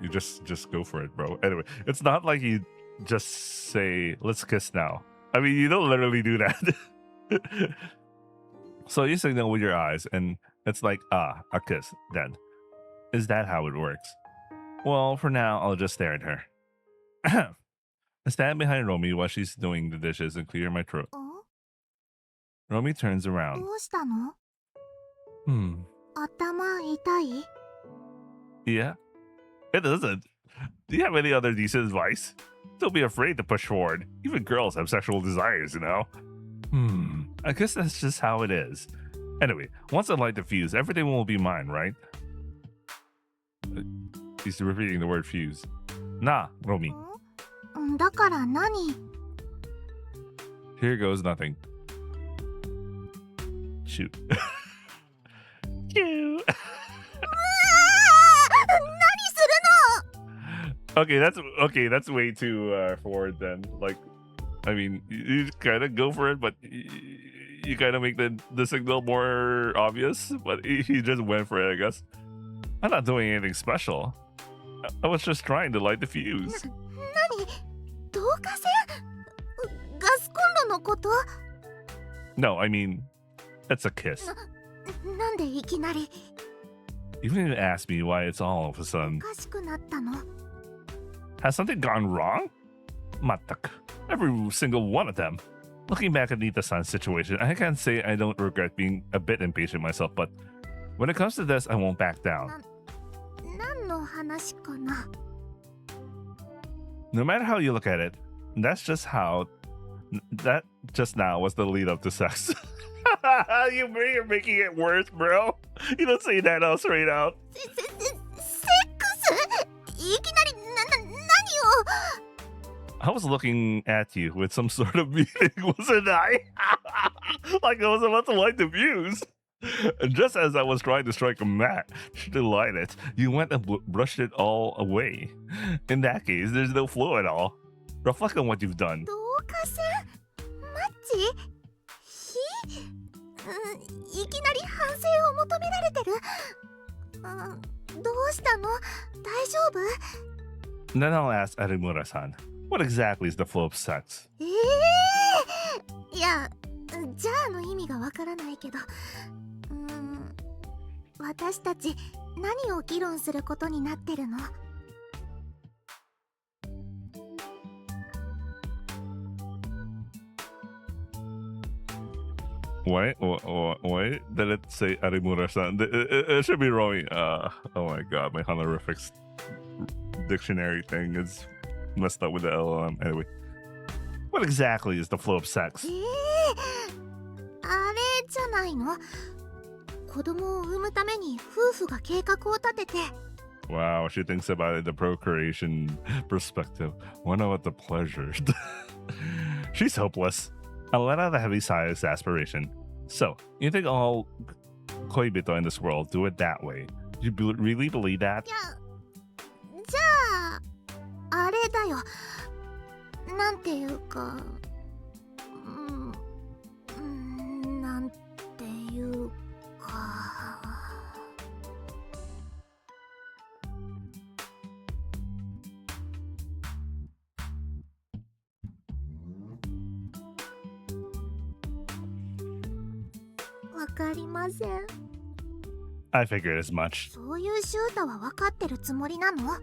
You just go for it, bro. Anyway, it's not like you just say, let's kiss now. I mean, you don't literally do that. So you signal with your eyes, and it's like, a kiss, then. Is that how it works? Well, for now, I'll just stare at her. I stand behind Romy while she's doing the dishes and clear my throat. Romy turns around. どうしたの? Atama itai? Yeah? It doesn't. Do you have any other decent advice? Don't be afraid to push forward. Even girls have sexual desires, you know? I guess that's just how it is. Anyway, once I light the fuse, everything will be mine, right? He's repeating the word fuse. Nah, Romy. だから何? Here goes nothing. Shoot. Cute. Okay, that's way too forward then. Like, I mean, you kind of go for it, but you kind of make the signal more obvious. But he just went for it, I guess. I'm not doing anything special. I was just trying to light the fuse. 何? 導火線? ガスコンロのこと? No, I mean, it's a kiss. なんでいきなり? You didn't even ask me why it's all of a sudden. おかしくなったの? Has something gone wrong? Matak. Every single one of them. Looking back at Nita-san's situation, I can't say I don't regret being a bit impatient myself, but when it comes to this, I won't back down. 何の話かな? No matter how you look at it, that just now was the lead up to sex. You're making it worse, bro. You don't say that out straight out. セックス? いきなり何を? I was looking at you with some sort of meaning, wasn't I? Like I was about to light the fuse. And just as I was trying to strike a match to light it, you went and brushed it all away. In that case, there's no flow at all. Reflect on what you've done. 導火線? マッチ? 火? いきなり反省を求められてる? どうしたの? 大丈夫? Then I'll ask Arimura-san, what exactly is the flow of sex? いや、じゃあの意味がわからないけど、私たち何を議論することになってるの? Wait, did it say Arimura-san? It should be Romy. Oh my god, my honorifics dictionary thing is messed up with the LLM. Anyway, what exactly is the flow of sex? あれじゃないの？子供を産むために夫婦が計画を立てて。 Wow, she thinks about it the procreation perspective. What about the pleasure? She's hopeless. I let out a heavy sigh of exasperation. So, you think all koibito in this world do it that way? You really believe that? じゃああれだよ。なんていうか、なんていうか。わかりません。 I figured as much. そういうシュータは分かってるつもりなの？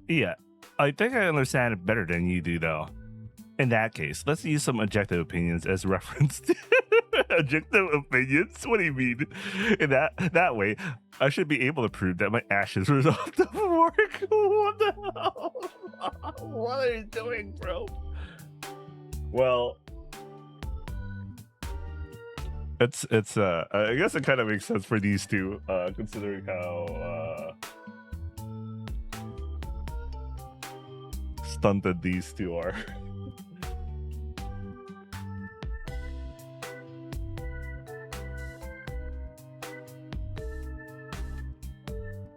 Yeah. I think I understand it better than you do, though. In that case, let's use some objective opinions as reference. Objective opinions? What do you mean? In that way, I should be able to prove that my actions result of work. What the hell? What are you doing, bro? Well, it's I guess it kind of makes sense for these two, considering how stunted these two are.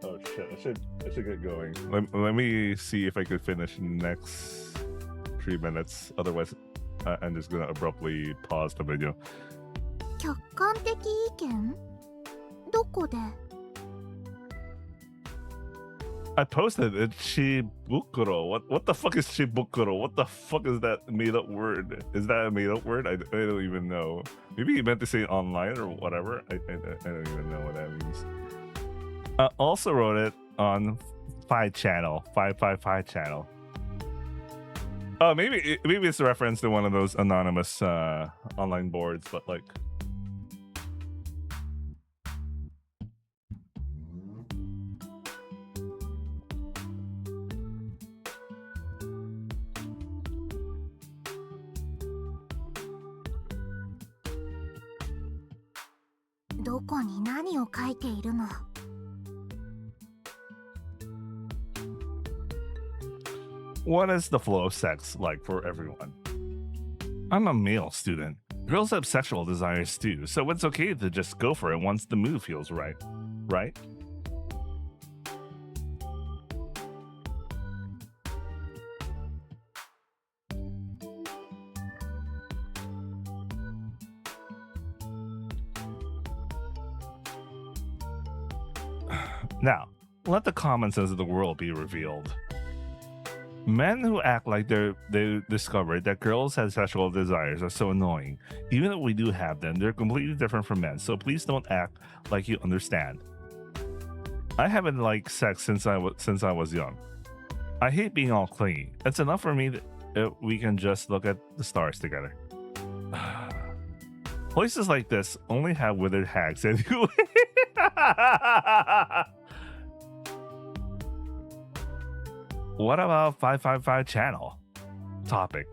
Oh shit, I should get going. Let me see if I could finish in the next 3 minutes. Otherwise, I'm just gonna abruptly pause the video. 客観的意見？どこで？ I posted it. Shibukuro. What the fuck is shibukuro? What the fuck is that made up word? Is that a made up word? I don't even know. Maybe you meant to say online or whatever. I don't even know what that means. I also wrote it on 555 channel. Oh, maybe it's a reference to one of those anonymous online boards, but like. What is the flow of sex like for everyone? I'm a male student. Girls have sexual desires too, so it's okay to just go for it once the mood feels right, right? Now, let the common sense of the world be revealed. Men who act like they discovered that girls have sexual desires are so annoying. Even if we do have them, they're completely different from men, so please don't act like you understand. I haven't liked sex since I was young. I hate being all clingy. It's enough for me that we can just look at the stars together. Places like this only have withered hags anyway. What about 555 channel? Topic.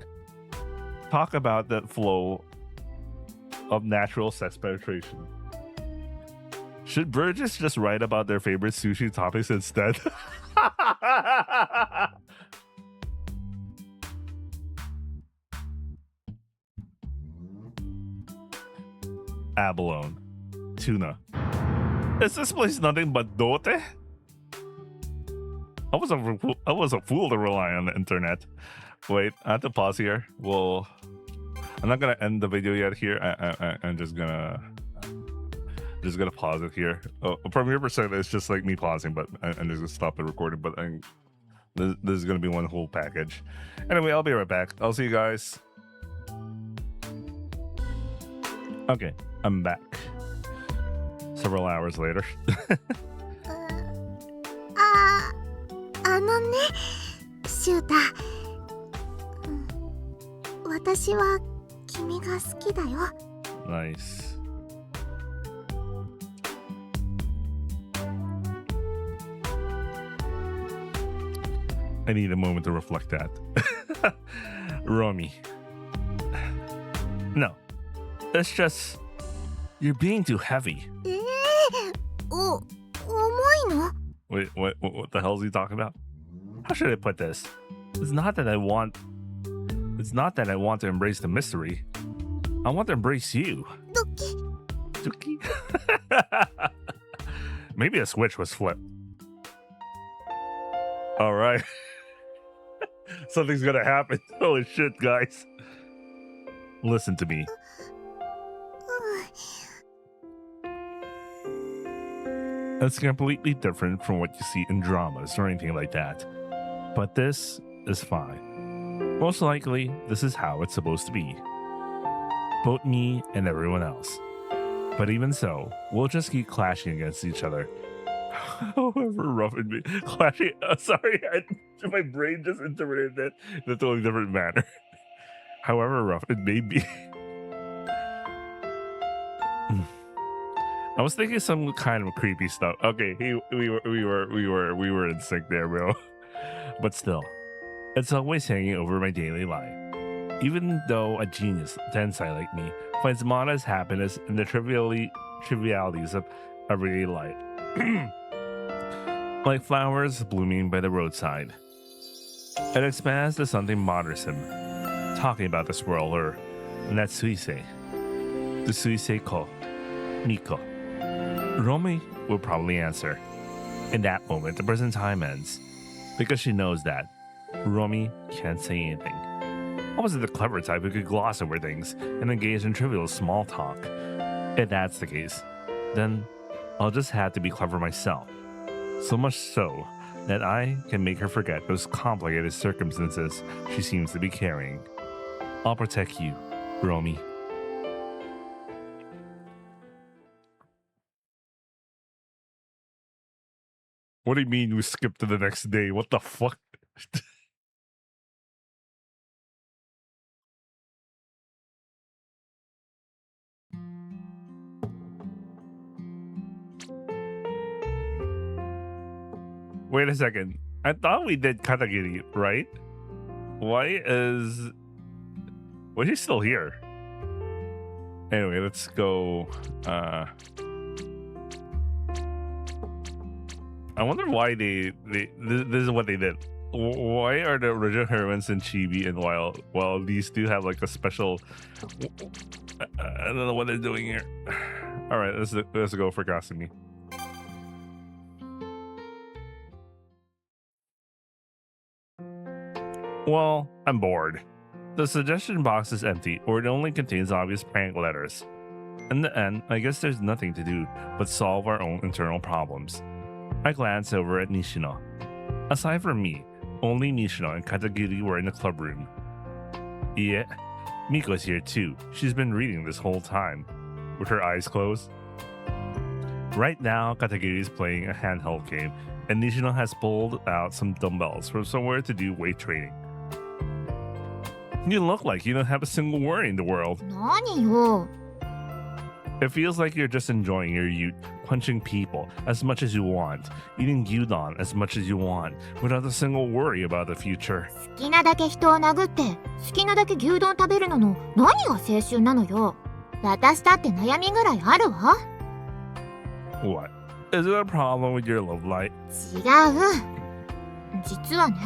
Talk about the flow of natural sex penetration. Should virgins just write about their favorite sushi topics instead? Abalone. Tuna. Is this place nothing but dote? I was a fool to rely on the internet. Wait, I have to pause here. Well, I'm not gonna end the video yet here. I'm just gonna pause it here. From your perspective, it's just like me pausing, but I'm just gonna stop the recording. But this is gonna be one whole package. Anyway, I'll be right back. I'll see you guys. Okay, I'm back. Several hours later. シュータ、私は昨君が好きだよ。 Nice. I need a moment to reflect that. Romy. No. It's just... You're being too heavy. 重いの？ Wait, what the hell is he talking about? How should I put this? It's not that I want to embrace the mystery. I want to embrace you. ドキ。 Dookie. Maybe a switch was flipped. All right. Something's gonna happen. Holy shit, guys. Listen to me. It's completely different from what you see in dramas or anything like that. But this is fine. Most likely, this is how it's supposed to be. Both me and everyone else. But even so, we'll just keep clashing against each other. However rough it may be. Clashing. Sorry, my brain just interpreted it in a totally different manner. However rough it may be. I was thinking some kind of creepy stuff. Okay, we were in sync there, bro. But still, it's always hanging over my daily life. Even though a genius, tensai like me, finds modest happiness in the trivialities of everyday life. Like flowers blooming by the roadside. It expands to something bothersome, talking about this world, or Natsuise, the Suisei-ko, Miko. Romy will probably answer. In that moment, the present time ends, because she knows that Romy can't say anything. I wasn't the clever type who could gloss over things and engage in trivial small talk. If that's the case, then I'll just have to be clever myself. So much so that I can make her forget those complicated circumstances she seems to be carrying. I'll protect you, Romy. What do you mean we skipped to the next day? What the fuck? Wait a second. I thought we did Katagiri, right? Why is he still here? Anyway, let's go. I wonder why this is what they did. Why are the original heroines in Chibi, and while these two have like a special? I don't know what they're doing here. All right, let's go for Kasumi. Well, I'm bored. The suggestion box is empty, or it only contains obvious prank letters. In the end, I guess there's nothing to do but solve our own internal problems. I glance over at Nishino. Aside from me, only Nishino and Katagiri were in the club room. Yeah, Miko's here too. She's been reading this whole time, with her eyes closed. Right now, Katagiri is playing a handheld game, and Nishino has pulled out some dumbbells from somewhere to do weight training. You look like you don't have a single worry in the world. 何よ。 It feels like you're just enjoying your youth, punching people as much as you want, eating gyudon as much as you want, without a single worry about the future. 好きなだけ人を殴って好きなだけ牛丼食べるのの何が青春なのよ。私だって悩みぐらいあるわ。 What? Is it a problem with your love life? 違う。実はね。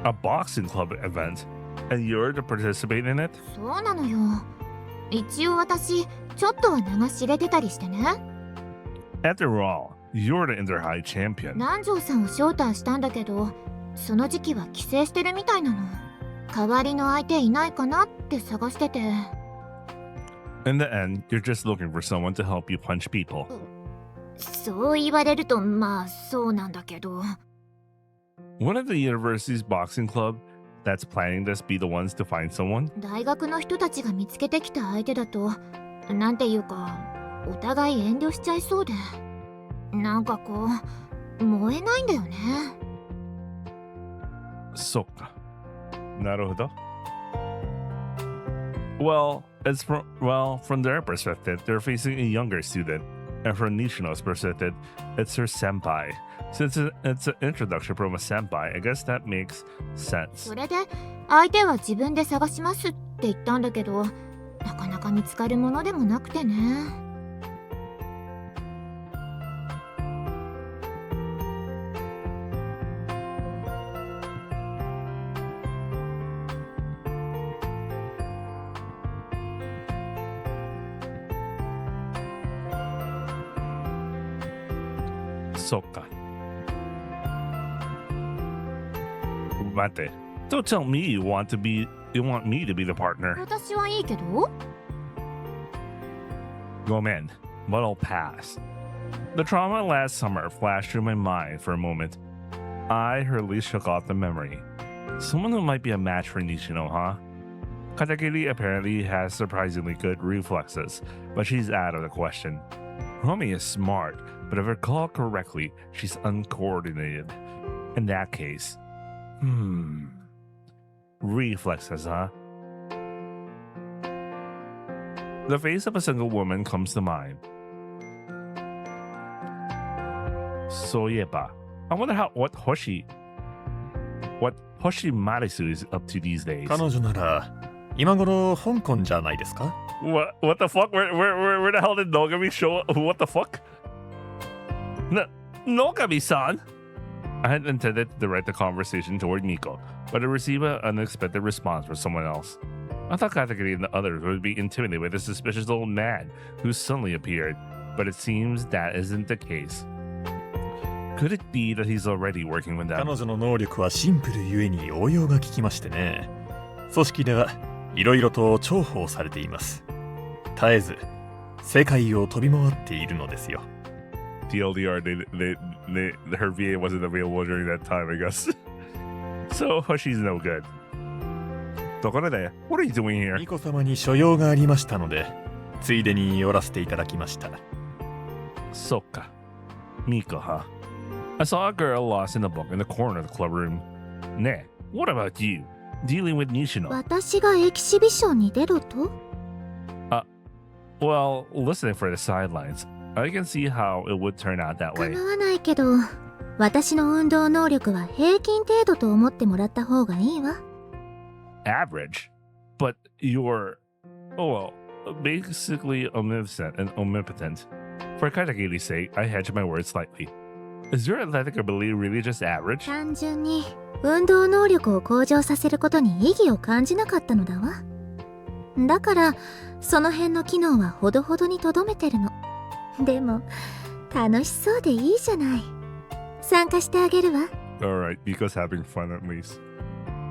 A boxing club event, and you're to participate in it? そうなのよ。一応私ちょっとは名が知れてたりしてね。 After all, you're the Inter-High champion. 南條さんを招待したんだけど、その時期は帰省してるみたいなの。代わりの相手いないかなって探してて。 In the end, you're just looking for someone to help you punch people. そう言われるとまあそうなんだけど。 One of the university's boxing club that's planning this be the ones to find someone? 大学の人たちが見つけてきた相手だと、なんていうか、お互い遠慮しちゃいそうで。なんかこう、燃えないんだよね。そっか。なるほど。Well, from their perspective, they're facing a younger student, and from Nishino's perspective, it's her senpai. Since it's an introduction from a senpai, I guess that makes sense. それで相手は自分で探しますって言ったんだけど、なかなか見つかるものでもなくてね。そっか。待って。Don't tell me you want me to be the partner. 私はいいけど。ごめん, but I'll pass. The trauma last summer flashed through my mind for a moment. I hurriedly shook off the memory. Someone who might be a match for Nishino, huh? Katakiri apparently has surprisingly good reflexes, but she's out of the question. Romy is smart, but if I recall correctly, she's uncoordinated. In that case, reflexes, huh? The face of a single woman comes to mind. Soyeba. I wonder what Hoshi Marisu is up to these days. 彼女なら今頃香港じゃないですか？ What the fuck? Where the hell did Nogami show up? What the fuck? Nogami-san? I had intended to direct the conversation toward Miko, but I received an unexpected response from someone else. I thought Katakuri and the others would be intimidated by the suspicious old man who suddenly appeared, but it seems that isn't the case. Could it be that he's already working with them? 彼女の能力はシンプルゆえに応用が効きましてね。組織ではいろいろと重宝されています。絶えず世界を飛び回っているのですよ。TLDR, her VA wasn't available during that time, I guess. So Hoshi's no good. ところで、what are you doing here? ミコ様に所用がありましたので、ついでに寄らせていただきました。そっか。Miko, huh? I saw a girl lost in a book in the corner of the clubroom. ねえ、what about you? Dealing with Nishino? 私がエキシビションに出ろと？ Well, listening for the sidelines, I can see how it would turn out that way. 構わないけど、私の運動能力は平均程度と思ってもらった方がいいわ。Average? But you're, basically omniscient and omnipotent. For Katakiri's sake, I hedge my words slightly. Is your athletic ability really just average? 単純に運動能力を向上させることに意義を感じなかったのだわ。だからその辺の機能はほどほどにとどめてるの。でも楽しそうでいいじゃない。参加してあげるわ。 Alright, Miko's having fun at least.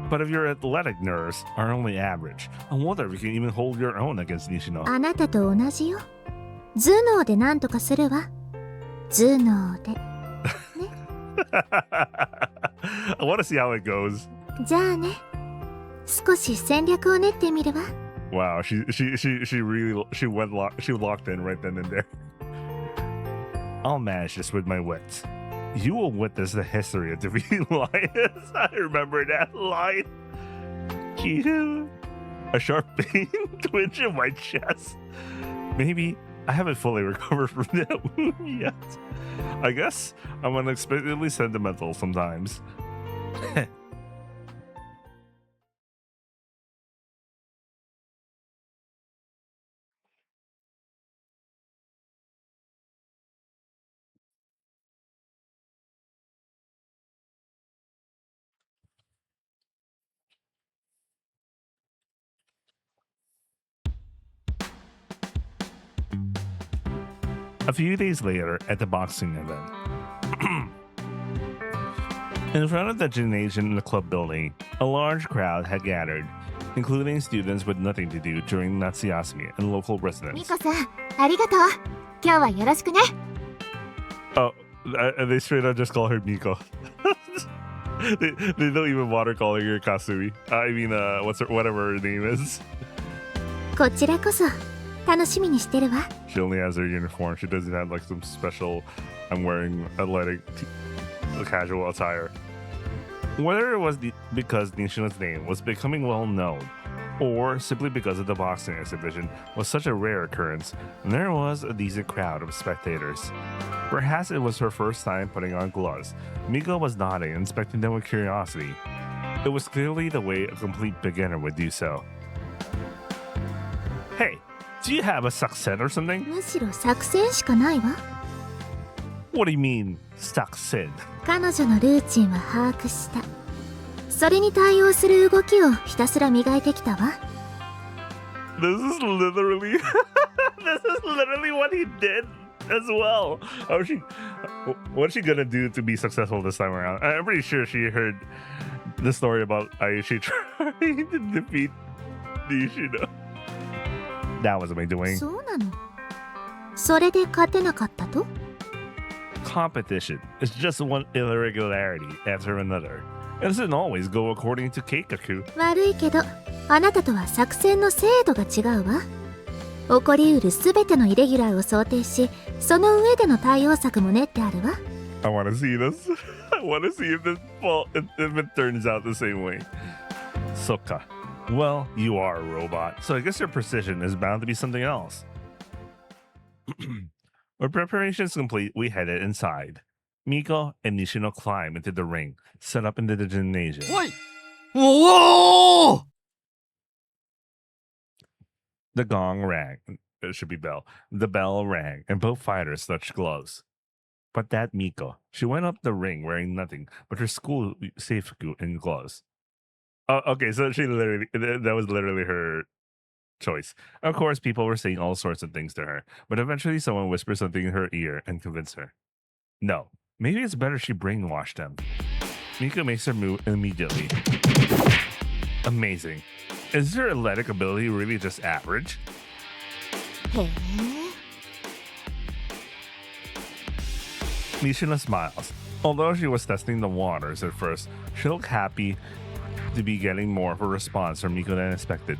But if your athletic nerves are only average, I wonder if you can even hold your own against Nishino. あなたと同じよ。頭脳で何とかするわ。頭脳で。I want to see how it goes. じゃあね。少し戦略を練ってみるわ。Wow, she locked in right then and there. I'll manage this with my wits. You will witness the history of defeating lions. I remember that line. Cute. A sharp pain twinge in my chest. Maybe I haven't fully recovered from that wound yet. I guess I'm unexpectedly sentimental sometimes. A few days later, at the boxing event, in front of the gymnasium in the club building, a large crowd had gathered, including students with nothing to do during Natsuyasumi and local ミ residents. コさん、ありがとう。今日はよろしくね。 Oh, they straight up just call her Miko. they don't even bother calling her Kasumi. I mean, whatever her name is. こちらこそ楽しみにしてるわ。 She only has her uniform. She doesn't have like some special, I'm wearing athletic casual attire. Whether it was because Nishino's name was becoming well known, or simply because of the boxing exhibition was such a rare occurrence, there was a decent crowd of spectators. Perhaps it was her first time putting on gloves. Miko was nodding, inspecting them with curiosity. It was clearly the way a complete beginner would do so. Hey, do you have a success or something? むしろ作戦しかないわ。 What do you mean, success? 彼女のルーチンは把握した。それに対応する動きをひたすら磨いてきたわ。This is literally what he did as well. What's she gonna do to be successful this time around? I'm pretty sure she heard the story about Aishi trying to defeat Nishino. That wasn't my doing. そうなの。それで勝てなかったと？ Competition is just one irregularity after another. It doesn't always go according to Keikaku. 悪いけど、あなたとは作戦の精度が違うわ。起こりうるすべてのイレギュラーを想定し、その上での対応策も練ってあるわ。I want to see this. I want to see if it turns out the same way. Soka. Well, you are a robot, so I guess your precision is bound to be something else. With preparations complete, we headed inside. Miko and Nishino climb into the ring, set up into the gymnasium. Oi! Whoa! The gong rang. It should be bell. The bell rang, and both fighters touched gloves. But that Miko, she went up the ring wearing nothing but her school seifuku and gloves. Oh, okay, so that was literally her choice. Of course, people were saying all sorts of things to her, but eventually someone whispered something in her ear and convinced her. No, maybe it's better she brainwashed them. Miko makes her move immediately. Amazing. Is her athletic ability really just average? へえ。 Nishino smiles. Although she was testing the waters at first, she looked happy to be getting more of a response from Miko than expected.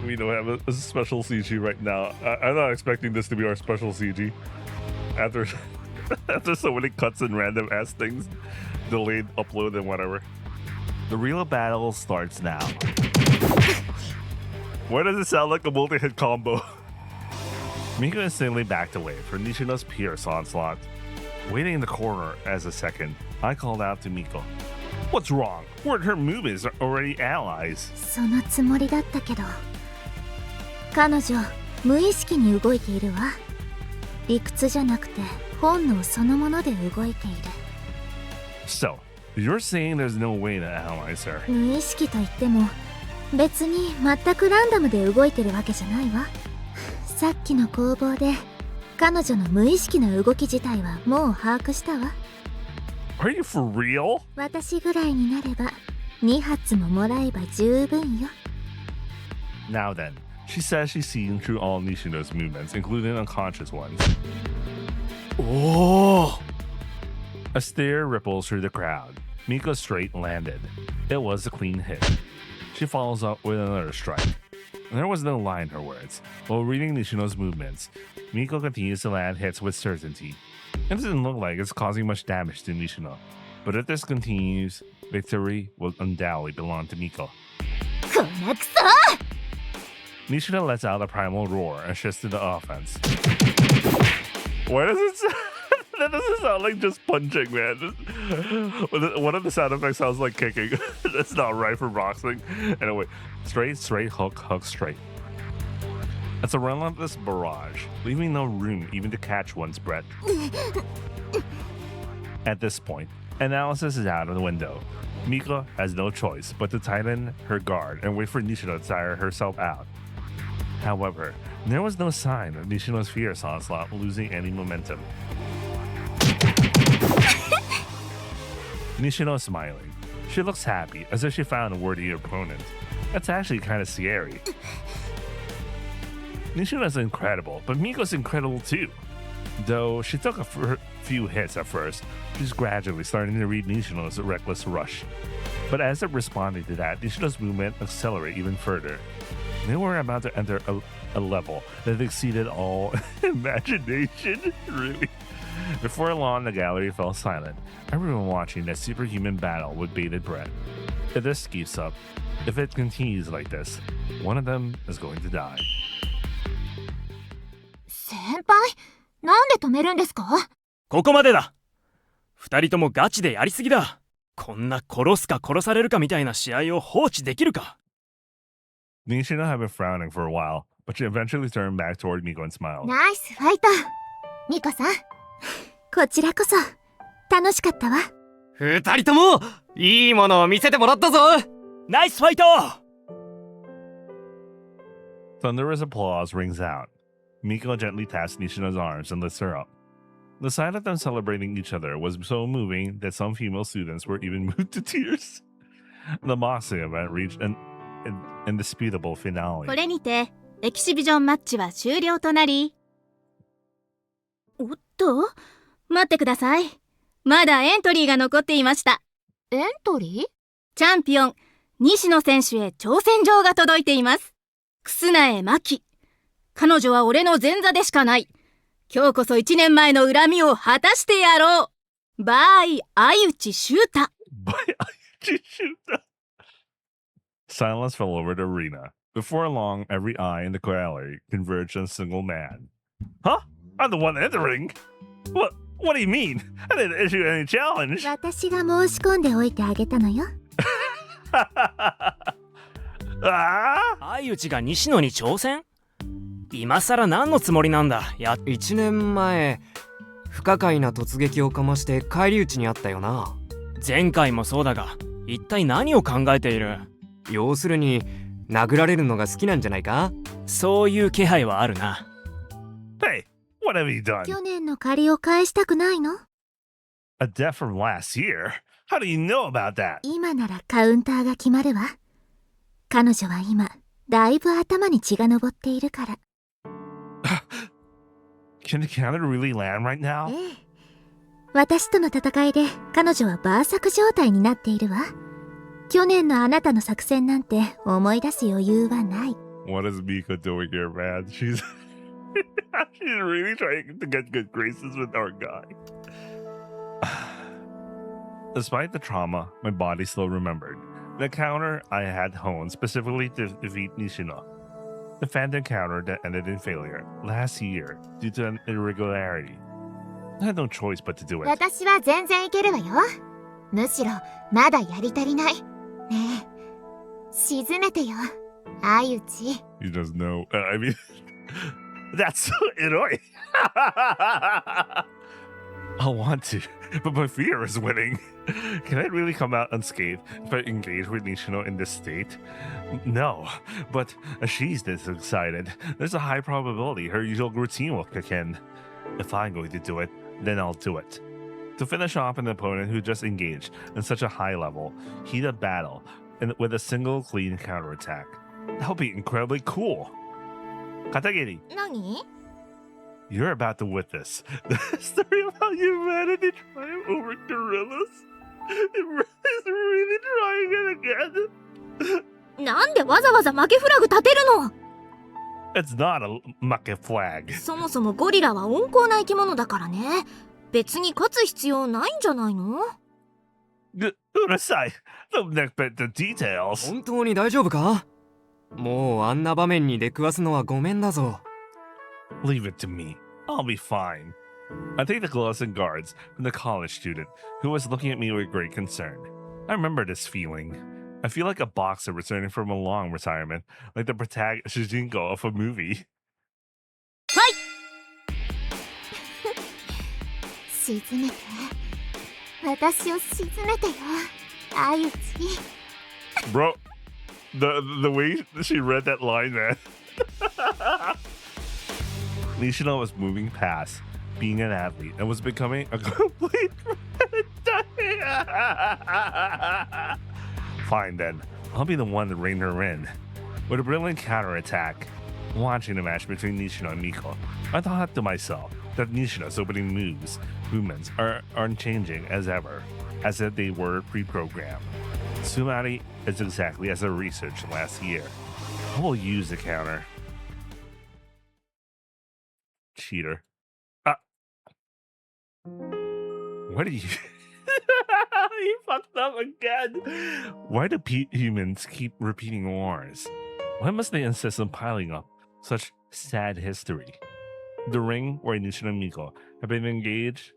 We don't have a special CG right now. I'm not expecting this to be our special CG. After so many cuts and random ass things, delayed upload and whatever. The real battle starts now. Why does it sound like a multi-hit combo? Miko instantly backed away from Nishino's pierce onslaught. Waiting in the corner as a second, I called out to Miko. What's wrong? Weren't her movements already allies? そのつもりだったけど、彼女無意識に動いているわ。理屈じゃなくて本能そのもので動いている。 So, you're saying there's no way to analyze her? 無意識といっても別に全くランダムで動いてるわけじゃないわ。さっきの攻防で彼女の無意識な動き自体はもう把握したわ。 Are you for real? 私ぐらいになれば2発ももらえば十分よ。 Now then, she says she's seen through all Nishino's movements, including unconscious ones. Oh! A stare ripples through the crowd. Miko's straight landed. It was a clean hit. She follows up with another strike. There was no lie in her words. While reading Nishino's movements, Miko continues to land hits with certainty. It doesn't look like it's causing much damage to Nishino, but if this continues, victory will undoubtedly belong to Miko. このクソ！ Nishino lets out a primal roar and shifts to the offense. Why does it sound... That doesn't sound like just punching, man. One of the sound effects sounds like kicking. That's not right for boxing. Anyway, straight, hook, straight. It's a relentless barrage, leaving no room even to catch one's breath. At this point, analysis is out of the window. Miko has no choice but to tighten her guard and wait for Nishino to tire herself out. However, there was no sign of Nishino's fierce onslaught losing any momentum. Nishino is smiling. She looks happy, as if she found a worthy opponent. That's actually kind of scary. Nishino's incredible, but Miko's incredible too. Though she took a few hits at first, she's gradually starting to read Nishino's reckless rush. But as it responded to that, Nishino's movement accelerated even further. They were about to enter a level that exceeded all imagination. Really? Before long, the gallery fell silent, everyone watching that superhuman battle with bated breath. If this keeps up, if it continues like this, one of them is going to die. 先輩、なんで止めるんですか？ここまでだ。二人ともガチでやりすぎだ。こんな殺すか殺されるかみたいな試合を放置できるか。Nishino had been frowning for a while, but she eventually turned back toward Miko and smiled. ナイスファイト。ミコさん。こちらこそ楽しかったわ。二人ともいいものを見せてもらったぞ。ナイスファイト。Thunderous applause rings out. Miko gently taps Nishino's arms and lifts her up. The sight of them celebrating each other was so moving that some female students were even moved to tears. The boxing event reached an indisputable finale. これにてエキシビジョンマッチは終了となり、おっと、待ってください。まだエントリーが残っていました。エントリー？チャンピオン西野選手へ挑戦状が届いています。楠苗真希。彼女は俺の前座でしかない。今日こそ1年前の恨みを果たしてやろう。バイ相内修太。Silence fell over the arena. Before long, every eye in the gallery converged on a single man. Huh? I'm the one entering? What do you mean? I didn't issue any challenge. 私が申し込んでおいてあげたのよ。相内が西野に挑戦？今さら何のつもりなんだ。1年前不可解な突撃をかまして返り討ちにあったよな。前回もそうだが、一体何を考えている？要するに殴られるのが好きなんじゃないか？そういう気配はあるな。Hey, what have you done? 去年の借りを返したくないの？ A debt from last year? How do you know about that? 今ならカウンターが決まるわ。彼女は今だいぶ頭に血が上っているから。Can the counter really land right now? ええ。私との戦いで彼女はバーサク状態になっているわ。去年のあなたの作戦なんて思い出す余裕はない。What is Miko doing here, man? She's really trying to get good graces with our guy. Despite the trauma, my body still remembered. The counter I had honed specifically to defeat Nishino. The phantom counter that ended in failure last year due to an irregularity. I had no choice but to do it. 私は全然いけるわよ。むしろまだやり足りない。ねえ、沈めてよ、相内。You just know. I mean, that's so annoying. I want to, but my fear is winning. Can I really come out unscathed if I engage with Nishino in this state? No, but she's this excited. There's a high probability her usual routine will kick in. If I'm going to do it, then I'll do it. To finish off an opponent who just engaged in such a high level, heated battle, and with a single clean counterattack. That would be incredibly cool. Katagiri, 何？ you're about to witness the story of how humanity triumphed over gorillas. It's really trying it again. なんでわざわざ負けフラグ立てるの？ It's not a make flag. そもそもゴリラは温厚な生き物だからね。別に勝つ必要ないんじゃないの？ Urasai, don't neglect the details. 本当に大丈夫か？もうあんな場面に出くわすのはごめんだぞ。Leave it to me. I'll be fine. I take the gloves and guards from the college student who was looking at me with great concern. I remember this feeling. I feel like a boxer returning from a long retirement, like the protagonist of a movie. 沈めて。私を沈めてよ、相内。 Bro, the way she read that line, man. Nishino was moving past being an athlete and was becoming a complete Fine then, I'll be the one to rein her in. With a brilliant counterattack, watching the match between Nishino and Miko, I thought to myself that Nishino's opening movements are unchanging as ever, as if they were pre-programmed. Sumari is exactly as I researched last year. I will use the counter. Cheater. What are you? He fucked up again. Why do humans keep repeating wars? Why must they insist on piling up such sad history? The ring where Nishino and Miko had been engaged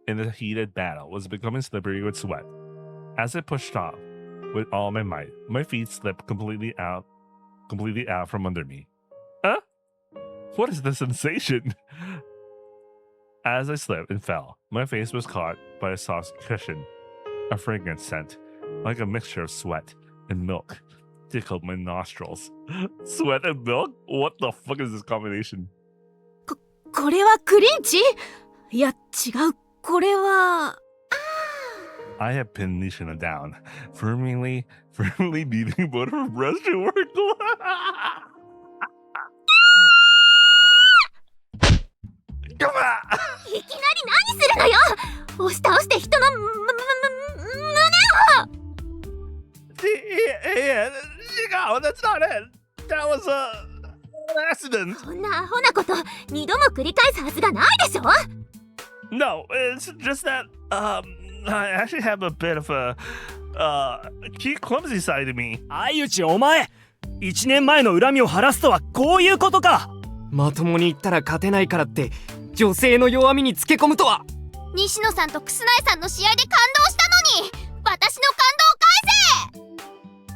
in a heated battle was becoming slippery with sweat. As I pushed off with all my might, my feet slipped completely out from under me. Huh? What is the sensation? As I slipped and fell, my face was caught by a soft cushion. A fragrant scent, like a mixture of sweat and milk, tickled my nostrils. Sweat and milk? What the fuck is this combination? これはクリンチ？いや違う、これは。I had pinned Nishina down, firmly beating both her breasts to work. Come on! いきなり何するのよ！押し倒して人の胸を！Yeah, no, that's not it. That was an accident. そんなアホなこと二度も繰り返すはずがないでしょ？ No, it's just that I actually have a bit of a clumsy side to me. 相内お前、1年前の恨みを晴らすとはこういうことか。まともに言ったら勝てないからって女性の弱みにつけ込むとは。西野さんと楠内さんの試合で感動したのに、私の感動を返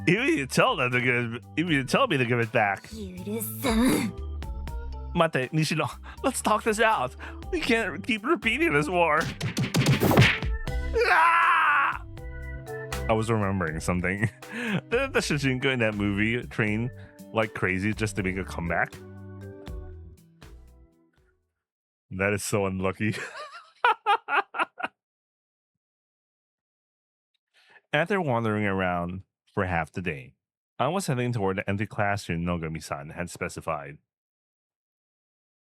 せ。 You need to tell them to give it. You need to tell me to give it back. 許さん。 Mate, Nishino, let's talk this out. We can't keep repeating this war. Ah! I was remembering something. Didn't the Shujinko in that movie train like crazy just to make a comeback? That is so unlucky. After wandering around for half the day, I was heading toward the empty classroom Nogami-san had specified.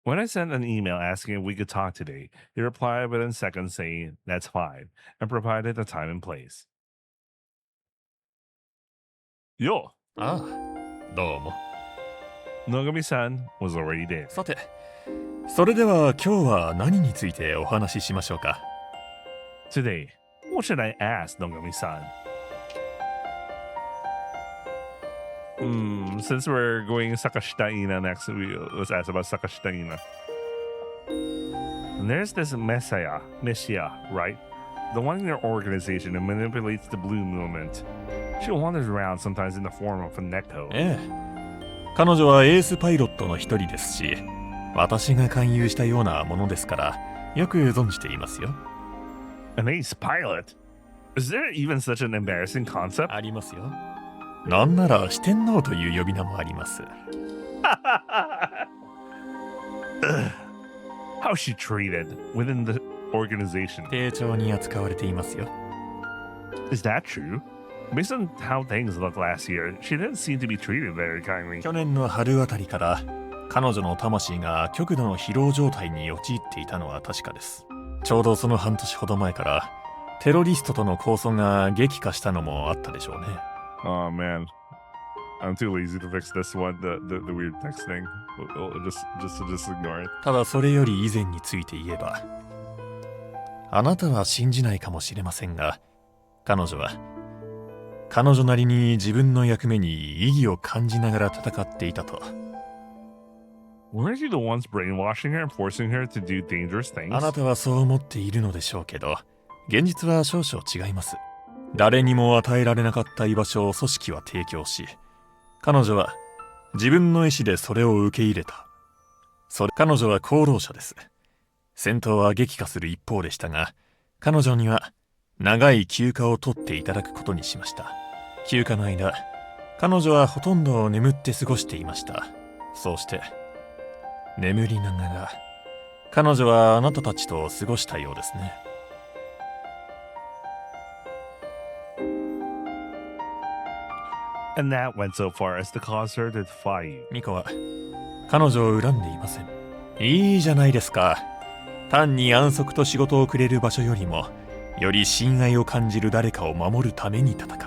When I sent an email asking if we could talk today, he replied within seconds saying, "That's fine," and provided the time and place. Yo! ああ、どうも。 Nogami-san was already there. さて、それでは今日は何についてお話ししましょうか。 Today, what should I ask Nogami-san? Since we're going Sakashitaina next, let's ask about Sakashitaina. There's this Messiah, right? The one in your organization that manipulates the blue movement. She wanders around sometimes in the form of a Neko. ええ。彼女はエースパイロットの一人ですし、私が勧誘したようなものですから、よく存じていますよ。An ace pilot? Is there even such an embarrassing concept? ありますよ。なんなら四天王という呼び名もあります。How is she treated within the organization? 丁重に扱われていますよ。Is that true? Based on how things looked last year, she didn't seem to be treated very kindly. 去年の春あたりから彼女の魂が極度の疲労状態に陥っていたのは確かです。ちょうどその半年ほど前からテロリストとの抗争が激化したのもあったでしょうね。Oh man, I'm too lazy to fix this one. The weird text thing. Just ignore it. ただそれより以前について言えば、あなたは信じないかもしれませんが、彼女は彼女なりに自分の役目に意義を感じながら戦っていたと。Weren't you the ones brainwashing her and forcing her to do dangerous things? あなたはそう思っているのでしょうけど、現実は少々違います。誰にも与えられなかった居場所を組織は提供し、彼女は自分の意思でそれを受け入れた。彼女は功労者です。戦闘は激化する一方でしたが、彼女には長い休暇を取っていただくことにしました。休暇の間、彼女はほとんど眠って過ごしていました。そうして眠りながら彼女はあなたたちと過ごしたようですね。And that went so far as to cause her to defy you. ミコは彼女を恨んでいません。いいじゃないですか。単に安息と仕事をくれる場所よりも、より親愛を感じる誰かを守るために戦う。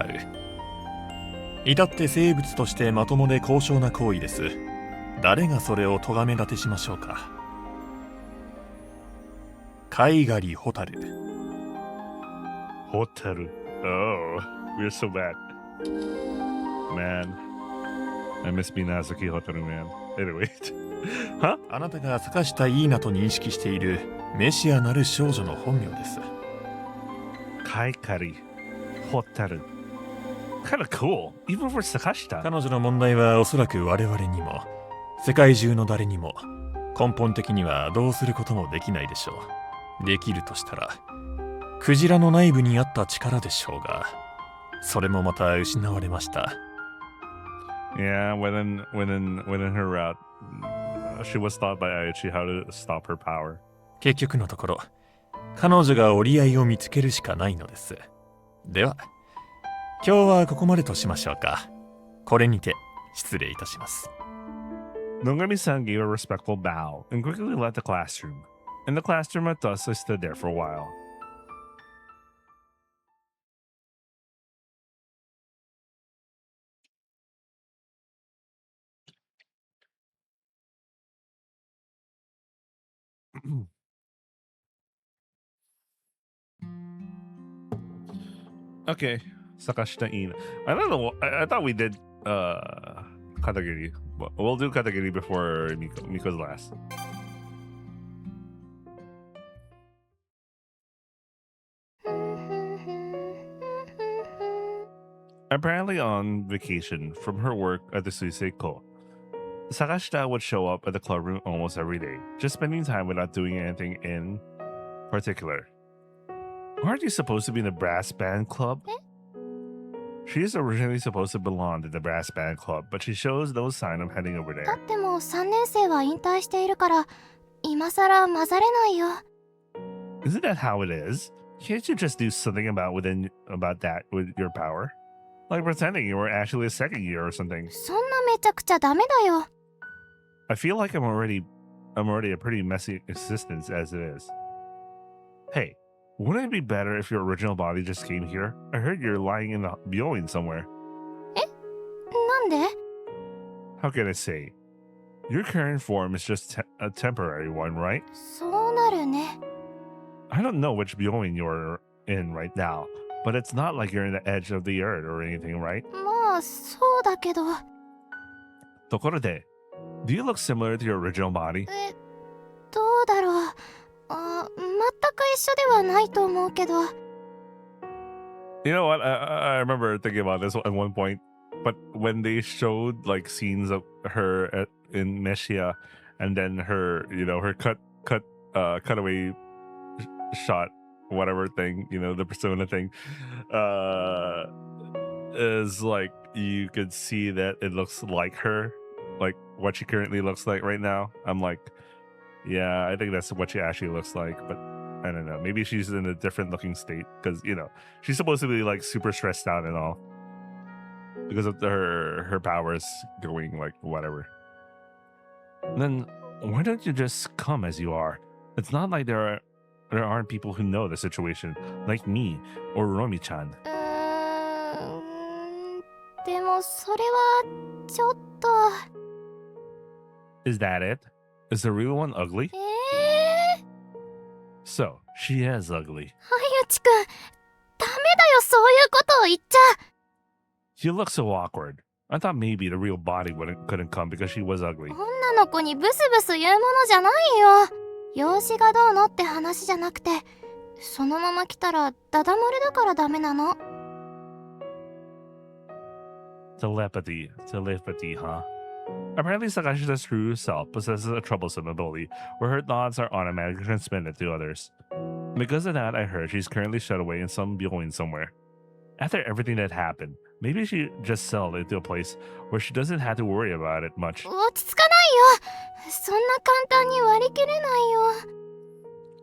至って生物としてまともで高尚な行為です。誰がそれを咎め立てしましょうか。貝狩りホタル。Hotel. Oh, we're so bad. Man. I miss Minazuki Hotaru, man. Anyway. Huh? あなたが坂下イーナと認識しているメシアなる少女の本名です。Kaikari. Hotaru. Kind of cool, even for Sakashita. 彼女の問題はおそらく我々にも世界中の誰にも根本的にはどうすることもできないでしょう。できるとしたらクジラの内部にあった力でしょうが、それもまた失われました。Yeah, when in her route, she was taught by Aichi how to stop her power. 結局のところ、彼女が折り合いを見つけるしかないのです。では、今日はここまでとしましょうか。これにて失礼いたします。Nogami-san gave a respectful bow and quickly left the classroom. In the classroom at us, I stood there for a while. Okay, Sakashita Ina. I don't know. I thought we did Katagiri. But we'll do Katagiri before Miko's last. Apparently on vacation from her work at the Suiseiko, Sakashita would show up at the clubroom almost every day, just spending time without doing anything in particular. Aren't you supposed to be in the brass band club? She is originally supposed to belong to the brass band club, but she shows no sign of heading over だ there. ってもう3年生は引退しているから今さら混ざれないよ。 Isn't that how it is? Can't you just do something about that with your power? Like pretending you were actually a second year or something. そんなめちゃくちゃダメだよ。 I feel like I'm already a pretty messy existence as it is. Hey, wouldn't it be better if your original body just came here? I heard you're lying in the Byoin somewhere. なんで？ How can I say? Your current form is just a temporary one, right? そうなるね。 I don't know which Byoin you're in right now, but it's not like you're in the edge of the earth or anything, right? まあそうだけど。 Tokorode, do you look similar to your original body? どうだろう。全く一緒ではないと思うけど。 You know what? I remember thinking about this at one point, but when they showed like scenes of her in Meshia, and then her, her cutaway shot, whatever thing, the persona thing, is like you could see that it looks like her, like what she currently looks like right now. I'm like, yeah, I think that's what she actually looks like, but I don't know. Maybe she's in a different looking state because, she's supposed to be like super stressed out and all because of her powers going like whatever. Then why don't you just come as you are? It's not like there aren't people who know the situation, like me or Romi-chan. でもそれはちょっと。 Is that it? Is the real one ugly? So, she is ugly. ゆちくん、ダメだよそういうことを言っちゃ。 You look so awkward. I thought maybe the real body couldn't come because she was ugly. 女の子にブスブス言うものじゃないよ。容姿がどうのって話じゃなくて、そのまま来たらダダ漏れだからダメなの。 Telepathy, huh? Apparently Sakashita's true self possesses a troublesome ability where her thoughts are automatically transmitted to others. Because of that, I heard she's currently shut away in some Byoin somewhere. After everything that happened, maybe she just settled into a place where she doesn't have to worry about it much. 落ち着かないよ。そんな簡単に割り切れないよ。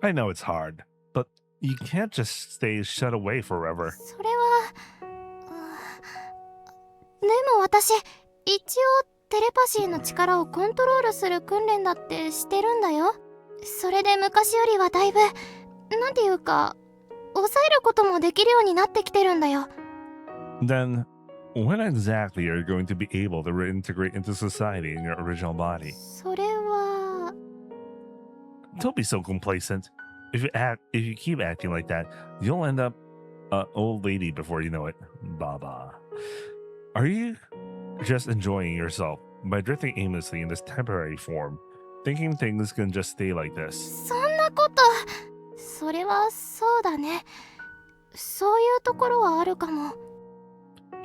I know it's hard, but you can't just stay shut away forever. それは、でも私、一応テレパシーの力をコントロールする訓練だってしてるんだよ。それで昔よりはだいぶ、なんていうか、抑えることもできるようになってきてるんだよ。 Then, when exactly are you going to be able to reintegrate into society in your original body? それは。 Don't be so complacent. if you keep acting like that, you'll end up an old lady before you know it. Baba. Are you just enjoying yourself by drifting aimlessly in this temporary form, thinking things can just stay like this? そんなこと、それはそうだね。そういうところはあるかも。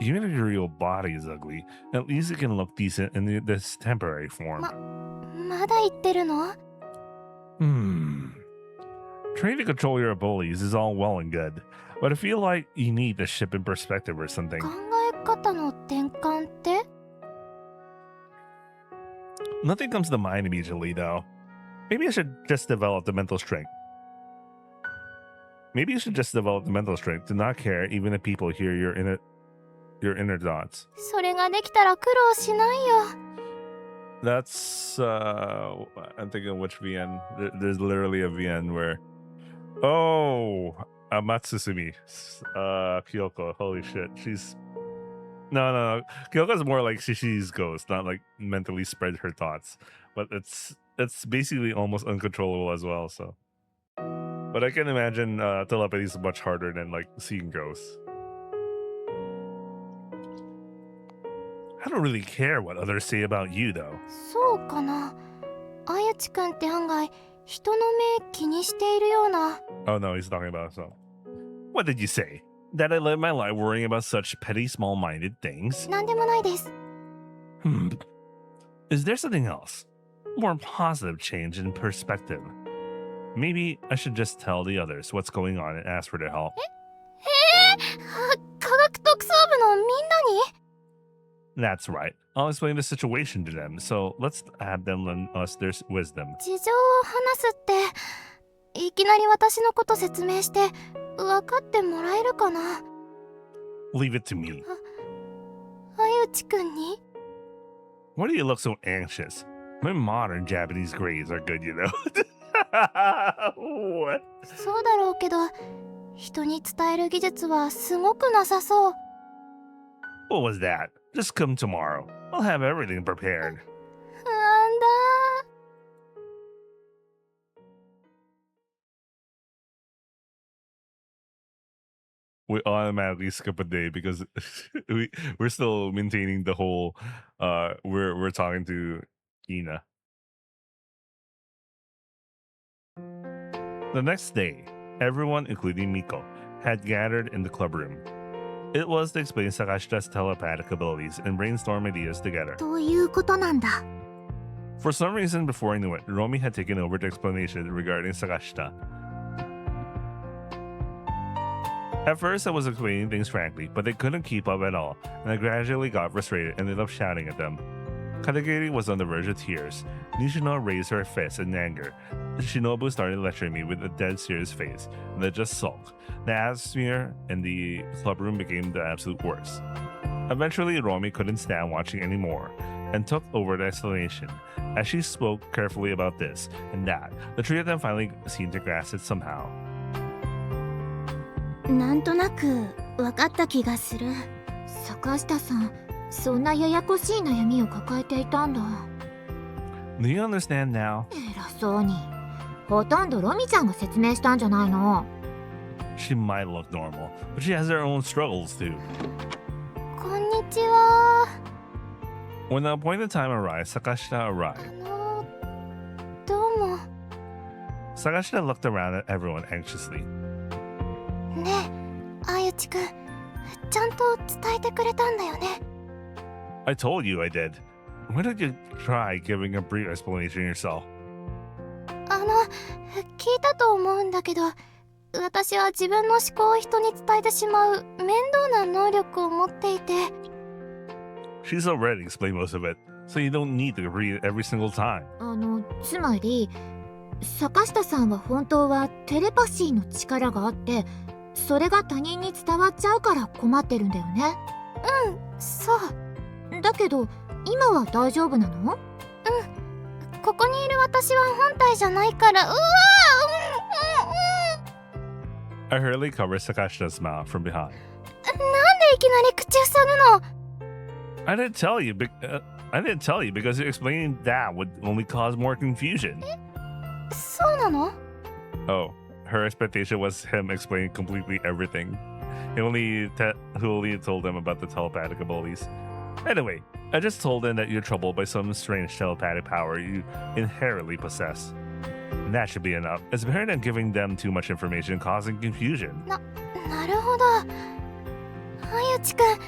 Even if your real body is ugly, at least it can look decent in this temporary form. まだ言ってるの？ Trying to control your bullies is all well and good, but I feel like you need to ship in perspective or something. 考え方の転換って？ Nothing comes to mind immediately, though. Maybe I should just develop the mental strength. Maybe you should just develop the mental strength to not care even if people hear your inner thoughts. それができたら苦労しないよ。 That's I'm thinking which VN. There's literally a VN where, oh, Matsusumi, Kyoko. Holy shit, she's no. Kyoko's more like Shishi's ghost, not like mentally spread her thoughts. But it's basically almost uncontrollable as well. So, but I can imagine telepathy is much harder than like seeing ghosts. I don't really care what others say about you, though. そうかな。あゆちくんって案外人の目気にしているような。 Oh no, he's talking about himself. What did you say? That I live my life worrying about such petty, small-minded things? なんでもないです。 Is there something else? More positive change in perspective? Maybe I should just tell the others what's going on and ask for their help. 科学特捜部のみんなに？ That's right. I'll explain the situation to them, so let's have them lend us their wisdom. 事情を話すっていきなり私のこと説明して分かってもらえるかな？ Leave it to me. あゆちくんに？ Why do you look so anxious? My modern Japanese grades are good, you know. What? そうだろうけど人に伝える技術はすごくなさそう。 What was that? Just come tomorrow. I'll have everything prepared. 不安だ。 We automatically skip a day because we're still maintaining the whole we're talking to Ina. The next day, everyone, including Miko, had gathered in the club room. It was to explain Sakashita's telepathic abilities and brainstorm ideas together. ということなんだ。 For some reason, before I knew it, Romy had taken over the explanation regarding Sakashita. At first, I was explaining things frankly, but they couldn't keep up at all, and I gradually got frustrated and ended up shouting at them. Katagiri was on the verge of tears. Nishino raised her fist in anger. Shinobu started lecturing me with a dead serious face, and I just sulked. The atmosphere in the clubroom became the absolute worst. Eventually, Romy couldn't stand watching anymore, and took over the explanation. As she spoke carefully about this and that, the three of them finally seemed to grasp it somehow. なんとなく分かった気がする。坂下さん、そんなややこしい悩みを抱えていたんだ。 Do you understand now? 偉そうに。ほとんどロミちゃんが説明したんじゃないの。 She might look normal, but she has her own struggles too. こんにちは。 When the appointed time arrived, Sakashita arrived. どうも。 Sakashita looked around at everyone anxiously. ねえ、あゆちくん、ちゃんと伝えてくれたんだよね。 I told you I did. Why don't you try giving a brief explanation yourself? 聞いたと思うんだけど、私は自分の思考を人に伝えてしまう面倒な能力を持っていて。 She's already explained most of it, so you don't need to read it every single time. つまり坂下さんは本当はテレパシーの力があって、それが他人に伝わっちゃうから困ってるんだよね。うん、そう。だけど今は大丈夫なの？うん、ここにいる私は本体じゃないから。うわI hurriedly covered Sakashita's mouth from behind. なんでいきなり口塞ぐの？ I didn't tell you because explaining that would only cause more confusion. そうなの？ Oh, her expectation was him explaining completely everything. He only told them about the telepathic abilities. Anyway, I just told him that you're troubled by some strange telepathic power you inherently possess. And that should be enough. It's better than giving them too much information causing confusion. なるほど。あゆちくん、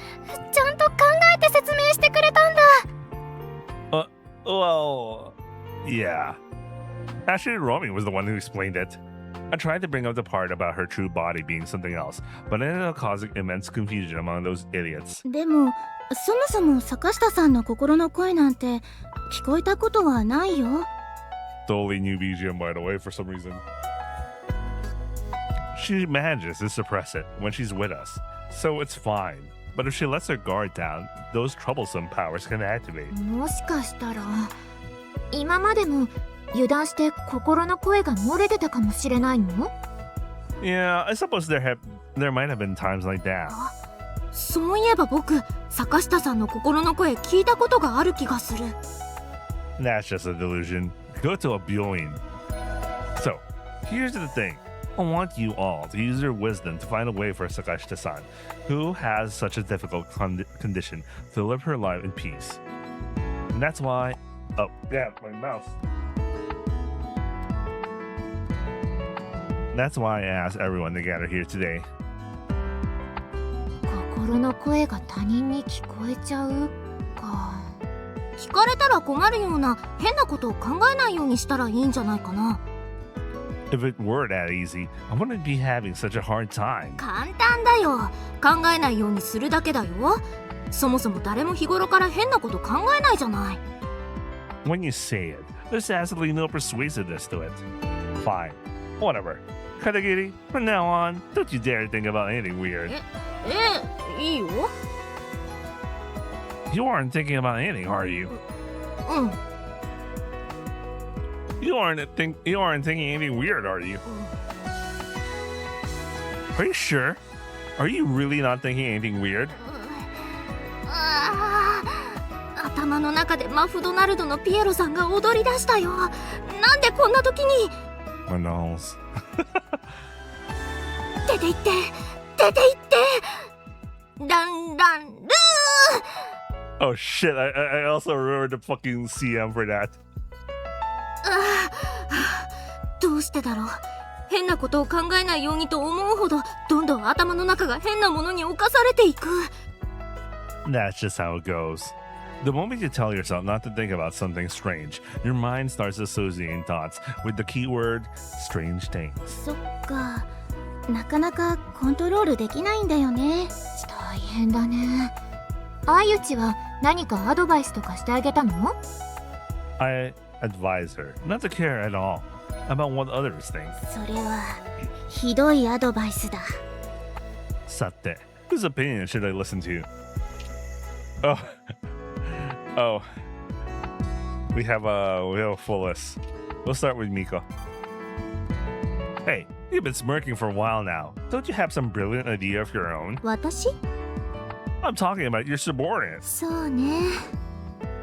ちゃんと考えて説明してくれたんだ。Well, yeah. Actually, Romy was the one who explained it. I tried to bring up the part about her true body being something else, but it ended up causing immense confusion among those idiots. でも、そもそも坂下さんの心の声なんて聞こえたことはないよ。Totally new BGM, by the way, for some reason. She manages to suppress it when she's with us, so it's fine. But if she lets her guard down, those troublesome powers can activate. もしかしたら今までも油断して心の声が漏れてたかもしれないの？ Yeah, I suppose there might have been times like that. そういえば僕、坂下さんの心の声聞いたことがある気がする。That's just a delusion. Go to a billion. So, here's the thing. I want you all to use your wisdom to find a way for Sakashita-san, who has such a difficult condition, to live her life in peace. And that's why... Oh, yeah, my mouse. That's why I asked everyone to gather here today. 心の声が他人に聞こえちゃうか。聞かれたら困るような変なことを考えないようにしたらいいんじゃないかな。If it were that easy, I wouldn't be having such a hard time. 簡単だよ。考えないようにするだけだよ。そもそも誰も日頃から変なこと考えないじゃない。When you say it, there's absolutely no persuasiveness to it. Fine. Whatever. Katagiri, from now on, don't you dare think about anything weird. いいよ。You aren't thinking about anything, are you? うん。You aren't thinking anything weird, are you? Are you sure? Are you really not thinking anything weird? 頭の中でマフドナルドのピエロさんが踊り出したよ。なんでこんな時に。My nose. 出て行って、出て行って。ランランルー。Oh shit! I also remember the fucking CM for that. どうしてだろう。変なことを考えないようにと思うほどどんどん頭の中が変なものに侵されていく。 That's just how it goes. The moment you tell yourself not to think about something strange, your mind starts associating thoughts with the keyword strange things. そっか、なかなかコントロールできないんだよね。大変だね。あゆちは何かアドバイスとかしてあげたの？ I advise her not to care at all about what others think. それはひどいアドバイスだ。さて、whose opinion should I listen to? Oh, we have a full list. We'll start with Miko. Hey, you've been smirking for a while now. Don't you have some brilliant idea of your own? 私？ I'm talking about your subordinates. そうね。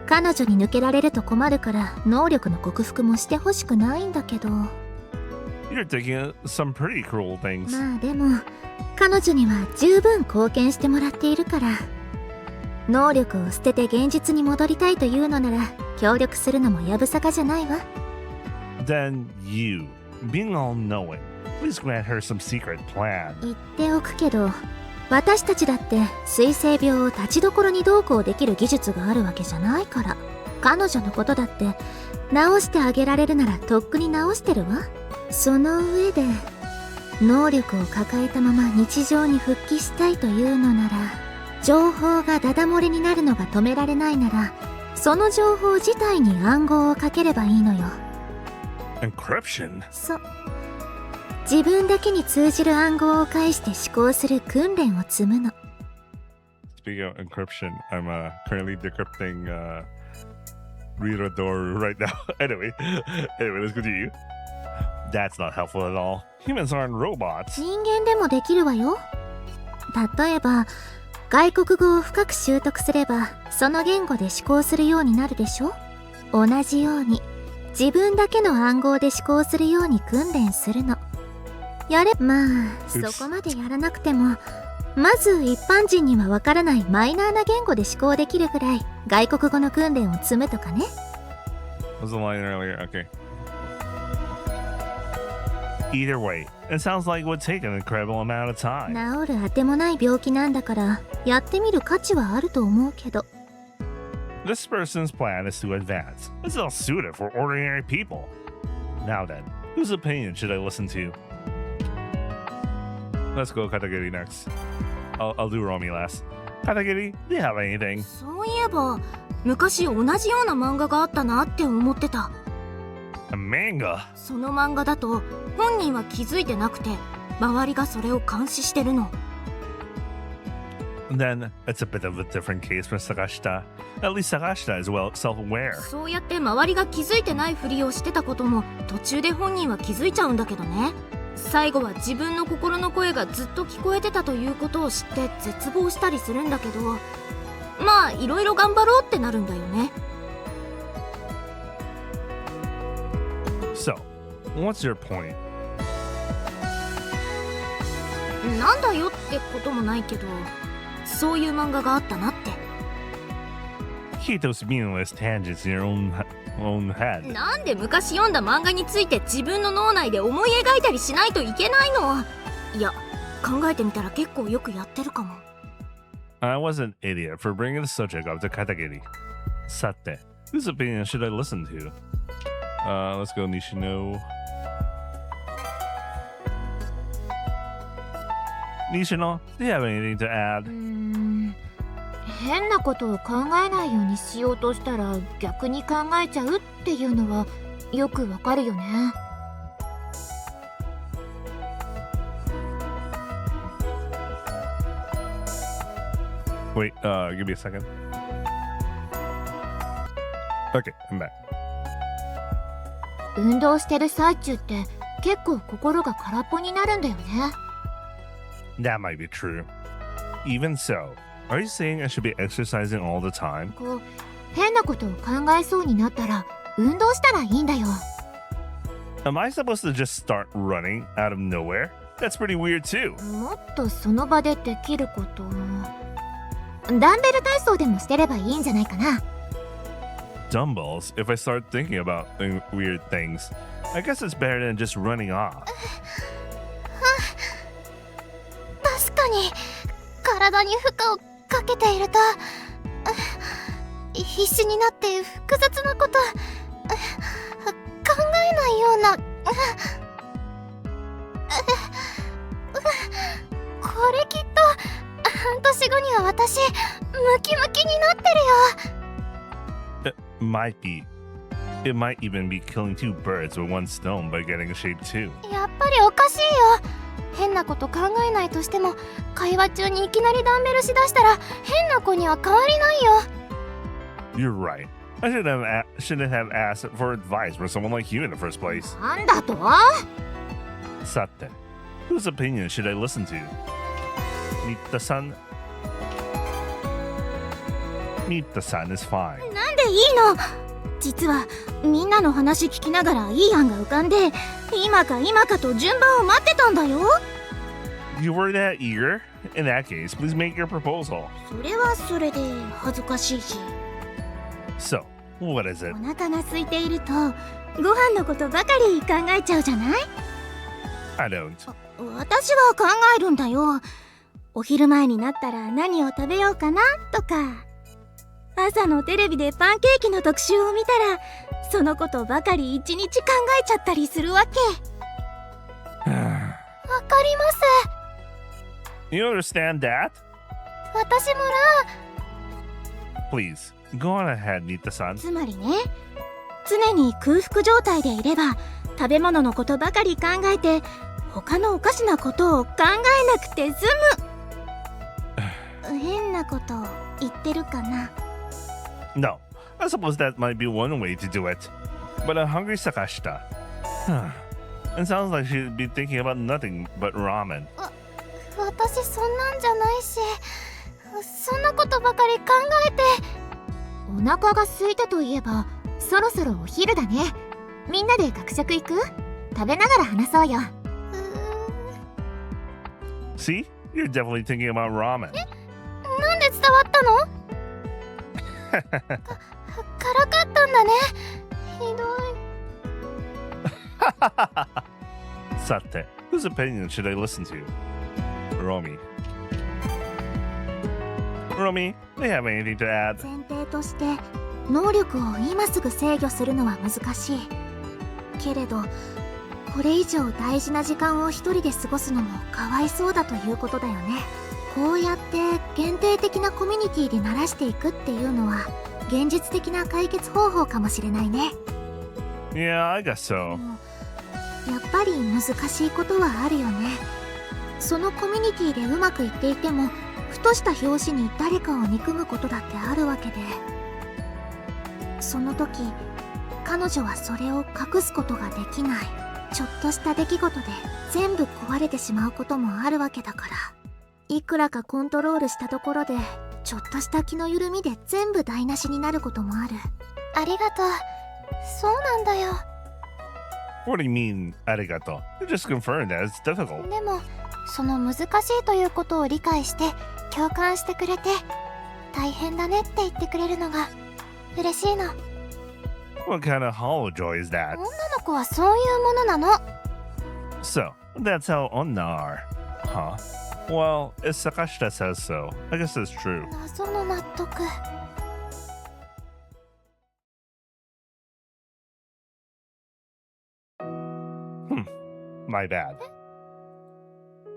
彼女に抜けられると困るから能力の克服もしてほしくないんだけど。 You're thinking of some pretty cruel things. まあでも彼女には十分貢献してもらっているから。能力を捨てて現実に戻りたいというのなら協力するのもやぶさかじゃないわ。 Then you, being all-knowing, please grant her some secret plan. 言っておくけど、私たちだって水性病を立ちどころにどうこうできる技術があるわけじゃないから、彼女のことだって治してあげられるならとっくに治してるわ。その上で能力を抱えたまま日常に復帰したいというのなら、情報がダダ漏れになるのが止められないなら、その情報自体に暗号をかければいいのよ。 Encryption? そう。自分だけに通じる暗号を介して思考する訓練を積むの。 Speaking of encryption, I'm currently decrypting Reader right now. Anyway, let's continue. That's not helpful at all. Humans aren't robots. 人間でもできるわよ。例えば外国語を深く習得すればその言語で思考するようになるでしょ。同じように自分だけの暗号で思考するように訓練するの。やれまあそこまでやらなくてもまず一般人にはわからないマイナーな言語で思考できるくらい外国語の訓練を積むとかね。 Was the line earlier? Okay. Either way, it sounds like it would take an incredible amount of time. 治るあてもない病気なんだからやってみる価値はあると思うけど。 This person's plan is to advance. It's not suited for ordinary people. Now then, whose opinion should I listen to? Let's go Katagiri next. I'll do Romy last. Katagiri, do you have anything? そういえば昔同じような漫画があったなって思ってた。 A manga? その漫画だと本人は気づいてなくて周りがそれを監視してるの。 Then it's a bit of a different case for Sagashita. At least Sagashita is well self-aware. そうやって周りが気づいてないふりをしてたことも途中で本人は気づいちゃうんだけどね。最後は自分の心の声がずっと聞こえてたということを知って絶望したりするんだけど、まあいろいろ頑張ろうってなるんだよね。 So, what's your point? なんだよってこともないけど、そういう漫画があったなって。 Keep those meaningless tangents in your own head. なんで昔読んだ漫画について自分の脳内で思い描いたりしないといけないの？いや、考えてみたら結構よくやってるかも。 I was an idiot for bringing the subject up to Katagiri. Sate, whose opinion should I listen to? Let's go Nishino. Nishino, do you have anything to add? 変なことを考えないようにしようとしたら逆に考えちゃうっていうのはよくわかるよね。 Wait, give me a second. Okay, I'm back. 運動してる最中って結構心が空っぽになるんだよね。 That might be true. Even so, are you saying I should be exercising all the time? こう変なことを考えそうになったら運動したらいいんだよ。 Am I supposed to just start running out of nowhere? That's pretty weird too. もっとその場でできること。ダンベル体操でもしてればいいんじゃないかな。 Dumbbells, if I start thinking about weird things. I guess it's better than just running off. 確かに体に負荷をかけていると必死になって複雑なこと考えないようなこれきっと半年後には私ムキムキになってるよ。 Might be. It might even be killing two birds with one stone by getting a shape too. やっぱりおかしいよ。変なこと考えないとしても会話中にいきなりダンベルしだしたら変な子には変わりないよ。 You're right. I shouldn't have asked for advice from someone like you in the first place. なんだと？ Sate, whose opinion should I listen to? Nita-san? Nita-san is fine. なんでいいの？実はみんなの話聞きながらいい案が浮かんで今かと順番を待ってたんだよ。 You were that eager? In that case, please make your proposal. それはそれで恥ずかしいし。 So, what is お it? 腹が空いているとご飯のことばかり考えちゃうじゃない？ I don't. 私は考えるんだよ。お昼前になったら何を食べようかなとか、朝のテレビでパンケーキの特集を見たらそのことばかり一日考えちゃったりするわけ。わかります。 You understand that? 私も Please, go on ahead, Nita-san. つまりね、常に空腹状態でいれば食べ物のことばかり考えて他のおかしなことを考えなくて済む。変なこと言ってるかな？ No, I suppose that might be one way to do it. But a hungry Sakashita. It sounds like she'd be thinking about nothing but ramen. 私そんなんじゃないし、そんなことばかり考えて。お腹が空いたといえばそろそろお昼だね。みんなで学食行く？食べながら話そうよ。See? You're definitely thinking about ramen. なんで伝わったの？辛かったんだね。ひどい。さて、whose opinion should I listen to? Romy. Romy, do you have anything to add? 前提として能力を今すぐ制御するのは難しいけれど、これ以上大事な時間を一人で過ごすのもかわいそうだということだよね。こうやって限定的なコミュニティで慣らしていくっていうのは現実的な解決方法かもしれないね。 Yeah, I guess so. やっぱり難しいことはあるよね。そのコミュニティでうまくいっていても、ふとした拍子に誰かを憎むことだってあるわけで、その時彼女はそれを隠すことができない。ちょっとした出来事で全部壊れてしまうこともあるわけだから、いくらかコントロールしたところでちょっとした気の緩みで全部台無しになることもある。ありがとう。そうなんだよ。 What do you mean, arigato? You just confirmed that it's difficult. でもその難しいということを理解して共感してくれて、大変だねって言ってくれるのが嬉しいの。 What kind of hollow joy is that? 女の子はそういうものなの。 So, that's how onna are. Huh? Well, if Sakashita says so, I guess it's true. 謎の納得。 My bad.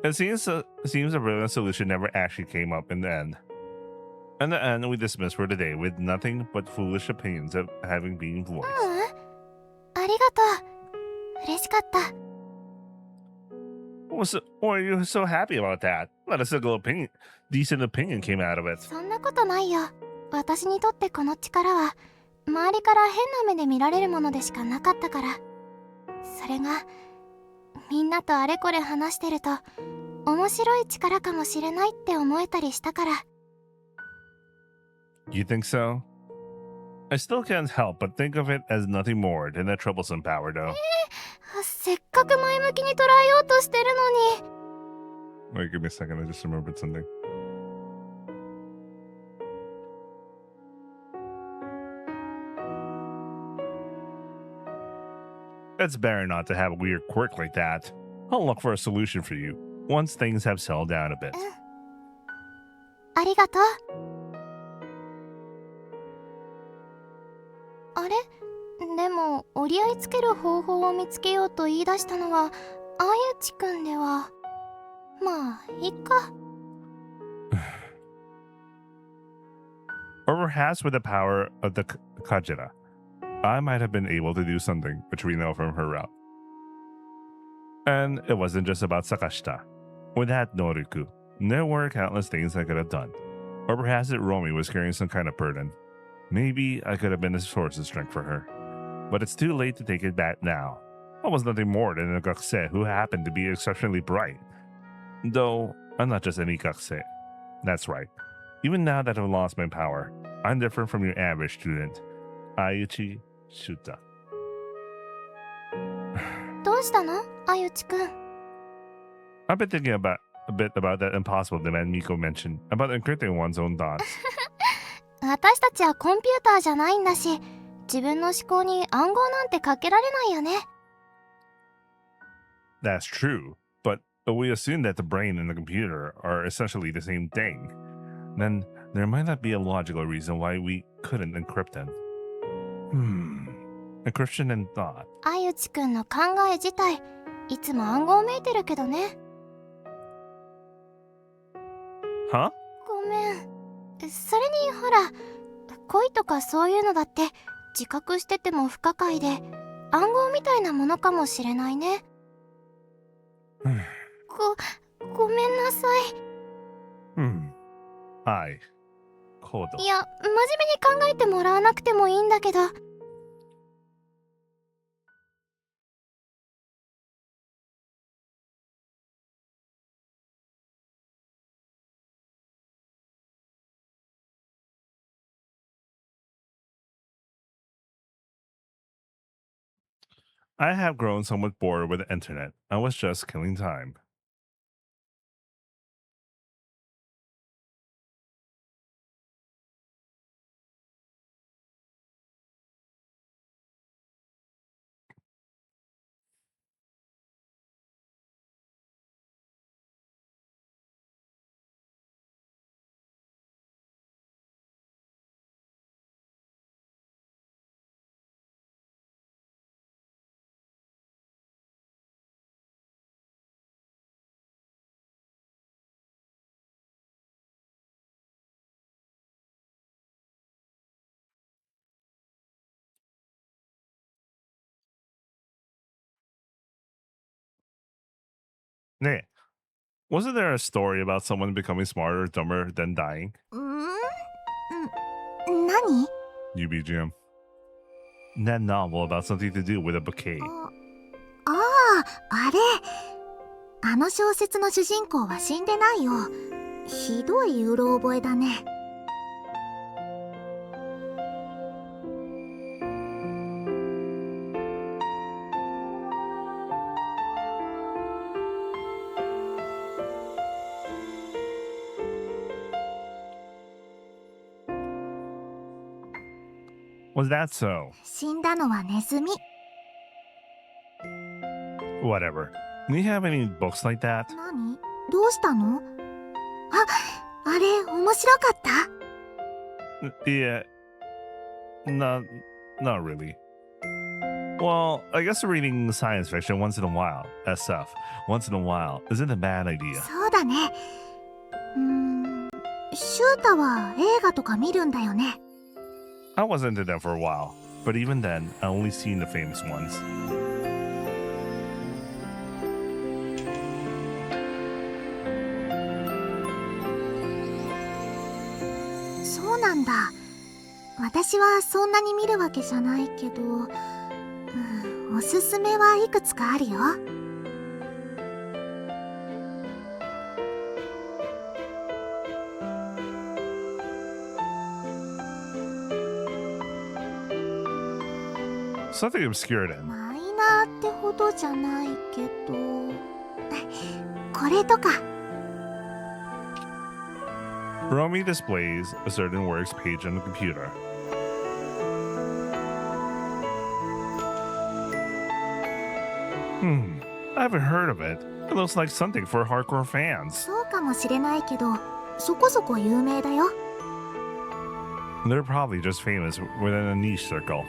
It seems a brilliant solution never actually came up in the end. In the end, we dismissed for today with nothing but foolish opinions of having been voiced. ありがとう。嬉しかった。 Why are you so happy about that? Not a single decent opinion came out of it. そんなことないよ。私にとってこの力は周りから変な目で見られるものでしかなかったから。それがみんなとあれこれ話してると面白い力かもしれないって思えたりしたから。 You think so? I still can't help but think of it as nothing more than a troublesome power, though. せっかく前向きに捉えようとしてるのに。 Wait, give me a second. I just remembered something. It's better not to have a weird quirk like that. I'll look for a solution for you once things have settled down a bit. ありがとう。あれ？でも折り合いつける方法を見つけようと言い出したのはあゆちくんでは。まあいいか。Or perhaps with the power of the Kajira, I might have been able to do something which we know from her route. And it wasn't just about Sakashita. With that Noriku, there were countless things I could have done. Or perhaps that Romy was carrying some kind of burden. Maybe I could have been a source of strength for her. But it's too late to take it back now. I was nothing more than a gakusei who happened to be exceptionally bright. Though, I'm not just any gakusei. That's right. Even now that I've lost my power, I'm different from your average student. Aiuchi Shuta. どうしたの？あゆちくん。 I've been thinking a bit about that impossible demand Miko mentioned, about encrypting one's own thoughts. 私たちはコンピューターじゃないんだし、自分の思考に暗号なんてかけられないよね。 That's true, but we assume that the brain and the computer are essentially the same thing. Then there might not be a logical reason why we couldn't encrypt them. Encryption and thought. あゆちくんの考え自体、いつも暗号めいてるけどね。 Huh? ごめん。それにほら、恋とかそういうのだって自覚してても不可解で暗号みたいなものかもしれないね。ごめんなさい。コード。いや、真面目に考えてもらわなくてもいいんだけど。I have grown somewhat bored with the internet. I was just killing time. Nah. Wasn't there a story about someone becoming smarter or dumber than dying? 何？ UBGM. That novel about something to do with a bouquet. ああれ。あの小説の主人公は死んでないよ。ひどいうろ覚えだね。Was that so? 死んだのはネズミ。 Whatever. Do you have any books like that? 何？どうしたの？あれ面白かった？ Yeah. Not really. Well, I guess reading science fiction once in a while, SF, once in a while, isn't a bad idea. そうだね。シュータは映画とか見るんだよね。 I wasn't into them for a while, but even then, I only seen the famous ones. そうなんだ。私はそんなに見るわけじゃないけど、おすすめはいくつかあるよ。Something obscure then. マイナーってほどじゃないけど、これとか。Romy displays a certain works page on the computer. I haven't heard of it. It looks like something for hardcore fans. そうかもしれないけど、そこそこ有名だよ。They're probably just famous within a niche circle.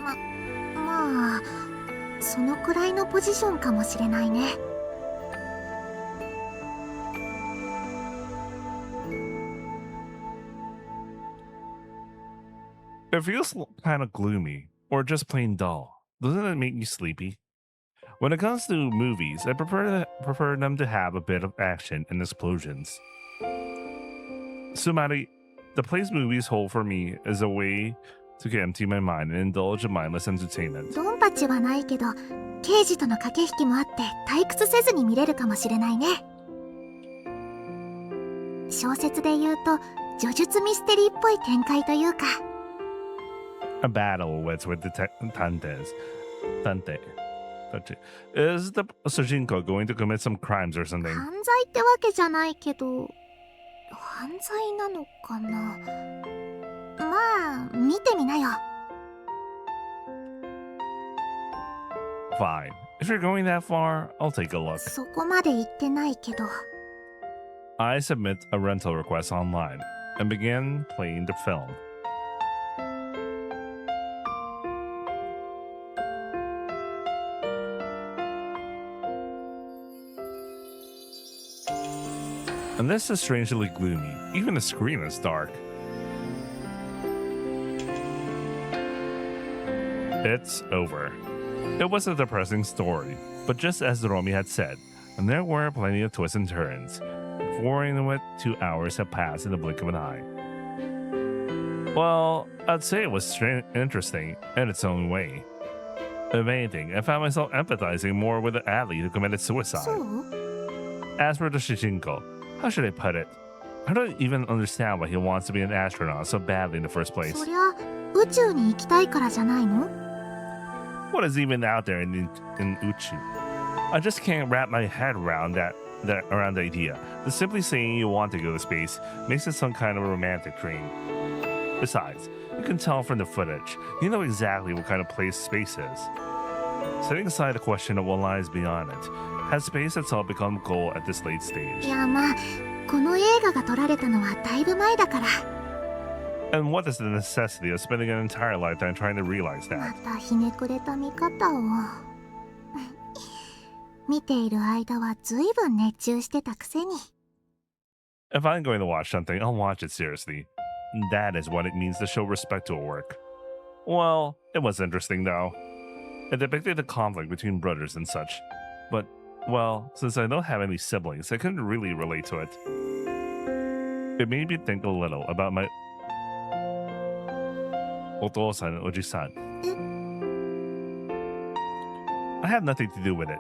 まあ、そのくらいのポジションかもしれないね。It feels kind of gloomy, or just plain dull. Doesn't it make you sleepy? When it comes to movies, I prefer them to have a bit of action and explosions. Sumari, the place movies hold for me is a way to empty my mind and indulge in mindless entertainment. ドンパチはないけど、刑事との駆け引きもあって退屈せずに見れるかもしれないね。小説で言うと、叙述ミステリーっぽい展開というか。A battle with the Tante. Is the Sujinko going to commit some crimes or something? 犯罪ってわけじゃないけど、犯罪なのかな。まあ、見てみなよ。Fine. If you're going that far, I'll take a look. そこまで言ってないけど。I submit a rental request online and begin playing the film. And this is strangely gloomy. Even the screen is dark. It's over. It was a depressing story, but just as Romy had said, and there were plenty of twists and turns. Before in what 2 hours had passed in the blink of an eye. Well, I'd say it was interesting in its own way. If anything, I found myself empathizing more with the athlete who committed suicide. そう？ As for the Shishinko, how should I put it? I don't even understand why he wants to be an astronaut so badly in the first place. そりゃ、宇宙に行きたいからじゃないの？ What is even out there in Uchu? I just can't wrap my head around around the idea that simply saying you want to go to space makes it some kind of a romantic dream. Besides, you can tell from the footage, you know exactly what kind of place space is. Setting aside the question of what lies beyond it, has space itself become a goal at this late stage? いやまあ、この映画が撮られたのはだいぶ前だから。 And what is the necessity of spending an entire lifetime trying to realize ま that? たひねくれた見方を。見ている間はずいぶん熱中してたくせに。 If I'm going to watch something, I'll watch it seriously. That is what it means to show respect to a work. Well, it was interesting though. It depicted the conflict between brothers and such, but Well, since I don't have any siblings, I couldn't really relate to it. It made me think a little about my Otosan and Oji-san. I had nothing to do with it,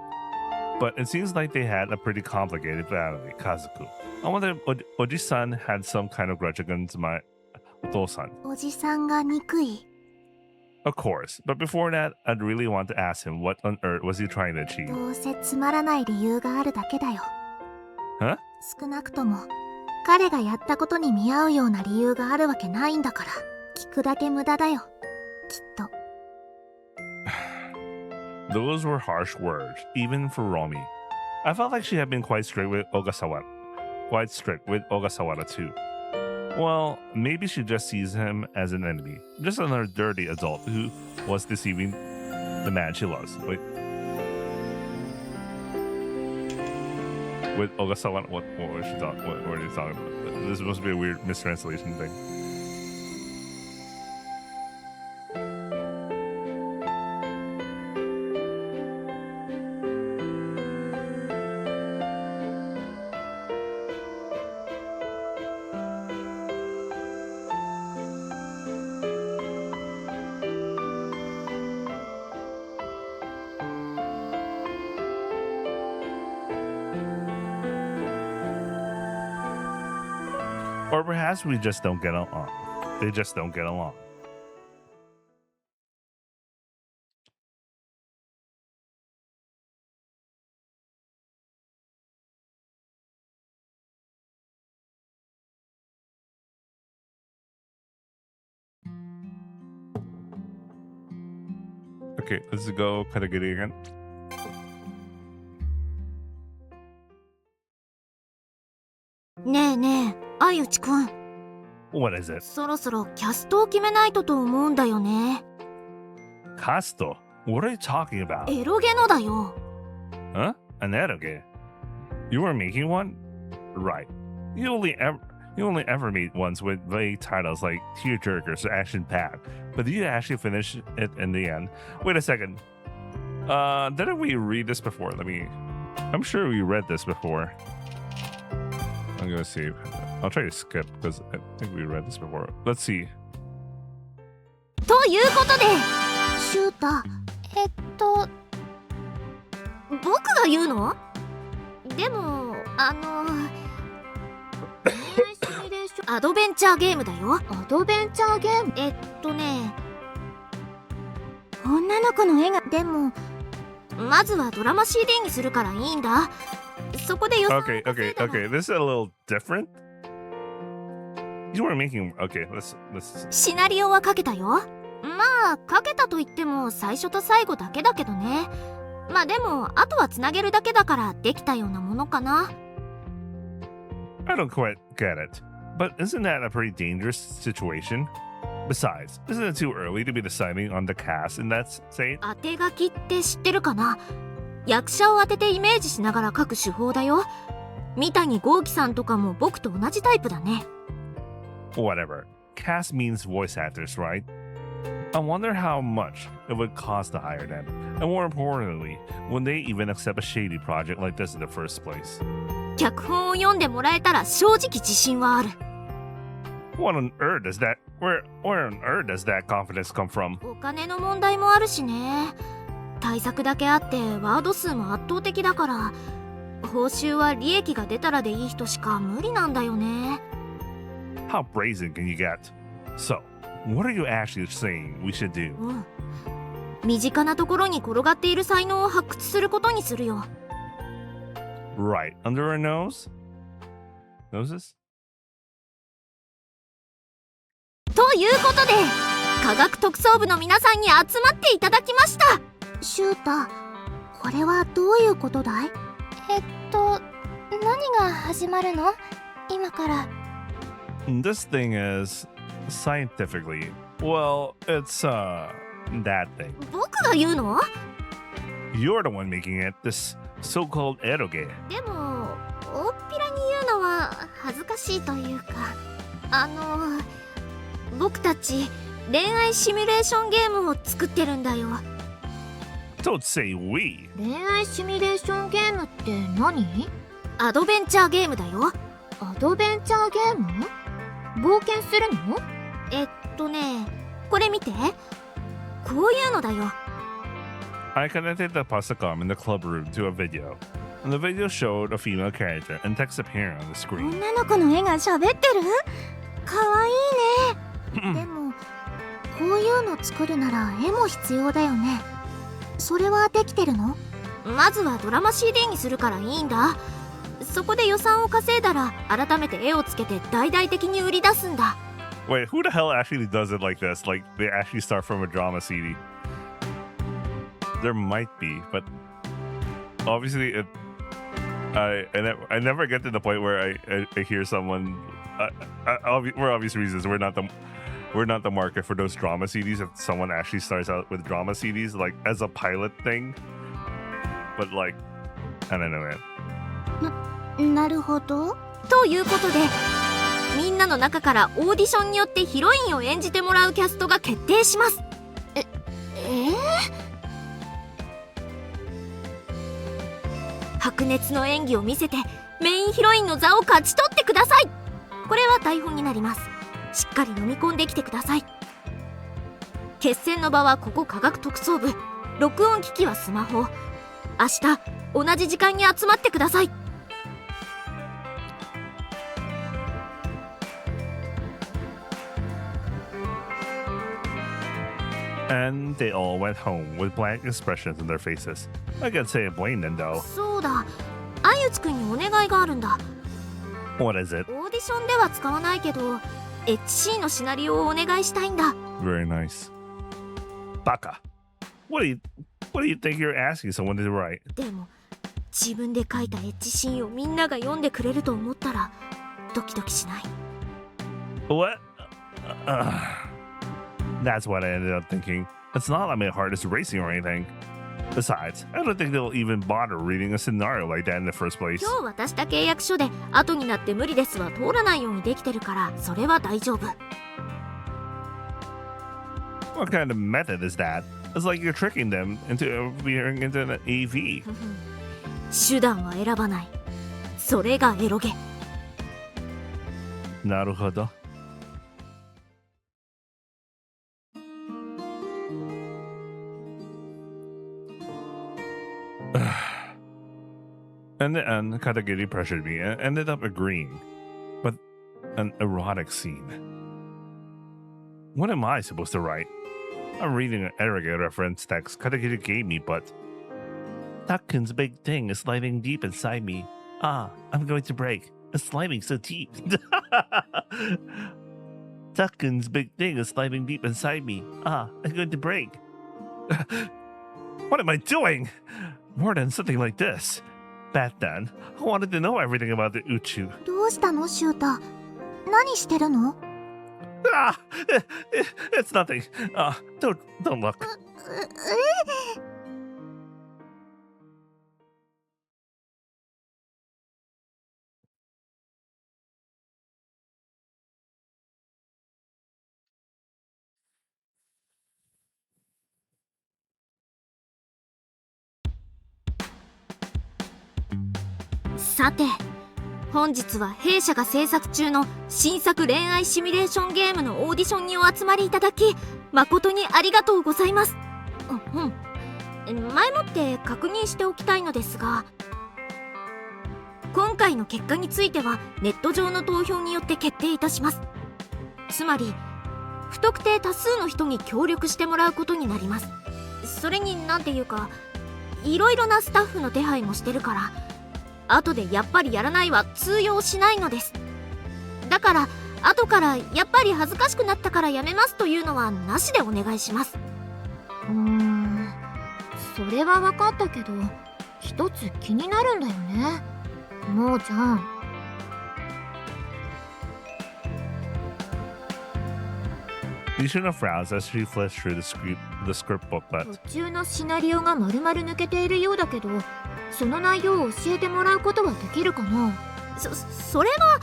but it seems like they had a pretty complicated family, Kazuku. I wonder if Oji-san had some kind of grudge against my Otosan. おじさんが憎い。 Of course, but before that, I'd really want to ask him what on earth was he trying to achieve. どうせつまらない理由があるだけだよ。 Huh? 少なくとも彼がやったことに見合うような理由があるわけないんだから、聞くだけ無駄だよ。きっと。Those were harsh words, even for Romy. I felt like she had been quite strict with Ogasawara. Too. Well, maybe she just sees him as an enemy. Just another dirty adult who was deceiving the man she loves. Wait. With Ogasawara, what was she talking? What are you talking about? This must be a weird mistranslation thing. Or perhaps we just don't get along. They just don't get along. Okay, let's go Katagiri again. What is it? そろそろキャストを決めないとと思うんだよね。 Casto? What are you talking about? エロゲのだよ。 Huh? An eroge? You were making one? Right. You only ever meet ones with vague titles like tearjerkers or action packed. But did you actually finish it in the end? Wait a second. Didn't we read this before? I'm sure we read this before. I'm gonna see. I'll try to skip because I think we read this before. Let's see. ということで、シュータ、僕が言うの？でも、アドベンチャーゲームだよ。アドベンチャーゲーム？女の子の絵が。でも、まずはドラマ CD にするからいいんだ。そこで予算。Okay. This is a little different. You were making. Okay, let's. シナリオは書けたよ。まあ書けたと言っても最初と最後だけだけどね。まあでもあとはつなげるだけだからできたようなものかな。I don't quite get it, but isn't that a pretty dangerous situation? Besides, isn't it too early to be deciding on the cast in that state? 当て書きって知ってるかな？役者を当ててイメージしながら書く手法だよ。三谷豪輝さんとかも僕と同じタイプだね。Whatever. Cast means voice actors, right? I wonder how much it would cost to hire them. And more importantly, would they even accept a shady project like this in the first place? 脚本を読んでもらえたら正直自信はある。What on earth does that... Where on earth does that confidence come from? お金の問題もあるしね。対策だけあってワード数も圧倒的だから、報酬は利益が出たらでいい人しか無理なんだよね。How brazen can you get? So, what are you actually saying we should do? 身近なところに転がっている才能を発掘することにするよ。Right under our nose? Noses? ということで、科学特捜部の皆さんに集まっていただきました。シュータ、これはどういうことだい？何が始まるの？今から。This thing is scientifically, well, it's that thing. 僕が言うの？ You're the one making it, this so-called eroge. でも、大っぴらに言うのは恥ずかしいというか、僕たち恋愛シミュレーションゲームを作ってるんだよ。Don't say we. 恋愛シミュレーションゲームって何？アドベンチャーゲームだよ。アドベンチャーゲーム？冒険するの？これ見て。こういうのだよ。I connected the Pasacom in the club room to a video, and the video showed a female character and text appearing on the screen. 女の子の絵が喋ってる？かわいいね。でもこういうの作るなら絵も必要だよね。それはできてるの？まずはドラマ CD にするからいいんだ。そこで予算を稼いだら改めて絵をつけて大々的に売り出すんだ。 Wait, who the hell actually does it like this? Like, they actually start from a drama CD? There might be, but obviously I never get to the point where I hear someone for obvious reasons we're not the market for those drama CDs. If someone actually starts out with drama CDs like as a pilot thing, but like I don't know, man. なるほど。ということでみんなの中からオーディションによってヒロインを演じてもらうキャストが決定します。白熱の演技を見せてメインヒロインの座を勝ち取ってください。これは台本になります。しっかり飲み込んできてください。決戦の場はここ科学特捜部。録音機器はスマホ。明日同じ時間に集まってください。And they all went home with blank expressions on their faces. I can't say I blame them though. そうだ、あゆつくんにお願いがあるんだ。 What is it? オーディションでは使わないけど HC のシナリオをお願いしたいんだ。 Very nice. Baka. What do you think you're asking someone to write? でも自分で書いたエッジシーンをみんなが読んでくれると思ったらドキドキしない。 What? That's what I ended up thinking. It's not like my heart is racing or anything. Besides, I don't think they'll even bother reading a scenario like that in the first place. 今日渡した契約書で後になって無理ですは通らないようにできてるからそれは大丈夫。 What kind of method is that? It's like you're tricking them into appearing into an AV. 手段は選ばない。それがエロゲ。なるほど。In the end, Katagiri pressured me and ended up agreeing. But an erotic scene. What am I supposed to write? I'm reading an arrogant reference text Katagiri gave me, but Takkun's big thing is sliding deep inside me. Ah, I'm going to break. It's sliding so deep. Takkun's big thing is sliding deep inside me. Ah, I'm going to break. What am I doing? More than something like this. Back then, I wanted to know everything about the Uchu. どうしたのシュータ？何してるの？ Ah, it's nothing. Don't look. さて本日は弊社が制作中の新作恋愛シミュレーションゲームのオーディションにお集まりいただき誠にありがとうございます。前もって確認しておきたいのですが今回の結果についてはネット上の投票によって決定いたします。つまり不特定多数の人に協力してもらうことになります。それになんていうかいろいろなスタッフの手配もしてるから後でやっぱりやらないは通用しないのです。だから後からやっぱり恥ずかしくなったからやめますというのはなしでお願いします。それは分かったけど一つ気になるんだよね。もうちゃん。Yusuna frowns as she flips through the script booklet. 途中のシナリオが丸々抜けているようだけどその内容を教えてもらうことはできるかな。それは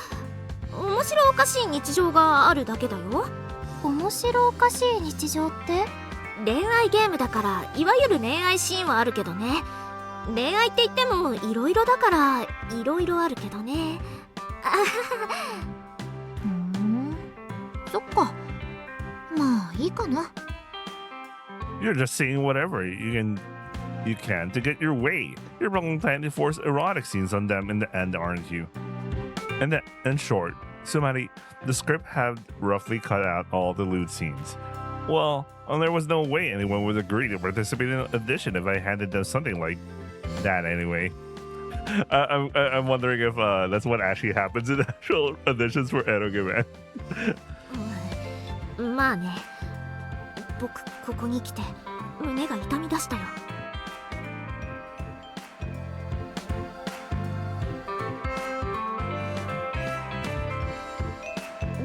面白おかしい日常があるだけだよ。面白おかしい日常って恋愛ゲームだからいわゆる恋愛シーンはあるけどね。恋愛って言ってもいろいろだからいろいろあるけどね。そっか。まあいいかな。 You're just saying whatever you can to get your way. You're probably planning to force erotic scenes on them in the end, aren't you? And in short, Sumari, the script had roughly cut out all the lewd scenes. Well, there was no way anyone would agree to participate in an audition if I handed them something like that anyway. I'm wondering if that's what actually happens in actual auditions for Aikome. まあね、僕ここに来て胸が痛み出したよ。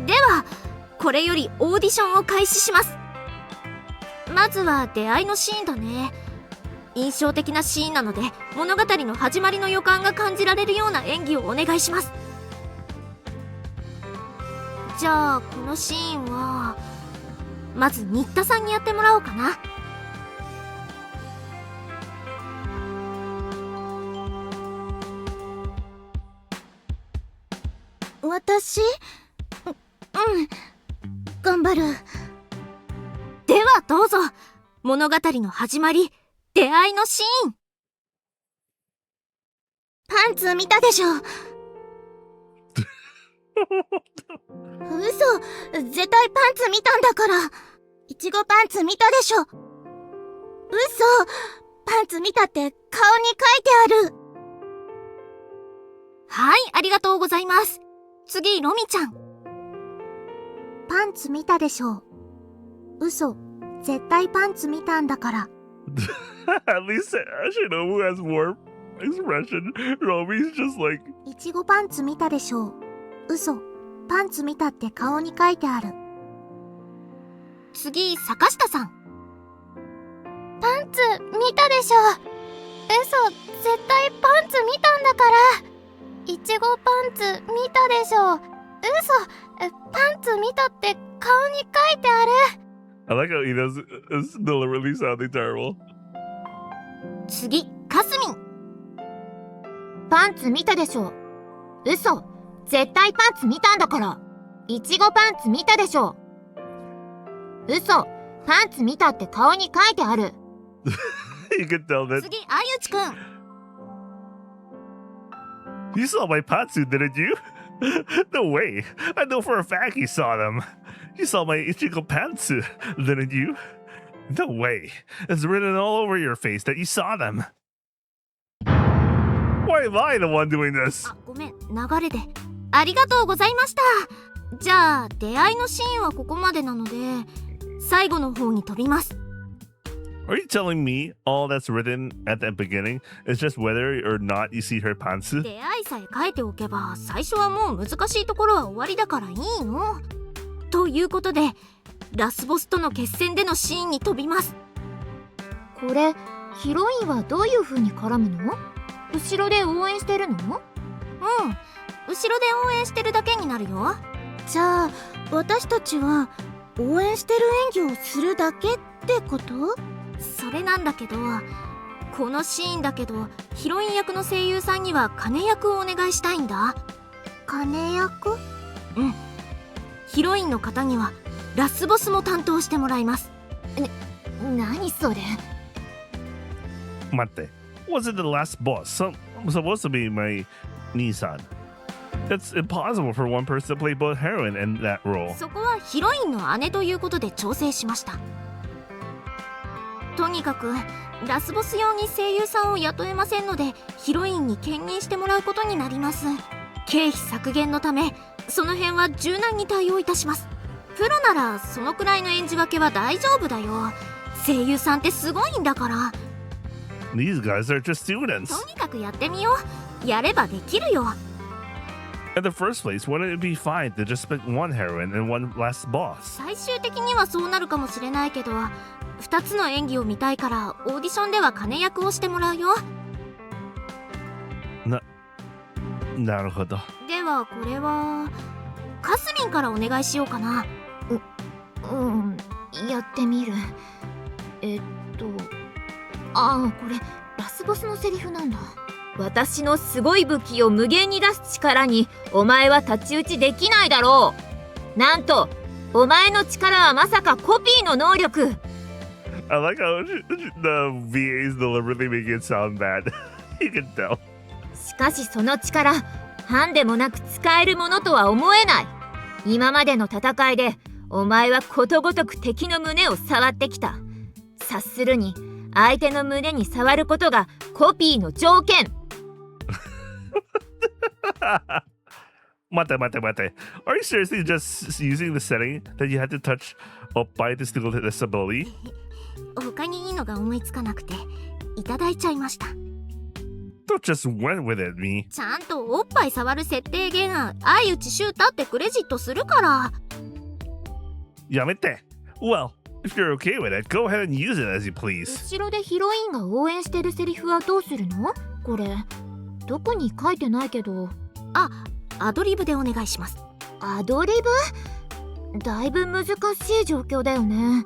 ではこれよりオーディションを開始します。まずは出会いのシーンだね。印象的なシーンなので物語の始まりの予感が感じられるような演技をお願いします。じゃあこのシーンはまず新田さんにやってもらおうかな。私？頑張る。ではどうぞ、物語の始まり、出会いのシーン。パンツ見たでしょ。嘘、絶対パンツ見たんだから。いちごパンツ見たでしょ。嘘、パンツ見たって顔に書いてある。はい、ありがとうございます。次、ロミちゃん。パンツ見たでしょ。嘘、絶対パンツ見たんだから。At least Shinobu has more expression. Romi's just like... いちごパンツ見たでしょ。嘘、パンツ見たって顔に書いてある。次、坂下さん。パンツ見たでしょ。嘘、絶対パンツ見たんだから。いちごパンツ見たでしょ。嘘、パンツ見たって顔に書いてある。I like how he does is deliberately sounding terrible. 次、かすみん。パンツ見たでしょ。嘘、絶対パンツ見たんだから。いちごパンツ見たでしょ。嘘、パンツ見たって顔に書いてある。You can tell that. 次、あゆちくん。You saw my pantsu, didn't you? No way. I know for a fact you saw them. You saw my Ichigo pantsu, didn't you? No way. It's written all over your face that you saw them. Why am I the one doing this? あ、ごめん、流れで。ありがとうございました。じゃあ、出会いのシーンはここまでなので、最後の方に飛びます。Are you telling me all that's written at the beginning is just whether or not you see her pantsu? 出会いさえ書いておけば、最初はもう難しいところは終わりだからいいの。ということで、ラスボスとの決戦でのシーンに飛びます。これ、ヒロインはどういう風に絡むの？後ろで応援してるの？うん、後ろで応援してるだけになるよ。じゃあ、私たちは応援してる演技をするだけってこと？それなんだけど、このシーンだけどヒロイン役の声優さんには金役をお願いしたいんだ。金役？うん。ヒロインの方にはラスボスも担当してもらいます。何それ？待って。Wasn't the last boss supposed to be my Nissan? It's impossible for one person to play both heroine and that role. そこはヒロインの姉ということで調整しました。とにかくラスボス用に声優さんを雇えませんので、ヒロインに兼任してもらうことになります。経費削減のため、その辺は柔軟に対応いたします。プロならそのくらいの演じ分けは大丈夫だよ。声優さんってすごいんだから。These guys are just students. とにかくやってみよう。やればできるよ。In the first place, wouldn't it be fine to just pick one heroine and one last boss? 最終的にはそうなるかもしれないけど、2つの演技を見たいからオーディションでは金役をしてもらうよ。なるほど。ではこれはかすみんからお願いしようかな。やってみる。これラスボスのセリフなんだ。私のすごい武器を無限に出す力にお前は太刀打ちできないだろう。なんとお前の力はまさかコピーの能力。 I like how the VAs deliberately make it sound bad. You can tell. しかしその力ハンでもなく使えるものとは思えない。今までの戦いでお前はことごとく敵の胸を触ってきた。察するに相手の胸に触ることがコピーの条件。Mate. Are you seriously just using the setting that you had to touch Oppai to steal this ability? 他にいいのが思いつかなくていただいちゃいました。 Don't just went with it, me. ちゃんとおっぱい触る設定原案相内シュータってクレジットするから。 Yamete. Well, if you're okay with it, go ahead and use it as you please. 後ろでヒロインが応援してるセリフはどうするの？これどこに書いてないけど。アドリブでお願いします。アドリブ？だいぶ難しい状況だよね。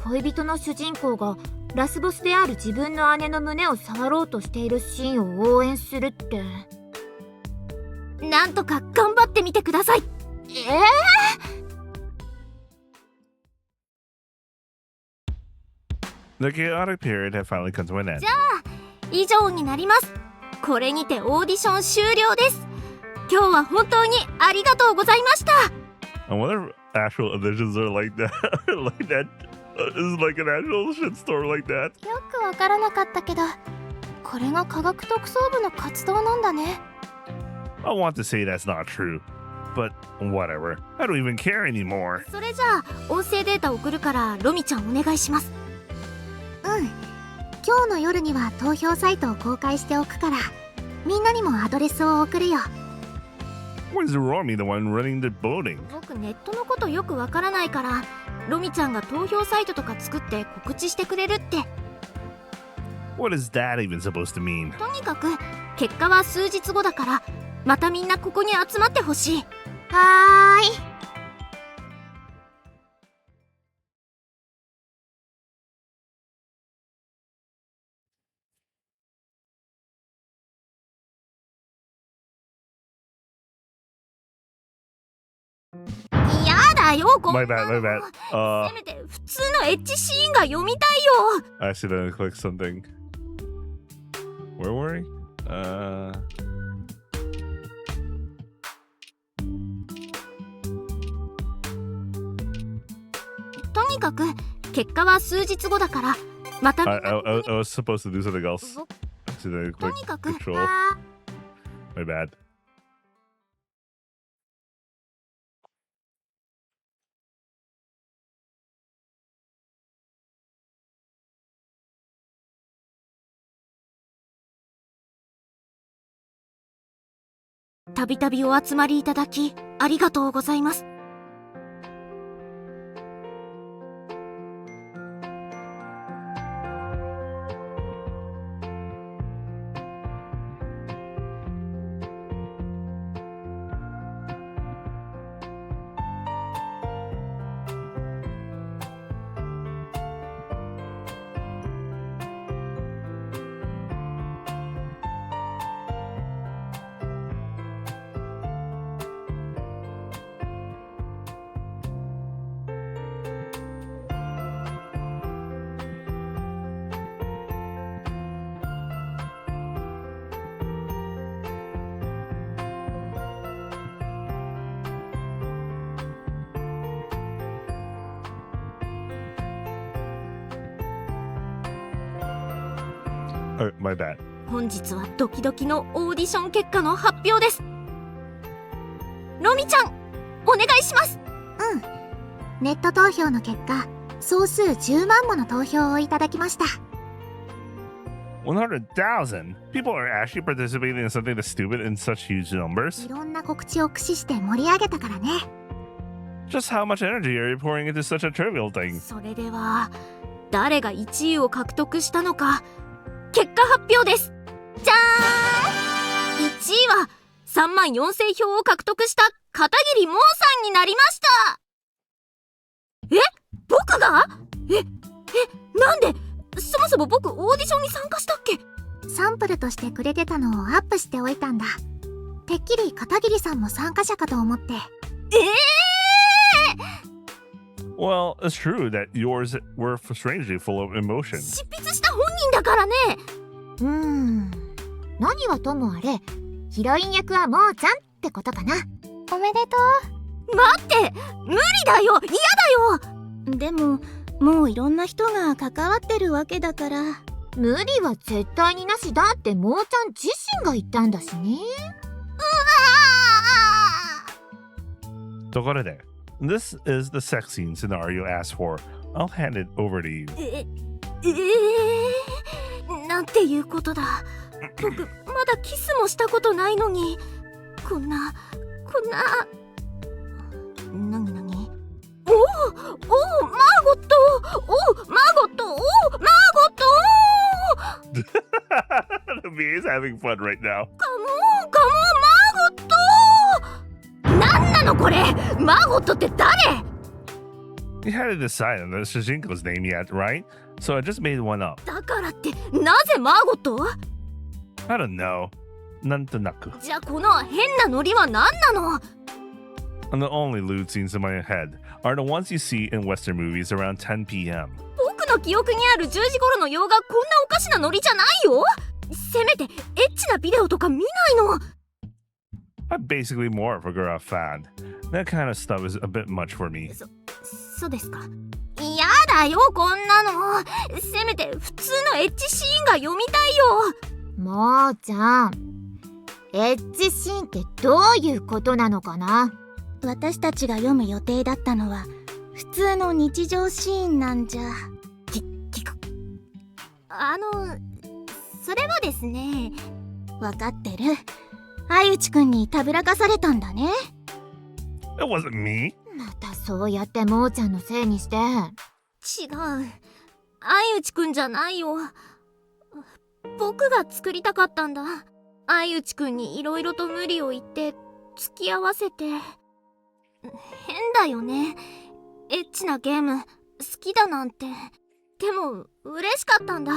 恋人の主人公がラスボスである自分の姉の胸を触ろうとしているシーンを応援するって。なんとか頑張ってみてください。The chaotic period had finally come to an end. 以上になります。これにてオーディション終了です。今日は本当にありがとうございました。 I wonder if actual editions are like that. Like that is like an actual shitstorm like that. よくわからなかったけど、これが科学特捜部の活動なんだね。I want to say that's not true, but whatever. I don't even care anymore. それじゃあ音声データ送るからロミちゃんお願いします。今日の夜には投票サイトを公開しておくから、みんなにもアドレスを送るよ。When's Romy the one running the voting? 僕ネットのことよくわからないから、ロミちゃんが投票サイトとか作って告知してくれるって。 What is that even supposed to mean? とにかく結果は数日後だから、またみんなここに集まってほしい。はーい。やだよ、こんな My bad, my bad. せめて普通のエッチシーンが読みたいよ。 I accidentally clicked something. Where were we? とにかく結果は数日後だから、またみんな I was supposed to do something else. Accidentally と clicked にかく control. My bad.「たびたびお集まりいただきありがとうございます。My bad. 本日はドキドキのオーディション結果の発表です。ロミちゃんお願いします。ネット投票の結果、総数10万もの投票をいただきました。 100,000? People are actually participating in something that's stupid in such huge numbers? いろんな告知を駆使して盛り上げたからね。 Just how much energy are you pouring into such a trivial thing? それでは誰が1位を獲得したのか、結果発表です。じゃーん、1位は34,000票を獲得した片桐もーさんになりました。僕が？なんでそもそも僕オーディションに参加したっけ？サンプルとしてくれてたのをアップしておいたんだ。てっきり片桐さんも参加者かと思って。Well, it's true that yours were strangely full of emotion. 執筆した本人だからね。何はともあれ、ヒロイン役はもーちゃんってことかな。おめでと待って、無理だよ、嫌だよ。でももういろんな人が関わってるわけだから。無理は絶対になしだってもーちゃん自身が言ったんだしね。ところで、This is the sex scene scenario asked for. I'll hand it over to you. なんていうことだ。僕まだキスもしたことないのに。こんななにおおマーゴット、マーゴット。The bee is having fun right now. カモンマーゴット。なんなのこれ、マーゴットって誰？ You had to decide on the Shujinko's name yet, right? So I just made one up. だからってなぜマーゴット？ I don't know. なんとなく。じゃあこの変なノリは何なの？ And the only lewd scenes in my head are the ones you see in Western movies around 10 p.m. 僕の記憶にある10時頃の洋画、こんなおかしなノリじゃないよ。せめてエッチなビデオとか見ないの。I'm basically more of a girl fan. That kind of stuff is a bit much for me. そうですか。やだよこんなの。せめて普通のエッチシーンが読みたいよ。もーちゃん、エッチシーンってどういうことなのかな？私たちが読む予定だったのは普通の日常シーンなんじゃ。それはですね、わかってる。相内くんにたぶらかされたんだね。It wasn't me. またそうやってもーちゃんのせいにして。違う、相内くんじゃないよ。僕が作りたかったんだ。相内くんにいろいろと無理を言って付き合わせて。変だよね、エッチなゲーム好きだなんて。でも嬉しかったんだ。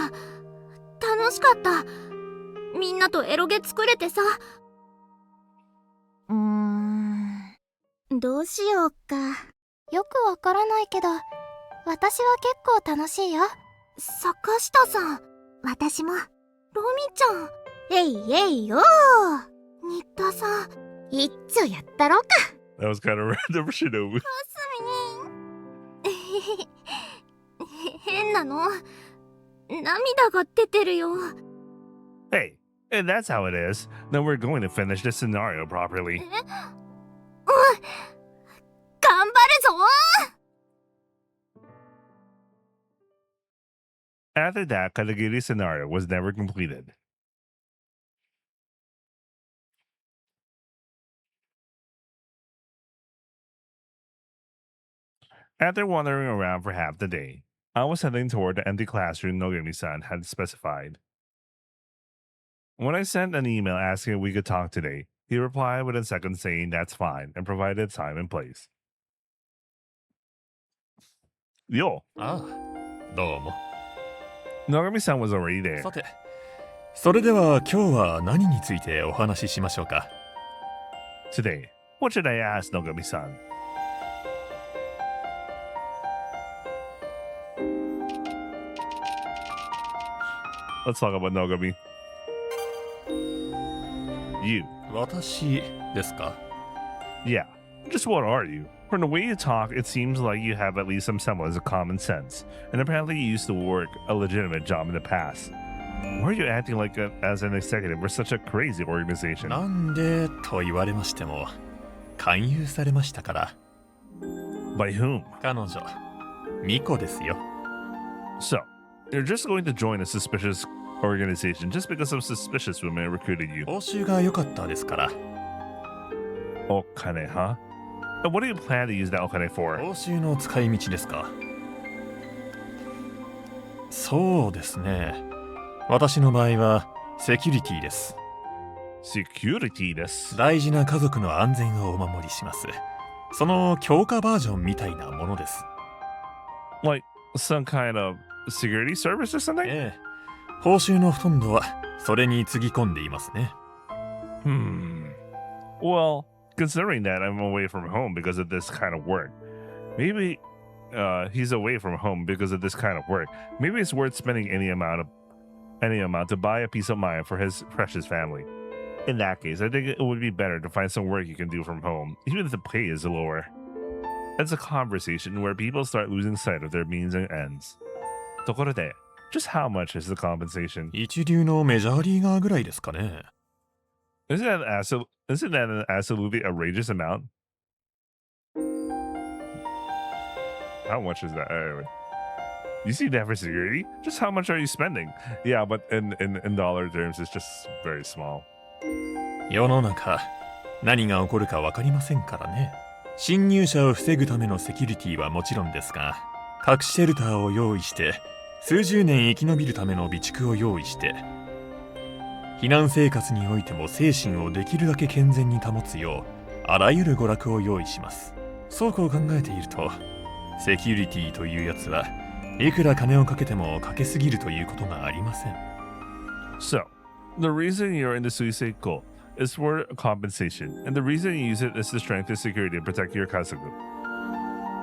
楽しかった。みんなとエロゲ作れてさ。どうしようか。よくわからないけど私は結構楽しいよ。坂下さん。私も。ロミちゃん。えいえいよー。新田さん。一丁やったろうか。That was kind of random, Shinobu. 変なの。涙が出てるよ。Hey, if that's how it is, then we're going to finish this scenario properly. 頑張るぞ。 After that, Katagiri's scenario was never completed. After wandering around for half the day, I was heading toward the empty classroom Nogami-san had specified. When I sent an email asking if we could talk today, he replied within seconds saying that's fine and provided time and place. Yo. ああ、どうも。 Nogami-san was already there. さて、それでは今日は何についてお話ししましょうか。 Today, what should I ask Nogami-san? Let's talk about Nogami. You. 私ですか？ Yeah. Just what are you? From the way you talk, it seems like you have at least some semblance of common sense, and apparently you used to work a legitimate job in the past. Why are you acting like as an executive for such a crazy organization? なんでと言われましても、勧誘されましたから。 By whom? 彼女、ミコですよ。 So, you're just going to join a suspicious organization just because some suspicious women recruited you. 報酬が良かったですから。 Okane, huh? And what do you plan to use that okane for? 報酬の使い道ですか？そうですね。私の場合はセキュリティです。 Security です。大事な家族の安全をお守りします。その強化バージョンみたいなものです。 Like some kind of security service or something? ええ、報酬のほとんどはそれにつぎ込んでいますね。Well, considering that I'm away from home because of this kind of work, maybe he's away from home because of this kind of work. Maybe it's worth spending any amount to buy a peace of mind for his precious family. In that case, I think it would be better to find some work you can do from home, even if the pay is lower. It's a conversation where people start losing sight of their means and ends. ところで、just how much is the compensation? 一流のメジャーリーガーぐらいですかね。Isn't that an absolutely outrageous amount? How much is that? You see that for security? Just how much are you spending? Yeah, but in dollar terms, it's just very small. 世の中、何が起こるか分かりませんからね。侵入者を防ぐためのセキュリティはもちろんですが、隠しシェルターを用意して、数十年生き延びるための備蓄を用意して、避難生活においても精神をできるだけ健全に保つよう、あらゆる娯楽を用意します。そうこう考えていると、セキュリティというやつはいくら金をかけてもかけすぎるということがありません。So, the reason you're in the ŭïßýëÿ is for compensation, and the reason you use it is to strengthen security and protect your kazoku.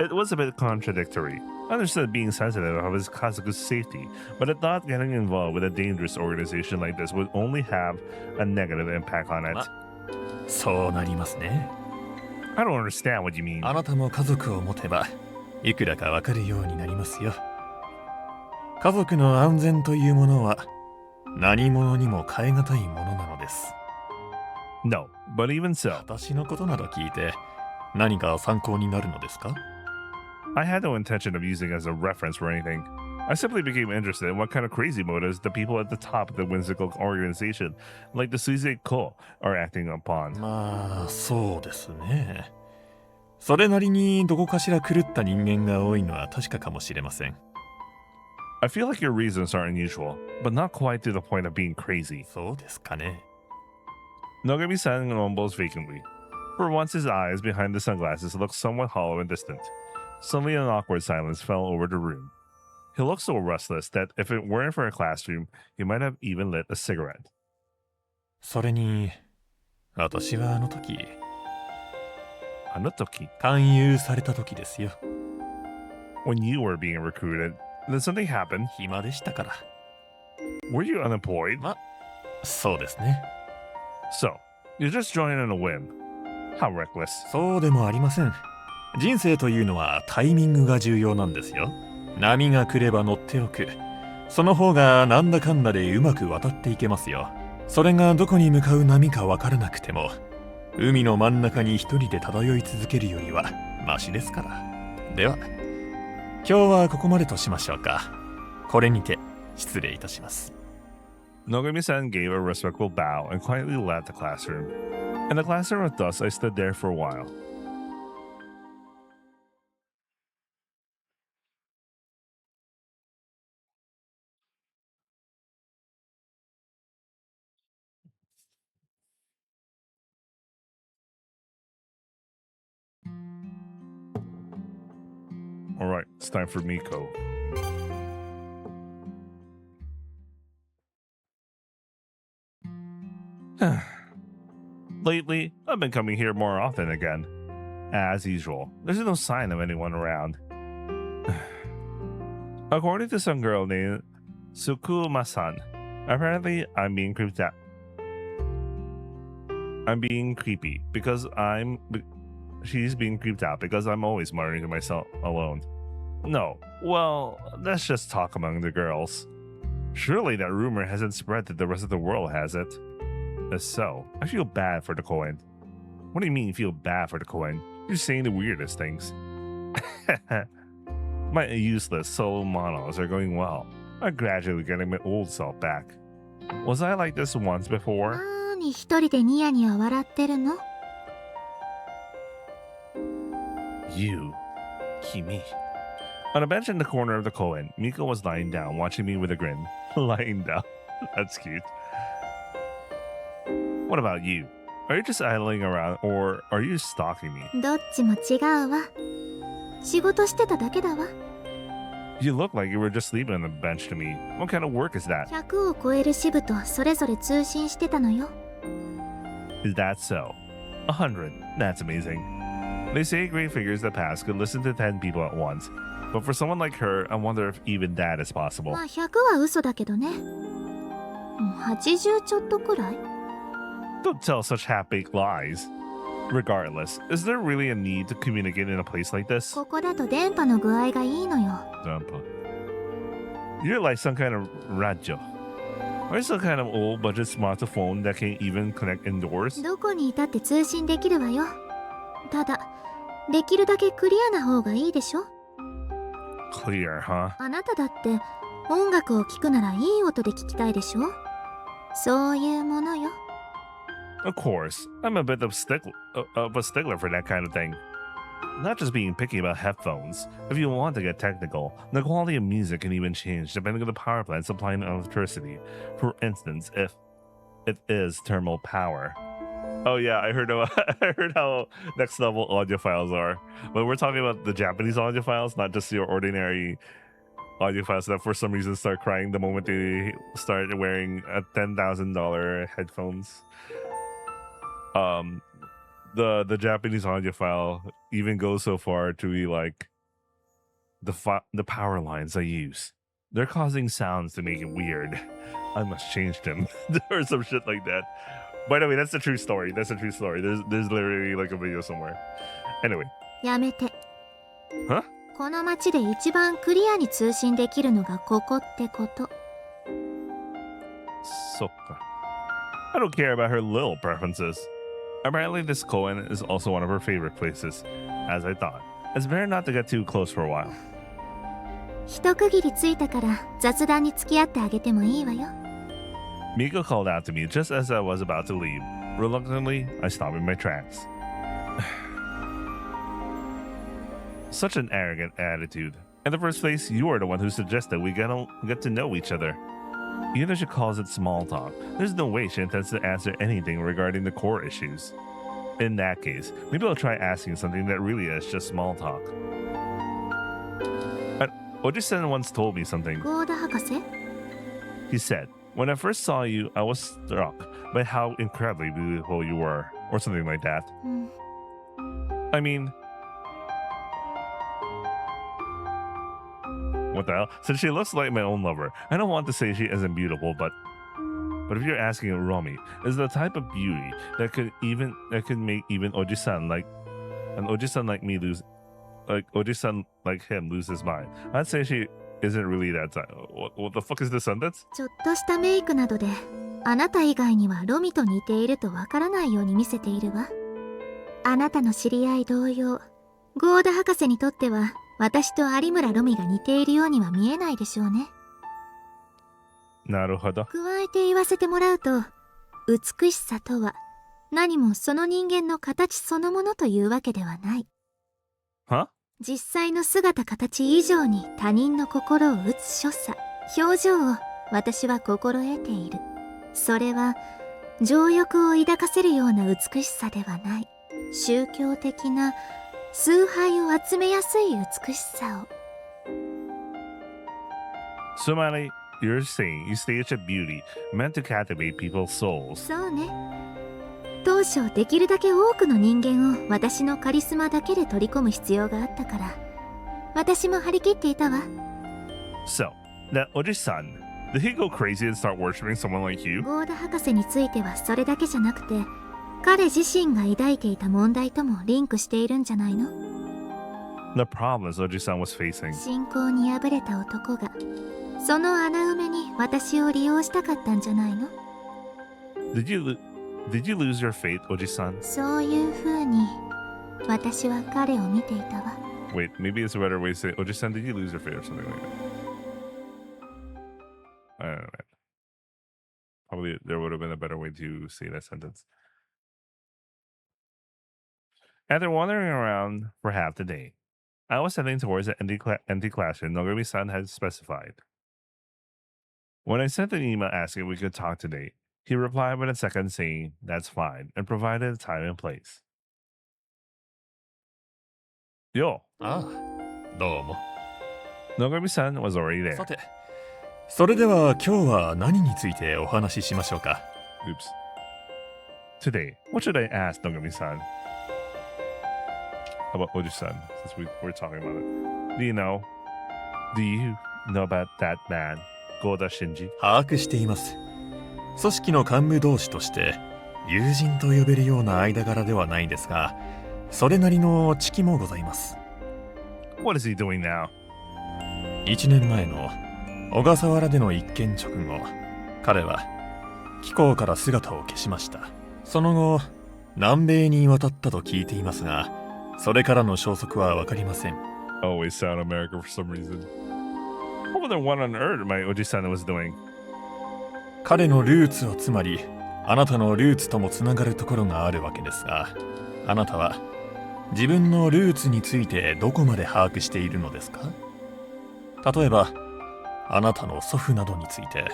It was a bit contradictory. I understood being sensitive of his kazoku's safety, but I thought getting involved with a dangerous organization like this would only have a negative impact on it. そうなりますね。I don't understand what you mean. あなたも家族を持てば、いくらかわかるようになりますよ。家族の安全というものは、何者にも代え難いものなのです。No, but even so. 私のことなど聞いて、何か参考になるのですか？ I had no intention of using it as a reference for anything. I simply became interested in what kind of crazy motives the people at the top of the whimsical organization, like the ŭïßýë뾱 are acting upon. まあ、そうですね。それなりにどこかしら狂った人間が多いのは確かかもしれません。I feel like your reasons are unusual, but not quite to the point of being crazy. そうですかね。Nogami-san mumbles vacantly. For once his eyes behind the sunglasses looked somewhat hollow and distant. Suddenly an awkward silence fell over the room. He looked so restless that if it weren't for a classroom, he might have even lit a cigarette. それに、私はあの時、勧誘された時ですよ。When you were being recruited, did something happen? 暇でしたから。Were you unemployed? そうですね。So, you just joined on a whim. How reckless. そうでもありません。人生というのはタイミングが重要なんですよ。波が来れば乗っておく。その方がなんだかんだでうまく渡っていけますよ。それがどこに向かう波かわからなくても、海の真ん中に一人で漂い続けるよりはマシですから。では、今日はここまでとしましょうか。これにて失礼いたします。Nogami-san gave a respectful bow and quietly left the classroom. In the classroom of dust, I stood there for a while. All right, it's time for Miko. Lately, I've been coming here more often again. As usual, there's no sign of anyone around. According to some girl named Tsukuma-san, apparently I'm being creeped out. I'm being creepy because she's being creeped out because I'm always muttering to myself alone. No, well, that's just talk among the girls. Surely that rumor hasn't spread that the rest of the world has it. If so, I feel bad for the Koen. What do you mean you feel bad for the Koen? You're saying the weirdest things. My useless solo monologues are going well. I'm gradually getting my old self back. Was I like this once before? 何一人でニヤニヤ笑ってるの？ You, Kimi. On a bench in the corner of the Koen, Miko was lying down, watching me with a grin. Lying down. That's cute. What about you? Are you just idling around, or are you stalking me? どっちも違うわ。仕事してただけだわ。You look like you were just sleeping on the bench to me. What kind of work is that? 100を超える支部とそれぞれ通信してたのよ。 Is that so? 100. That's amazing. They say great figures that pass could listen to 10 people at once. But for someone like her, I wonder if even that is possible. まあ100は嘘だけどね。80ちょっとくらい。 Don't tell such half-baked lies. Regardless, is there really a need to communicate in a place like this? ここだと電波の具合がいいのよ。 You're like some kind of radio. Or some kind of old budget smartphone that can't even connect indoors? どこにいたって通信できるわよ。ただ、できるだけクリアな方がいいでしょ。 Clear, huh? あなただって音楽を聴くならいい音で聴きたいでしょ。そういうものよ。 Of course, I'm a bit of a stickler for that kind of thing. Not just being picky about headphones. If you want to get technical, the quality of music can even change depending on the power plant supplying electricity. For instance, if it is thermal power. Oh yeah, I heard how next level audiophiles are. But we're talking about the Japanese audiophiles, not just your ordinary audiophiles that for some reason start crying the moment they start wearing a $10,000 headphones. The Japanese audiophile even goes so far to be like the power lines I use. They're causing sounds to make it weird. I must change them or some shit like that. By the way, that's a true story. That's a true story. There's literally like a video somewhere. Anyway. やめて。 Huh? この街で一番クリアに通信できるのがここってこと。 Sokka. I don't care about her little preferences. Apparently this koen is also one of her favorite places, as I thought. It's better not to get too close for a while. 一区切りついたから雑談に付き合ってあげてもいいわよ。 Miko called out to me just as I was about to leave. Reluctantly, I stopped in my tracks. Such an arrogant attitude. In the first place, you are the one who suggested we get to know each other. Even though she calls it small talk, there's no way she intends to answer anything regarding the core issues. In that case, maybe I'll try asking something that really is just small talk. Oji-san once told me something. ゴーダ博士？ He said, when I first saw you, I was struck by how incredibly beautiful you were, or something like that. I mean, what the hell? Since she looks like my own lover, I don't want to say she isn't beautiful, but if you're asking Romy, is the type of beauty that could make even Oji-san like me lose, like Oji-san like him lose his mind. I'd say she isn't really that type. What the fuck is this sentence? ちょっとしたメイクなどであなた以外にはロミと似ているとわからないように見せているわ。あなたの知り合い同様、ゴーダ博士にとっては私と有村ロミが似ているようには見えないでしょうね。なるほど。加えて言わせてもらうと、美しさとは何もその人間の形そのものというわけではない。は？実際の姿形以上に他人の心を打つ所作、表情を私は心得ている。それは情欲を抱かせるような美しさではない。宗教的な崇拝を集めやすい美しさを。So, Manny, you're saying you stage a beauty meant to captivate people's souls. そうね。当初できるだけ多くの人間を私のカリスマだけで取り込む必要があったから、私も張り切っていたわ。So, that Oji-san, did he go crazy and start worshipping someone like you? ゴーダ博士についてはそれだけじゃなくて、彼自身が抱いていた問題ともリンクしているんじゃないの？ The problems Oji-san was facing. 信仰に敗れた男が、その穴埋めに私を利用したかったんじゃないの？ Did you lose your faith, Oji-san? そういう風に私は彼を見ていたわ。 Wait, maybe it's a better way to say, Oji-san, did you lose your faith or something like that? I don't know. Probably there would have been a better way to say that sentence. After wandering around for half the day, I was heading towards the empty classroom Nogami-san had specified. When I sent an email asking if we could talk today, he replied with a second saying, that's fine, and provided a time and place. Yo. ああ、どうも。Nogami-san was already there. さて、それでは今日は何についてお話ししましょうか。 Oops. Today, what should I ask Nogami-san? How about Oji-san, since we're talking about it? Do you know about that man, Goda Shinji? 把握しています。組織の幹部同士として友人と呼べるような間柄ではないですが、それなりの知識もございます。 What is he doing now? 1年前の小笠原での一件直後、彼は貴港から姿を消しました。その後、南米に渡ったと聞いていますが、それからの消息は分かりません。 Always South America for some reason. I wonder what on earth my Oji-san was doing. 彼のルーツはつまり、あなたのルーツともつながるところがあるわけですが、あなたは自分のルーツについてどこまで把握しているのですか？例えば、あなたの祖父などについて。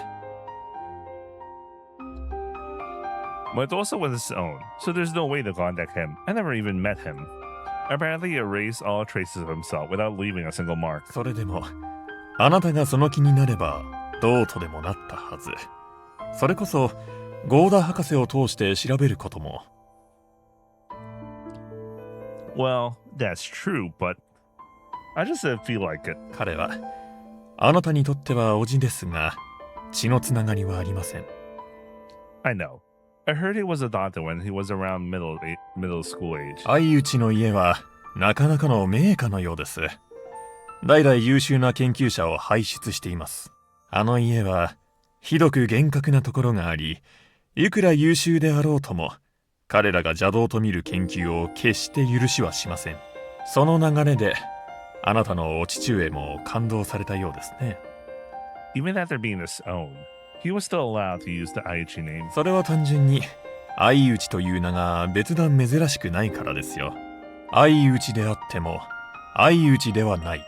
My Dosa was his own, so there's no way to contact him. I never even met him. Apparently he erased all traces of himself without leaving a single mark. それでも、あなたがその気になれば、どうとでもなったはず。それこそ、ゴーダ博士を通して調べることも。 Well, that's true, but I just didn't feel like it. 彼は、あなたにとっては叔父ですが、血のつながりはありません。 I know. I heard he was adopted when he was around middle school age. 相内の家は、なかなかの名家のようです。代々優秀な研究者を輩出しています。あの家は、ひどく厳格なところがあり、いくら優秀であろうとも、彼らが邪道と見る研究を決して許しはしません。その流れで、あなたのお父上も感動されたようですね。 Even after being his own, he was still allowed to use the Aichi name. それは単純に、相内という名が別段珍しくないからですよ。相内であっても、相内ではない。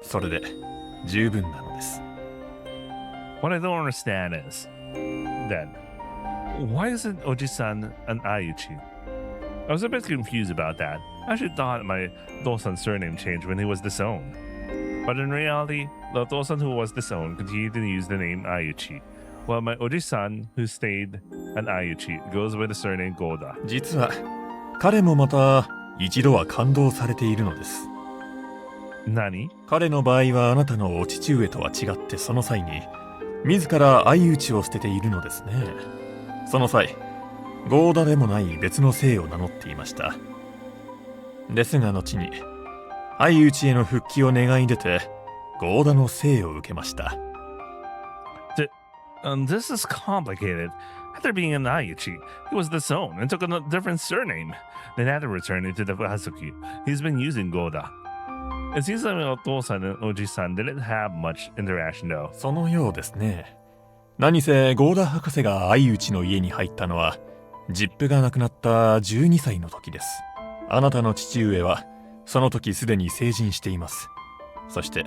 それで、十分なのです。 What I don't understand is, then, why isn't Oji-san an Aichi? I was a bit confused about that. I actually thought my Dosan's surname changed when he was disowned. But in reality, the Dosan who was disowned continued to use the name Aichi, while my Oji-san who stayed an Aichi goes with the surname Goda. 実は、彼もまた一度は感動されているのです。 Nani? 彼の場合はあなたのお父上とは違ってその際に、自ら相内を捨てているのですね。その際、ゴーダでもない別の姓を名乗っていました。ですが後に、相内への復帰を願い出て、ゴーダの姓を受けました。This is complicated. After being an Aichi, he was disowned and took a different surname. Then after returning to the Hazuki, he's been using Goda. It seems like Otosan and Oji-san didn't have much interaction though. そのようですね。何せゴーダ博士が相内の家に入ったのは、実父が亡くなった12歳の時です。あなたの父上は、その時すでに成人しています。そして、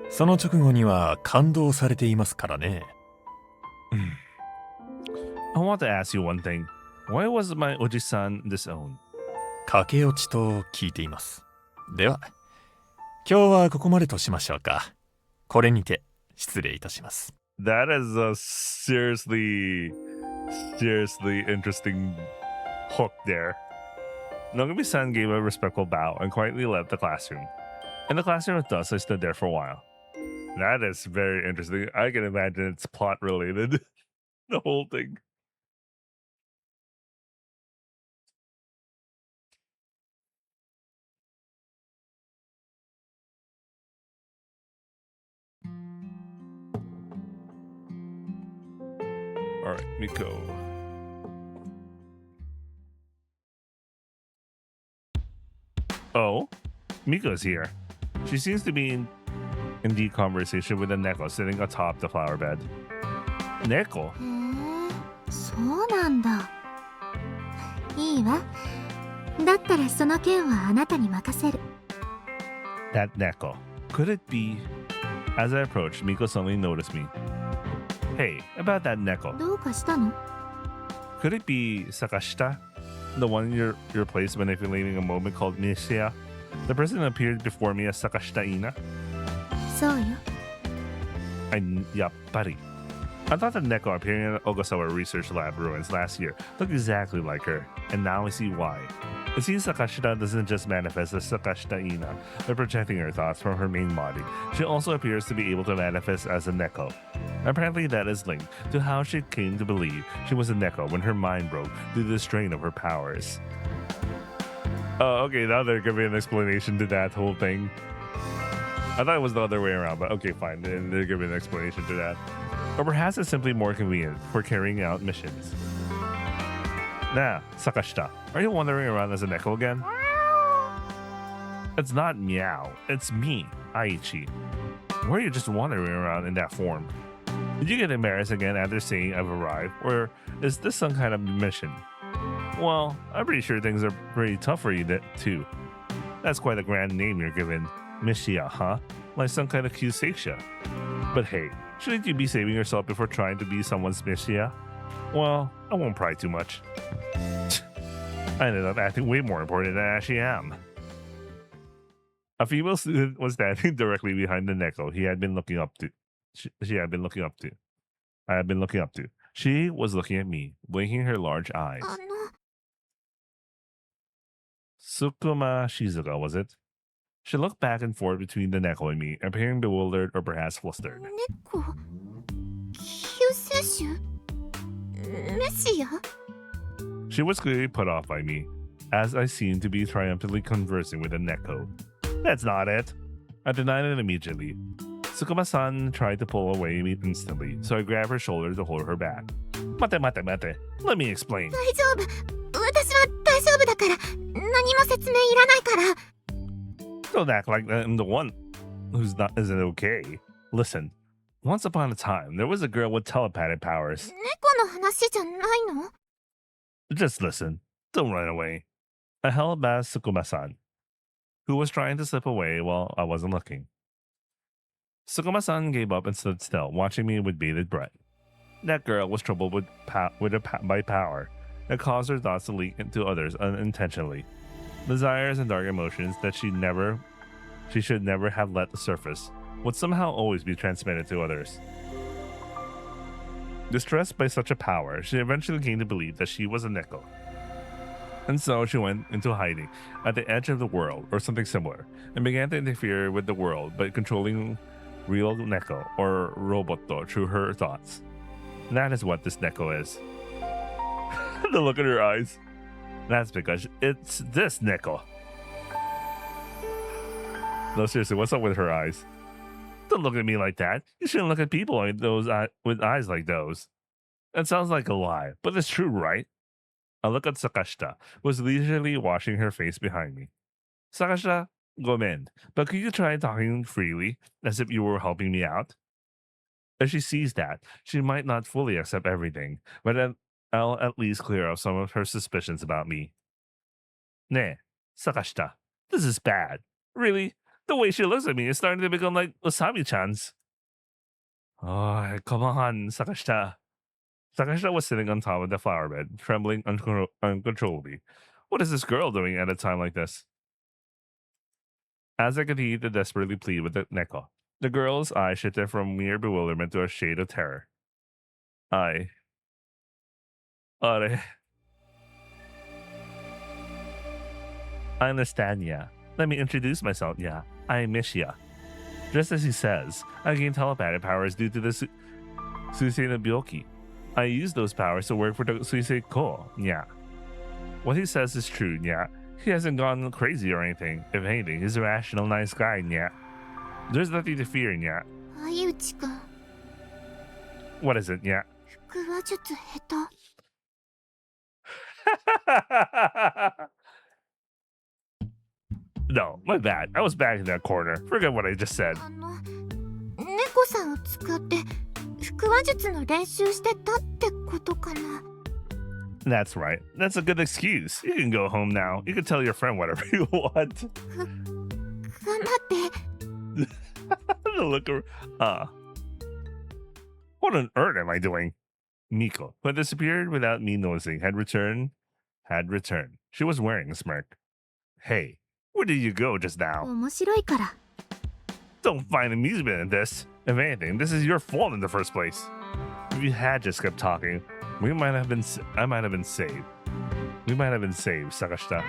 その直後には感動されていますからね。I want to ask you one thing. Why was my Oji-san disowned? 駆け落ちと聞いています。では、今日はここまでとしましょうか。これにて失礼いたします。 That is a seriously interesting hook there. Nogami-san gave a respectful bow and quietly left the classroom. In the classroom with us, I stood there for a while. That is very interesting. I can imagine it's plot related. The whole thing. All right, Miko. Oh, Miko's here. She seems to be in deep conversation with a Neko sitting atop the flower bed. Neko? へえ、そうなんだ。いいわ。だったらその件はあなたに任せる。That Neko. Could it be? As I approached, Miko suddenly noticed me. Hey, about that Neko. どうかしたの？ Could it be Sakashita? The one you replaced manipulating a moment called Nishia? The person who appeared before me as Sakashita Ina? そうよ。 Yappari. I thought the Neko appearing in Ogasawa Research Lab ruins last year looked exactly like her, and now I see why. It seems Sakashita doesn't just manifest as Sakashita Ina by projecting her thoughts from her main body. She also appears to be able to manifest as a Neko. Apparently that is linked to how she came to believe she was a Neko when her mind broke due to the strain of her powers. Oh, okay, now there could be an explanation to that whole thing. I thought it was the other way around, but okay, fine. They're giving an explanation to that. Or perhaps it's simply more convenient for carrying out missions. Nah, Sakashita, are you wandering around as a Neko again? It's not meow, it's me, Aichi. Why are you just wandering around in that form? Did you get embarrassed again after saying I've arrived, or is this some kind of mission? Well, I'm pretty sure things are pretty tough for you too. That's quite a grand name you're given. Mishia, huh? Like some kind of Kuseiksha. But hey, shouldn't you be saving yourself before trying to be someone's Mishia? Well, I won't pry too much. I ended up acting way more important than I actually am. A female student was standing directly behind the Neko he had been looking up to. I had been looking up to. She was looking at me, blinking her large eyes. Tsukuma Shizuka, was it? She looked back and forth between the Neko and me, appearing bewildered or perhaps flustered. 猫救世主メシア She was clearly put off by me, as I seemed to be triumphantly conversing with a Neko. That's not it. I denied it immediately. Tsukuma-san tried to pull away me instantly, so I grabbed her shoulder to hold her back. Mate. Let me explain. 大丈夫私は大丈夫だから何も説明いらないから Don't act like I'm the one isn't okay. Listen, once upon a time, there was a girl with telepathic powers. 猫の話じゃないの Just listen. Don't run away. I held back Tsukuma-san, who was trying to slip away while I wasn't looking. Tsukuma-san gave up and stood still, watching me with bated breath. That girl was troubled by power that caused her thoughts to leak into others unintentionally. Desires and dark emotions that she should never have let the surface would somehow always be transmitted to others. Distressed by such a power, she eventually came to believe that she was a Neko. And so she went into hiding at the edge of the world or something similar, and began to interfere with the world by controlling real Neko or Roboto through her thoughts. That is what this Neko is. The look in her eyes. That's because it's this Neko. No, seriously, what's up with her eyes? Don't look at me like that. You shouldn't look at people like those with eyes like those. That sounds like a lie, but it's true, right? I look at Sakashita, who was leisurely washing her face behind me. Sakashita, gomen, but could you try talking freely, as if you were helping me out? If she sees that, she might not fully accept everything, but I'll at least clear up some of her suspicions about me. Ne, Sakashita, this is bad. Really? The way she looks at me is starting to become like Osami-chan's. Oh, come on, Sakashita. Sakashita was sitting on top of the flower bed, trembling uncontrollably. What is this girl doing at a time like this? As I continued to desperately plead with the Neko, the girl's eyes shifted from mere bewilderment to a shade of terror. I understand, yeah. Let me introduce myself, yeah. I am Mishia. Just as he says, I gain telepathic powers due to the Suisei no Byoki. I use those powers to work for the Suisei Ko, yeah. What he says is true, yeah. He hasn't gone crazy or anything. If anything, he's a rational, nice guy, yeah. There's nothing to fear, yeah. Ayuchi-kun What is it, yeah? 腹話術下手 No, my bad. I was back in that corner. Forget what I just said. 猫さんを使って腹話術の練習してたってことかな That's right. That's a good excuse. You can go home now. You can tell your friend whatever you want. 頑張って The look of... What on earth am I doing? Miko, who had disappeared without me noticing, had returned. She was wearing a smirk. Hey, where did you go just now? 面白いから Don't find amusement in this. If anything, this is your fault in the first place. If you had just kept talking, I might have been saved. We might have been saved, Sakashita.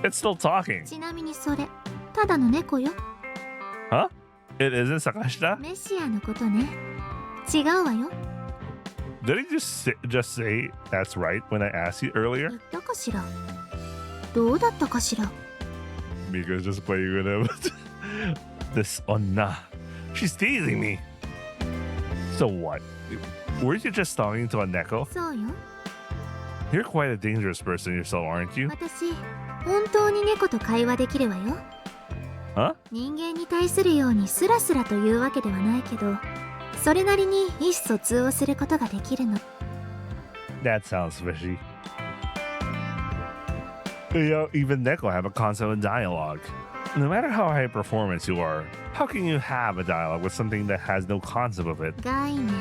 It's still talking. ちなみにそれただの猫よ。 Huh? It isn't Sakashita? メシアのことね。違うわよ。 Did he just say that's right when I asked you earlier? 言ったかしら。どうだったかしら。 Miko's just playing with him. This onna. She's teasing me. So what? Were you just talking to a neko? そうよ。 You're quite a dangerous person yourself, aren't you? 私本当に猫と会話できるわよ。 Huh? 人間に対するようにスラスラというわけではないけど、それなりに意思疎通をすることができるの。 That sounds fishy. You know, even neko have a concept of dialogue. No matter how high performance you are, how can you have a dialogue with something that has no concept of it? 概念ね。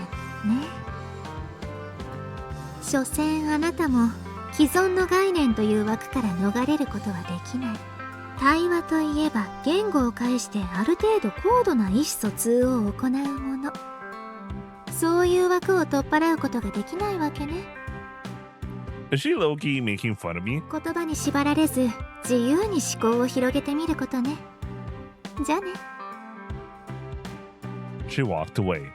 所詮あなたも既存の概念という枠から逃れることはできない。対話といえば言語を介してある程度高度な意思疎通を行うもの。そういう枠を取っ払うことができないわけね。 Is she low-key making fun of me? 言葉に縛られず自由に思考を広げてみることね。じゃあね。 She walked away.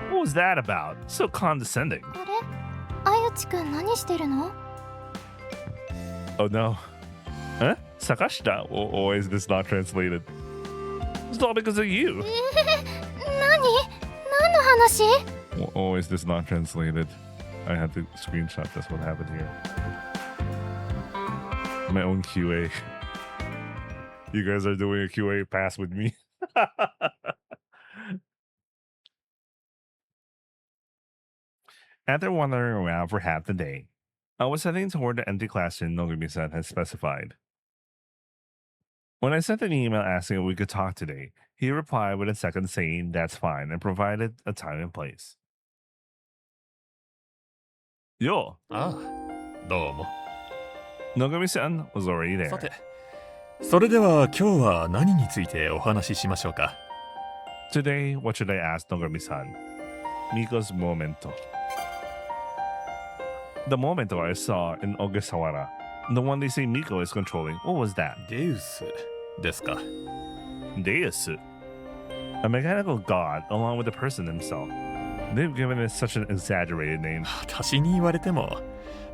What was that about? So condescending. あれ、あゆちくん何してるの？ Oh no. Huh? Sakashita? Or is this not translated? It's all because of you. 何の話？ Or is this not translated? I had to screenshot this. What happened here? My own QA. You guys are doing a QA pass with me. After wandering around for half the day, I was heading toward the empty classroom Nogumi-san had specified. When I sent an email asking if we could talk today, he replied with a second saying that's fine and provided a time and place. Yo, ああ、どうも。 Nogumi-san was already there. さて、それでは今日は何についてお話ししましょうか。 Today, what should I ask Nogami-san? Miko's momento. The momento I saw in Ogasawara, the one they say Miko is controlling, what was that? デウスですか。 Deus. A mechanical god along with the person himself. They've given it such an exaggerated name. 私に言われても、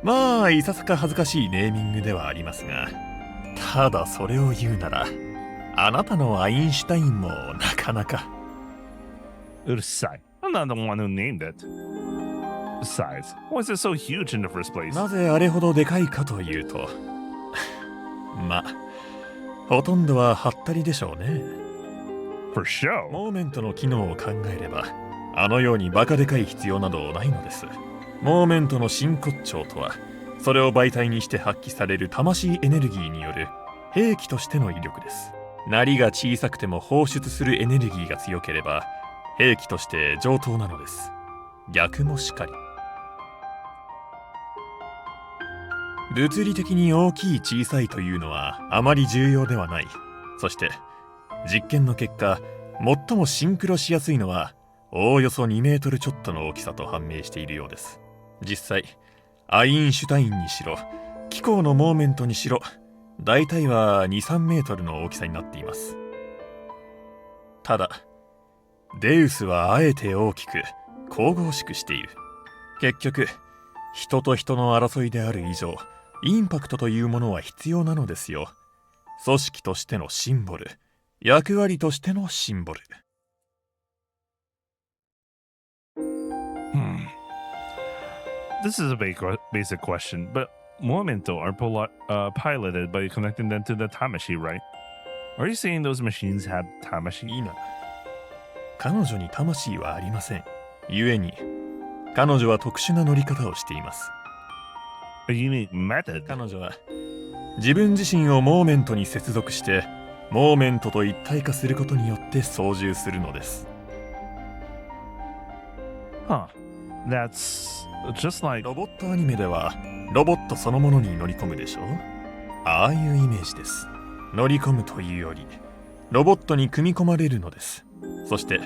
まあいささか恥ずかしいネーミングではありますが、ただそれを言うなら、あなたのアインシュタインもなかなか。Urusai. I'm not the one who named it. Besides, why is it so huge in the first place? なぜあれほどでかいかというと、まあ、ほとんどはハったりでしょうね。For show. モーメントの機能を考えれば、あのようにバカでかい必要などないのです。モーメントの真骨頂とは、それを媒体にして発揮される魂エネルギーによる兵器としての威力です。鳴りが小さくても放出するエネルギーが強ければ、兵器として上等なのです。逆もしかり。物理的に大きい小さいというのはあまり重要ではない。そして実験の結果、最もシンクロしやすいのはおおよそ2メートルちょっとの大きさと判明しているようです。実際アインシュタインにしろ気候のモーメントにしろ、大体は 2,3 メートルの大きさになっています。ただデウスはあえて大きく神々しくしている。結局人と人の争いである以上、インパクトというものは必要なのですよ。組織としてのシンボル、役割としてのシンボル。This is a basic question, but Momento are piloted by connecting them to the Tamashi, right? Are you saying those machines have Tamashi? いいな。彼女に魂はありません。故に彼女は特殊な乗り方をしています。A unique method. 彼女は自分自身をモーメントに接続してモーメントと一体化することによって操縦するのです。Huh. That's just like... ロボットアニメではロボットそのものに乗り込むでしょう。ああいうイメージです。乗り込むというよりロボットに組み込まれるのです。そして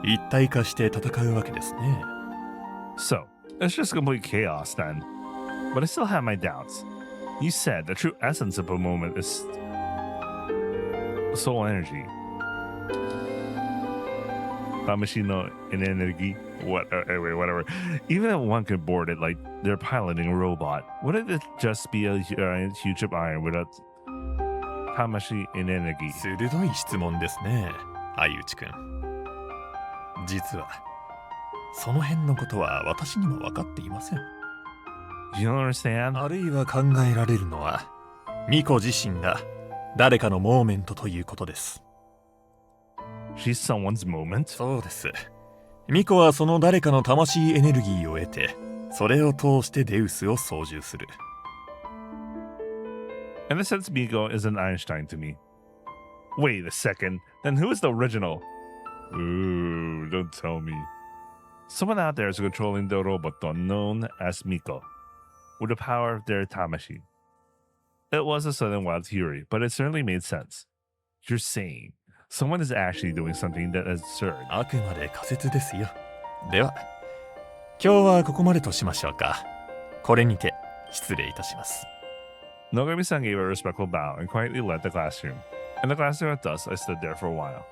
一体化して戦うわけですね。 So, it's just complete chaos then. But I still have my doubts. You said the true essence of a moment is soul energy. Tamashi no energy. Anyway, whatever. Even if one could board it like they're piloting a robot, wouldn't it just be a giant huge of iron without Tamashi in energy? 鋭い質問ですね、相内くん。実はその辺のことは私にも分かっていません。 You don't understand? あるいは考えられるのはミコ自身が誰かのモーメントということです。 She's someone's moment? そうです。ミコはその誰かの魂エネルギーを得て、それを通してデウスを操縦する。 In a sense, Miko is an Einstein to me. Wait a second, then who is the original? Ooh, don't tell me. Someone out there is controlling the robot known as Miko, with the power of their Tamashi. It was a sudden wild theory, but it certainly made sense. You're saying someone is actually doing something that is absurd. あくまで仮説ですよ。では、今日はここまでとしましょうか。これにて失礼いたします。 Nogami-san gave a respectful bow and quietly left the classroom. In the classroom with us, I stood there for a while.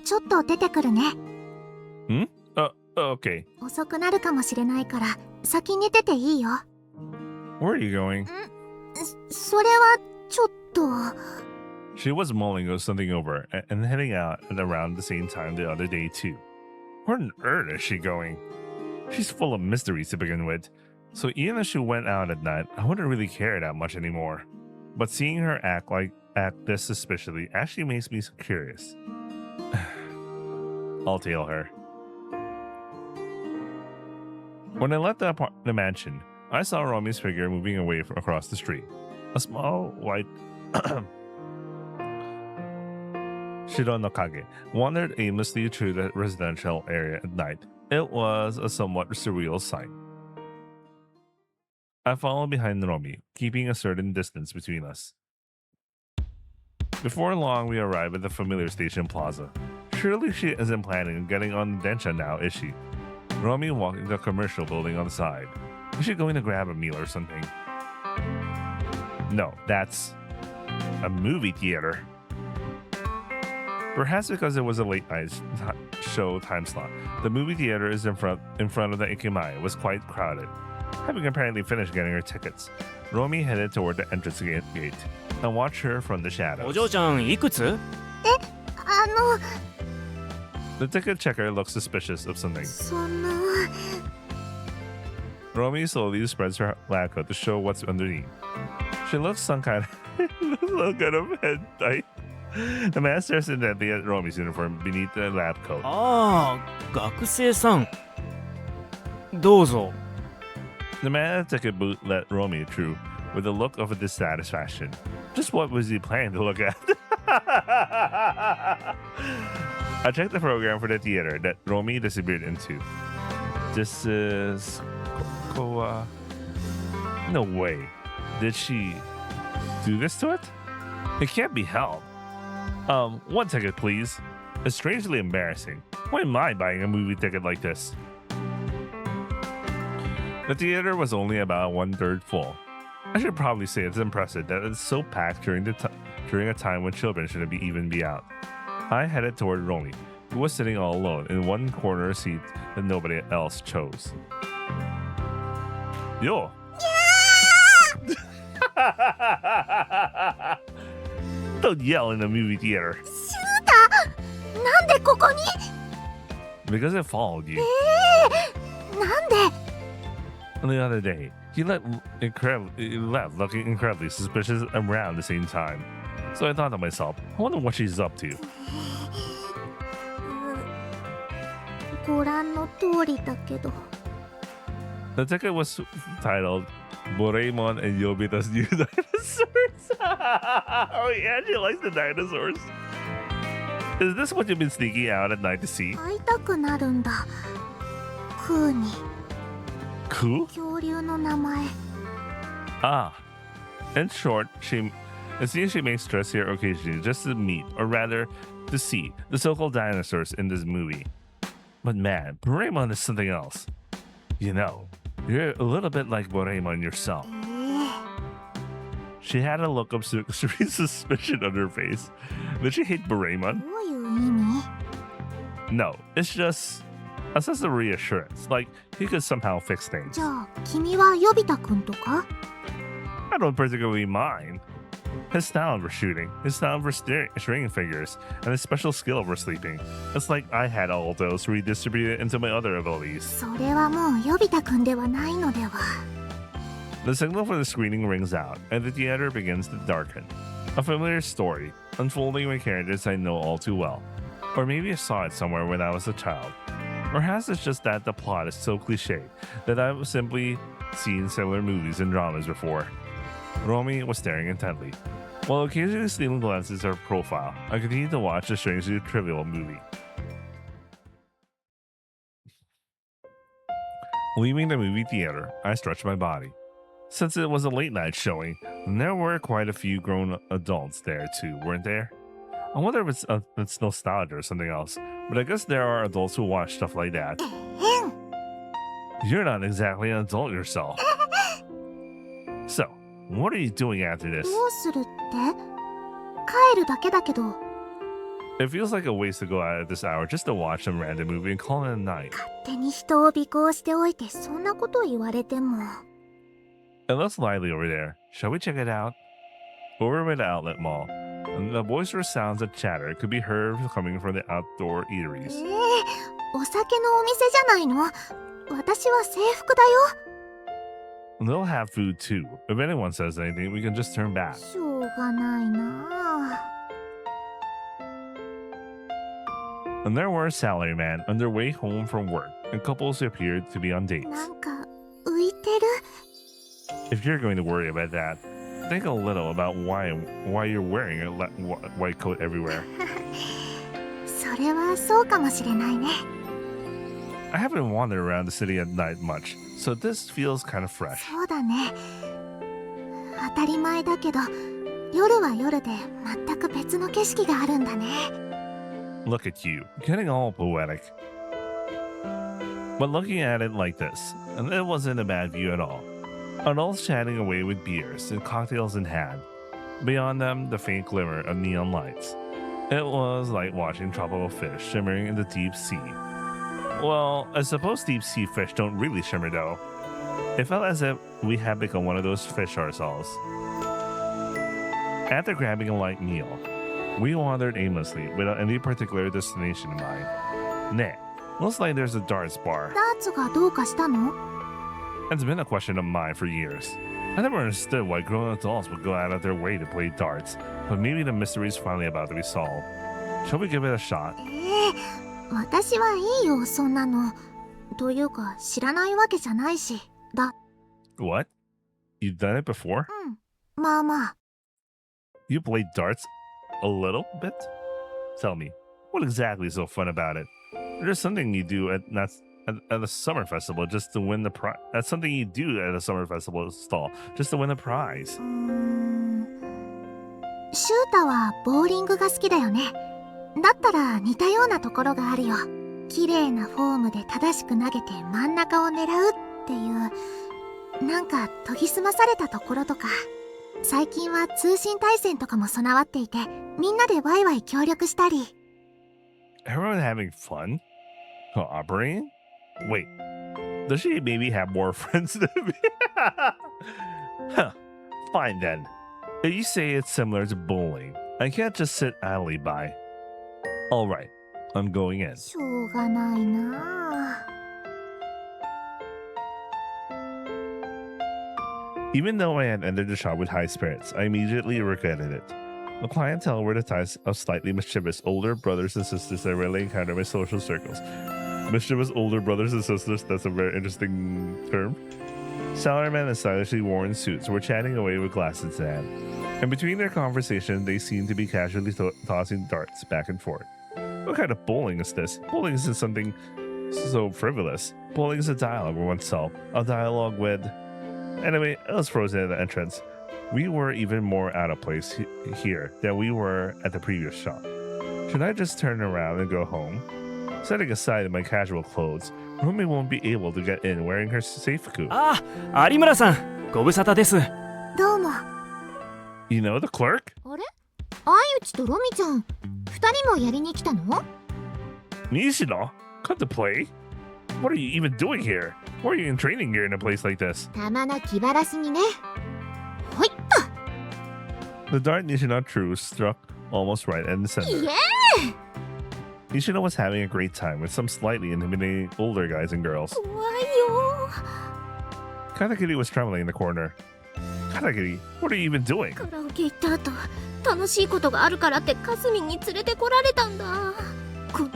ちょっと出てくるね。Okay. 遅くなるかもしれないから先に出ていいよ。 Where are you going? それはちょっと。 She was mulling something over and heading out at around the same time the other day too. Where on earth is she going? She's full of mysteries to begin with, so even if she went out at night, I wouldn't really care that much anymore. But seeing her act this suspiciously actually makes me so curious. I'll tail her. When I left the mansion, I saw Romi's figure moving away across the street. A small white Shironokage wandered aimlessly through the residential area at night. It was a somewhat surreal sight. I followed behind Romi, keeping a certain distance between us. Before long, we arrived at the familiar station plaza. Surely she isn't planning on getting on the Densha now, is she? Romi walked into a commercial building on the side. Is she going to grab a meal or something? No, that's a movie theater. Perhaps because it was a late night show time slot, the movie theater is in front of the Aikome was quite crowded. Having apparently finished getting her tickets, Romi headed toward the entrance gate and watched her from the shadows. お嬢ちゃんいくつ？ The ticket checker looked suspicious of something. その Romi slowly spreads her lab coat to show what's underneath. She looks some kind of hentai. The man stares intently at Romi's uniform beneath the lab coat. ああ、学生さん。どうぞ。 The man at the ticket booth let Romi through with a look of dissatisfaction. Just what was he planning to look at? I checked the program for the theater that Romi disappeared into. This is Koa. No way. Did she do this to it? It can't be helped. One ticket, please. It's strangely embarrassing. Why am I buying a movie ticket like this? The theater was only about 1/3 full. I should probably say it's impressive that it's so packed during a time when children shouldn't even be out. I headed toward Romi, who was sitting all alone in one corner seat that nobody else chose. Yo! Don't yell in the movie theater. なんでここに？ Because it followed you. なんで？ On the other day, he left looking incredibly suspicious around the same time. So I thought to myself, I wonder what she's up to. ご覧の通りだけど。 The ticket was titled Doraemon and Yobita's New Dinosaurs. Oh yeah, she likes the dinosaurs. Is this what you've been sneaking out at night to see? 会いたくなるんだ。クーに。Ku? 恐竜の名前。 Ah. In short, it seems she makes trips here occasionally just to meet, or rather, to see, the so-called dinosaurs in this movie. But man, Doraemon is something else. You know, you're a little bit like Doraemon yourself. She had a look of extreme suspicion on her face. Did she hate Doraemon? どういう意味？ No, it's just a sense of reassurance, like he could somehow fix things. じゃあ君は予備太くんとか？ I don't particularly mind. His style for shooting, his style for stringing figures, and his special skill for sleeping. It's like I had all those redistributed into my other abilities. それはもう予備太くんではないのでは。 The signal for the screening rings out, and the theater begins to darken. A familiar story, unfolding with characters I know all too well. Or maybe I saw it somewhere when I was a child. Or perhaps it's just that the plot is so cliche that I've simply seen similar movies and dramas before. Romy was staring intently. While occasionally stealing glances at her profile, I continued to watch the strangely trivial movie. Leaving the movie theater, I stretched my body. Since it was a late night showing, there were quite a few grown adults there too, weren't there? I wonder if it's nostalgia or something else, but I guess there are adults who watch stuff like that. You're not exactly an adult yourself. So, what are you doing after this? どうするって？帰るだけだけど。 It feels like a waste to go out at this hour just to watch some random movie and call it a night. 勝手に人を尾行しておいてそんなこと言われても。 It looks lively over there. Shall we check it out? Over by the outlet mall, and the boisterous sounds of chatter could be heard coming from the outdoor eateries. お酒のお店じゃないの？私は制服だよ。 They'll have food too. If anyone says anything, we can just turn back. しょうがないな。 And there were a salaryman on their way home from work, and couples who appeared to be on dates. なんか浮いてる。 If you're going to worry about that, think a little about why you're wearing a white coat everywhere. それはそうかもしれないね。 I haven't wandered around the city at night much, so this feels kind of fresh. そうだね。当たり前だけど、夜は夜で全く別の景色があるんだね。 Look at you, getting all poetic. But looking at it like this, and it wasn't a bad view at all. Adults chatting away with beers and cocktails in hand. Beyond them, the faint glimmer of neon lights. It was like watching tropical fish shimmering in the deep sea. Well, I suppose deep sea fish don't really shimmer though. It felt as if we had become one of those fish ourselves. After grabbing a light meal, we wandered aimlessly without any particular destination in mind. Nah, looks like there's a darts bar. ダーツがどうかしたの？ It's been a question of mine for years. I never understood why grown adults would go out of their way to play darts, but maybe the mystery is finally about to be solved. Shall we give it a shot? 私はいいよ、そんなの。というか、知らないわけじゃないし。What? You've done it before? まあまあ。 You played darts? A little bit? Tell me, what exactly is so fun about it? There's something you do at a summer festival just to win the prize. That's something you do at a summer festival stall just to win the prize. シュータはボーリングが好きだよね。だったら似たようなところがあるよ。綺麗なフォームで正しく投げて真ん中を狙うっていう、なんか研ぎ澄まされたところとか。最近は通信対戦とかも備わっていて、みんなでワイワイ協力したり。Everyone having fun? Cooperating? Wait, does she maybe have more friends than me? Huh, fine then. If you say it's similar to bowling, I can't just sit idly by. Alright, I'm going in. しょうがないな。 Even though I had entered the shop with high spirits, I immediately regretted it. The clientele were the types of slightly mischievous older brothers and sisters I rarely encounter in my social circles. Mischievous older brothers and sisters, that's a very interesting term. Salarymen in stylishly worn suits were chatting away with glasses in hand, and between their conversation they seemed to be casually tossing darts back and forth. What kind of bowling is this? Bowling isn't something so frivolous. Bullying is a dialogue with oneself, a dialogue with... Anyway, it was frozen at the entrance. We were even more out of place here than we were at the previous shop. Should I just turn around and go home? Setting aside my casual clothes, Romy won't be able to get in wearing her seifuku. ああ、有村さん、ご無沙汰です。どうも。 You know the clerk? あれ、相内とロミちゃん、二人もやりに来たの？ Nishino? Come to play? What are you even doing here? Why are you in training gear in a place like this? 玉の気晴らしにね。ほいっ The dart Nishino threw struck almost right in the と。 center. イエーイ。 Nishino was having a great time with some slightly intimidating older guys and girls. 怖いよ。 Katakiri was trembling in the corner. Katakiri, what are you even doing? カラオケ行った後、楽しいことがあるからってかすみんに連れてこられたんだ。こん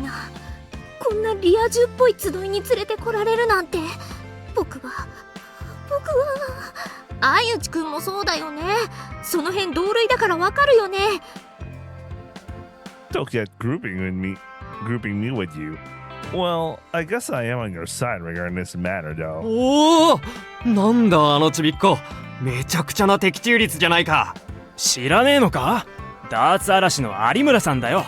なリア充っぽい集いに連れてこられるなんて。僕は相内くんもそうだよね。その辺同類だからわかるよね。 Don't get grouping me with you. Well, I guess I am on your side regarding this matter, though. おお、なんだあのちびっこ、めちゃくちゃな的中率じゃないか。知らねえのか？ダーツ嵐の有村さんだよ。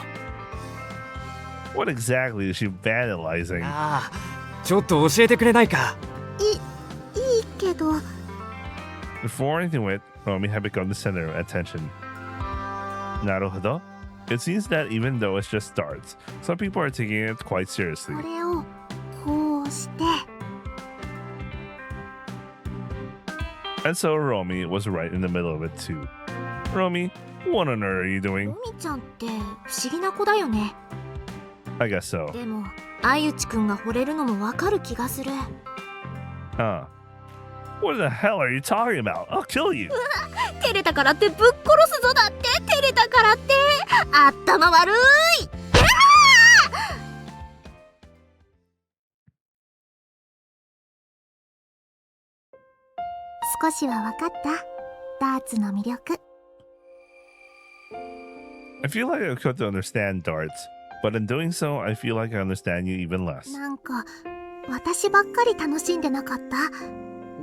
What exactly is she vandalizing? ああ、ちょっと教えてくれないか。いいけど。 Before anything went, Romy had become the center of attention. Naruhodo? It seems that even though it's just darts, some people are taking it quite seriously. これをこうして。 And so Romy was right in the middle of it too. Romy, what on earth are you ロ doing? ミちゃんって不思議な子だよね。 I guess so. でも相内くんが惚れるのもわかる気がする。 Huh. What the hell are you talking about? I'll kill you. 照れたからってぶっ殺すぞだって。照れたからって頭悪い。少しは分かった。ダーツの魅力。 I feel like I could understand darts, but in doing so, I feel like I understand you even less. なんか私ばっかり楽しんでなかった。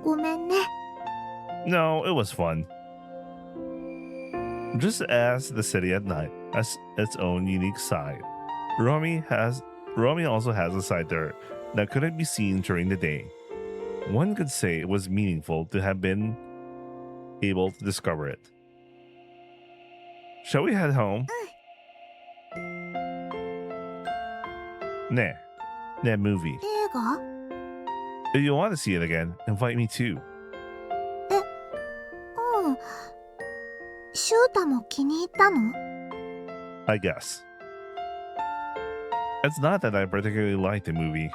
ごめんね。 No, it was fun. Just as the city at night has its own unique side, Romy also has a side there that couldn't be seen during the day. One could say it was meaningful to have been able to discover it. Shall we head home? Nah, that movie. 映画？ If you want to see it again, invite me too. うん。シュータも気に入ったの？ I guess. It's not that I particularly liked the movie.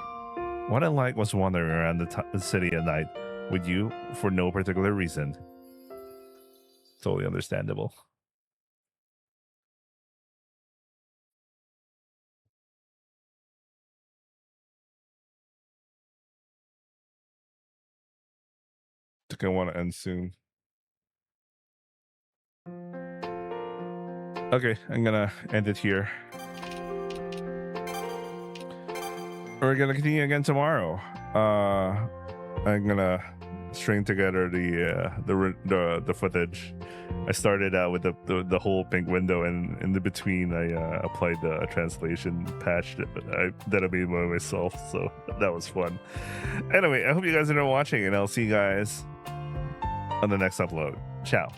What I liked was wandering around the city at night with you for no particular reason. Totally understandable. I think I want to end soon. Okay, I'm gonna end it here. We're gonna continue again tomorrow. I'm gonna string together the footage. I started out with the whole pink window, and in the between I applied the translation patch that I made by myself, so that was fun. Anyway, I hope you guys are watching, and I'll see you guys on the next upload. Ciao.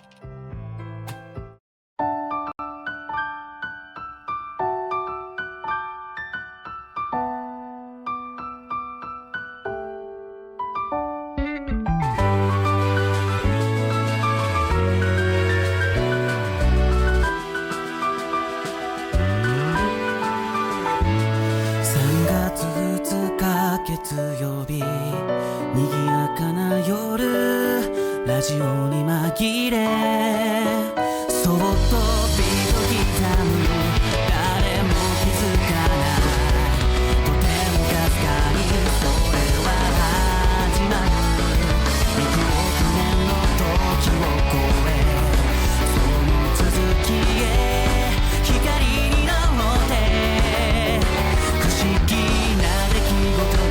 Bye.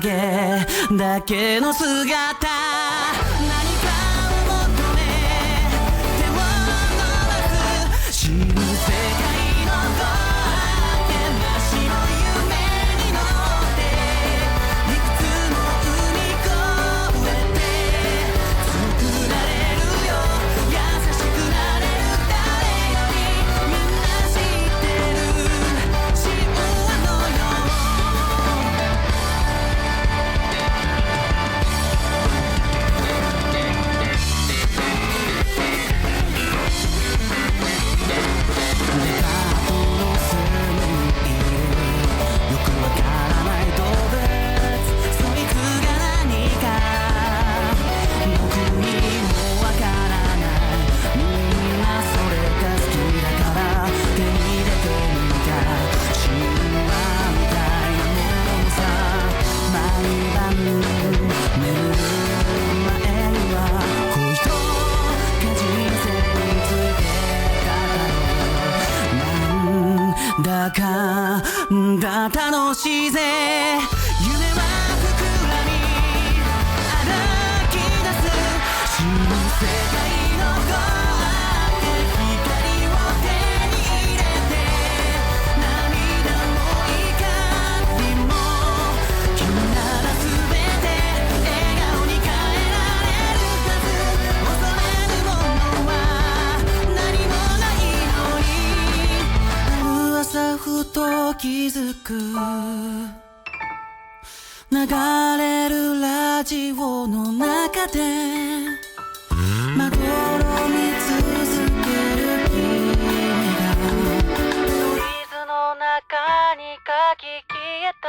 影だけの姿、何かを求め手を伸ばす、死ぬ世界のドア開け、真っ白夢に乗っていくつも海越えて強くなれるよ、優しくなれる、誰よりみんな知ってる神話のよう。よくわからない動物、そいつが何か僕にもわからない、みんなそれが好きだから手に入れてみた神話みたいなものさ、毎晩眠る前には恋とか人生について語ろう、なんだかんだ楽しいぜ、夢は膨らみ歩き出す、死ぬ世界のドア開け、光を手に入れて涙も怒りも君なら全て笑顔に変えられるはず、恐れるものは何もないのに、ある朝ふと気づく、流れるラジオの中でまどろみ続ける君がノイズの中にかき消えた。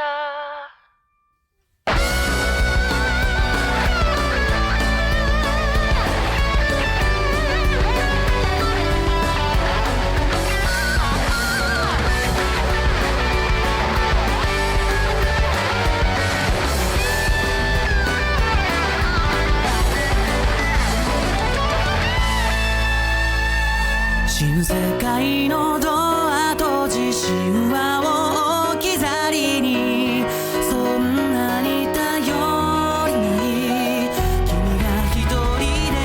死ぬ世界のドア閉じ、神話を置き去りに、そんなに頼りない君が一人で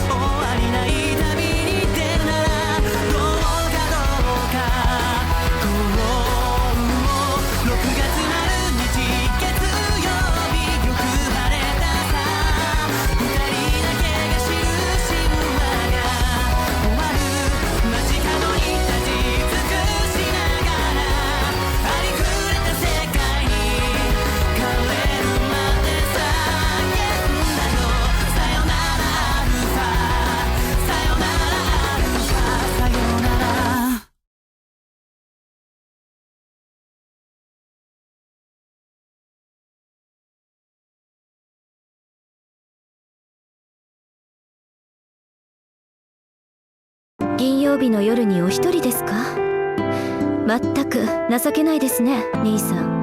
終わりない旅に出るなら、どうか幸運を6月丸日月曜日、よく晴れたさ、2人だけが知る神話が終わる、街角に立ち尽くしながら、ありふれた世界に変えるまで叫んだよ、さよならアルファ、さよならアルファ、さよなら。金曜日の夜にお一人ですか？まったく情けないですね、兄さん。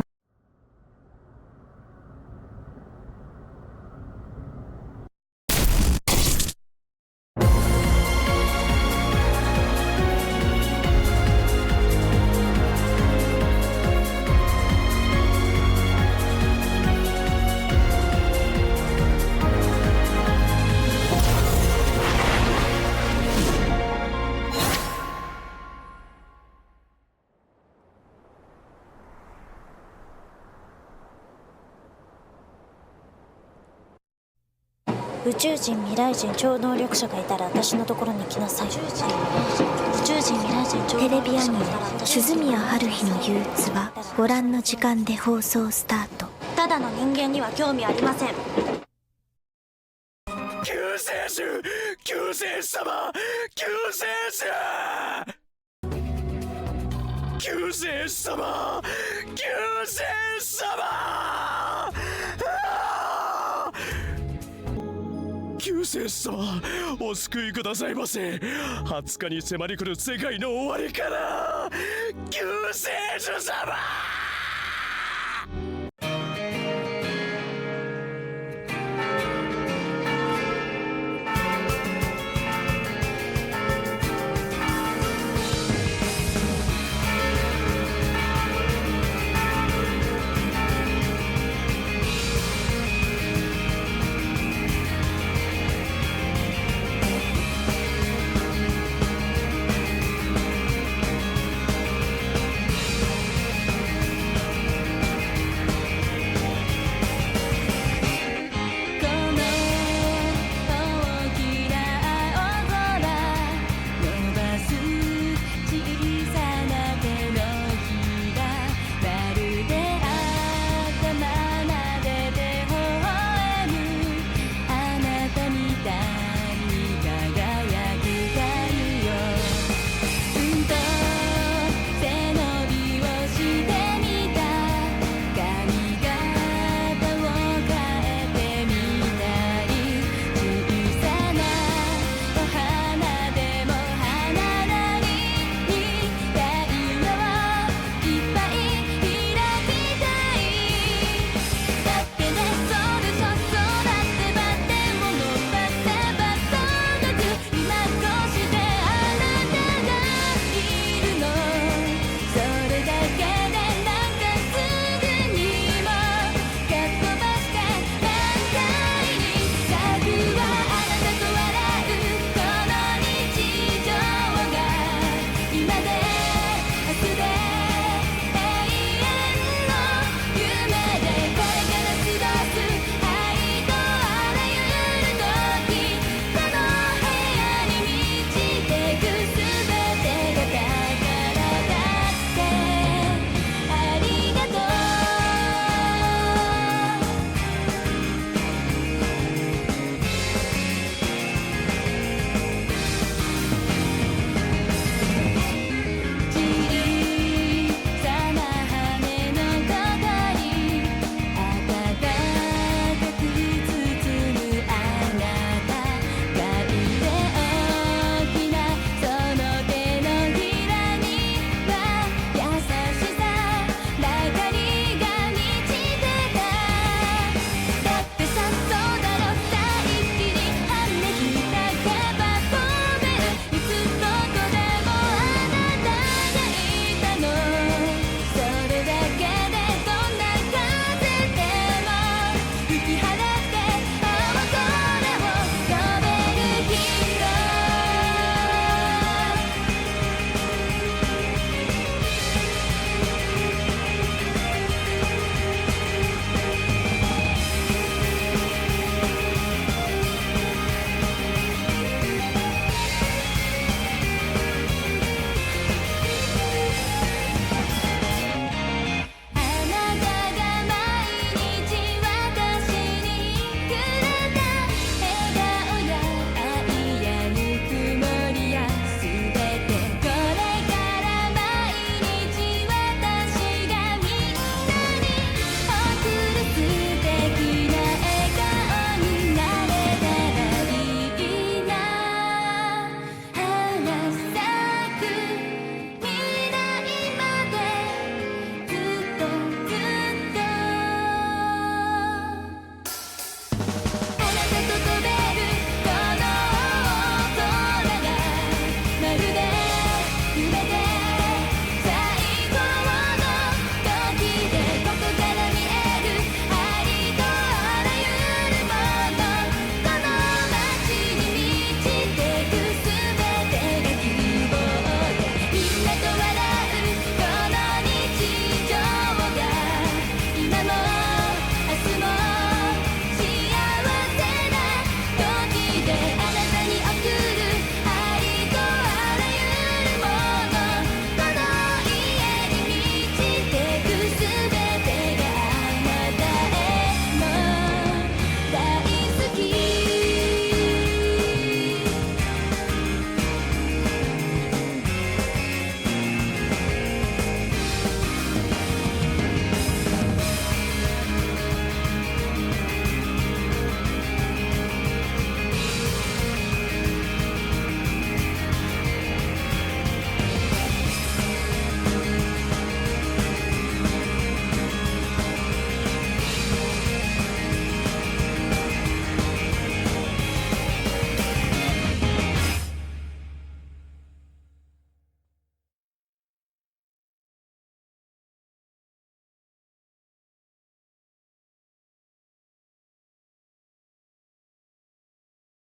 宇宙人未来人超能力者がいたら私のところに来なさい。宇宙人未来人テレビアニメ「涼宮ハルヒの憂鬱」はご覧の時間で放送スタート。ただの人間には興味ありません。救世主、救世主様、救世主、救世主様、救世主様、救世主様、お救いくださいませ。20日に迫り来る世界の終わりから、救世主様。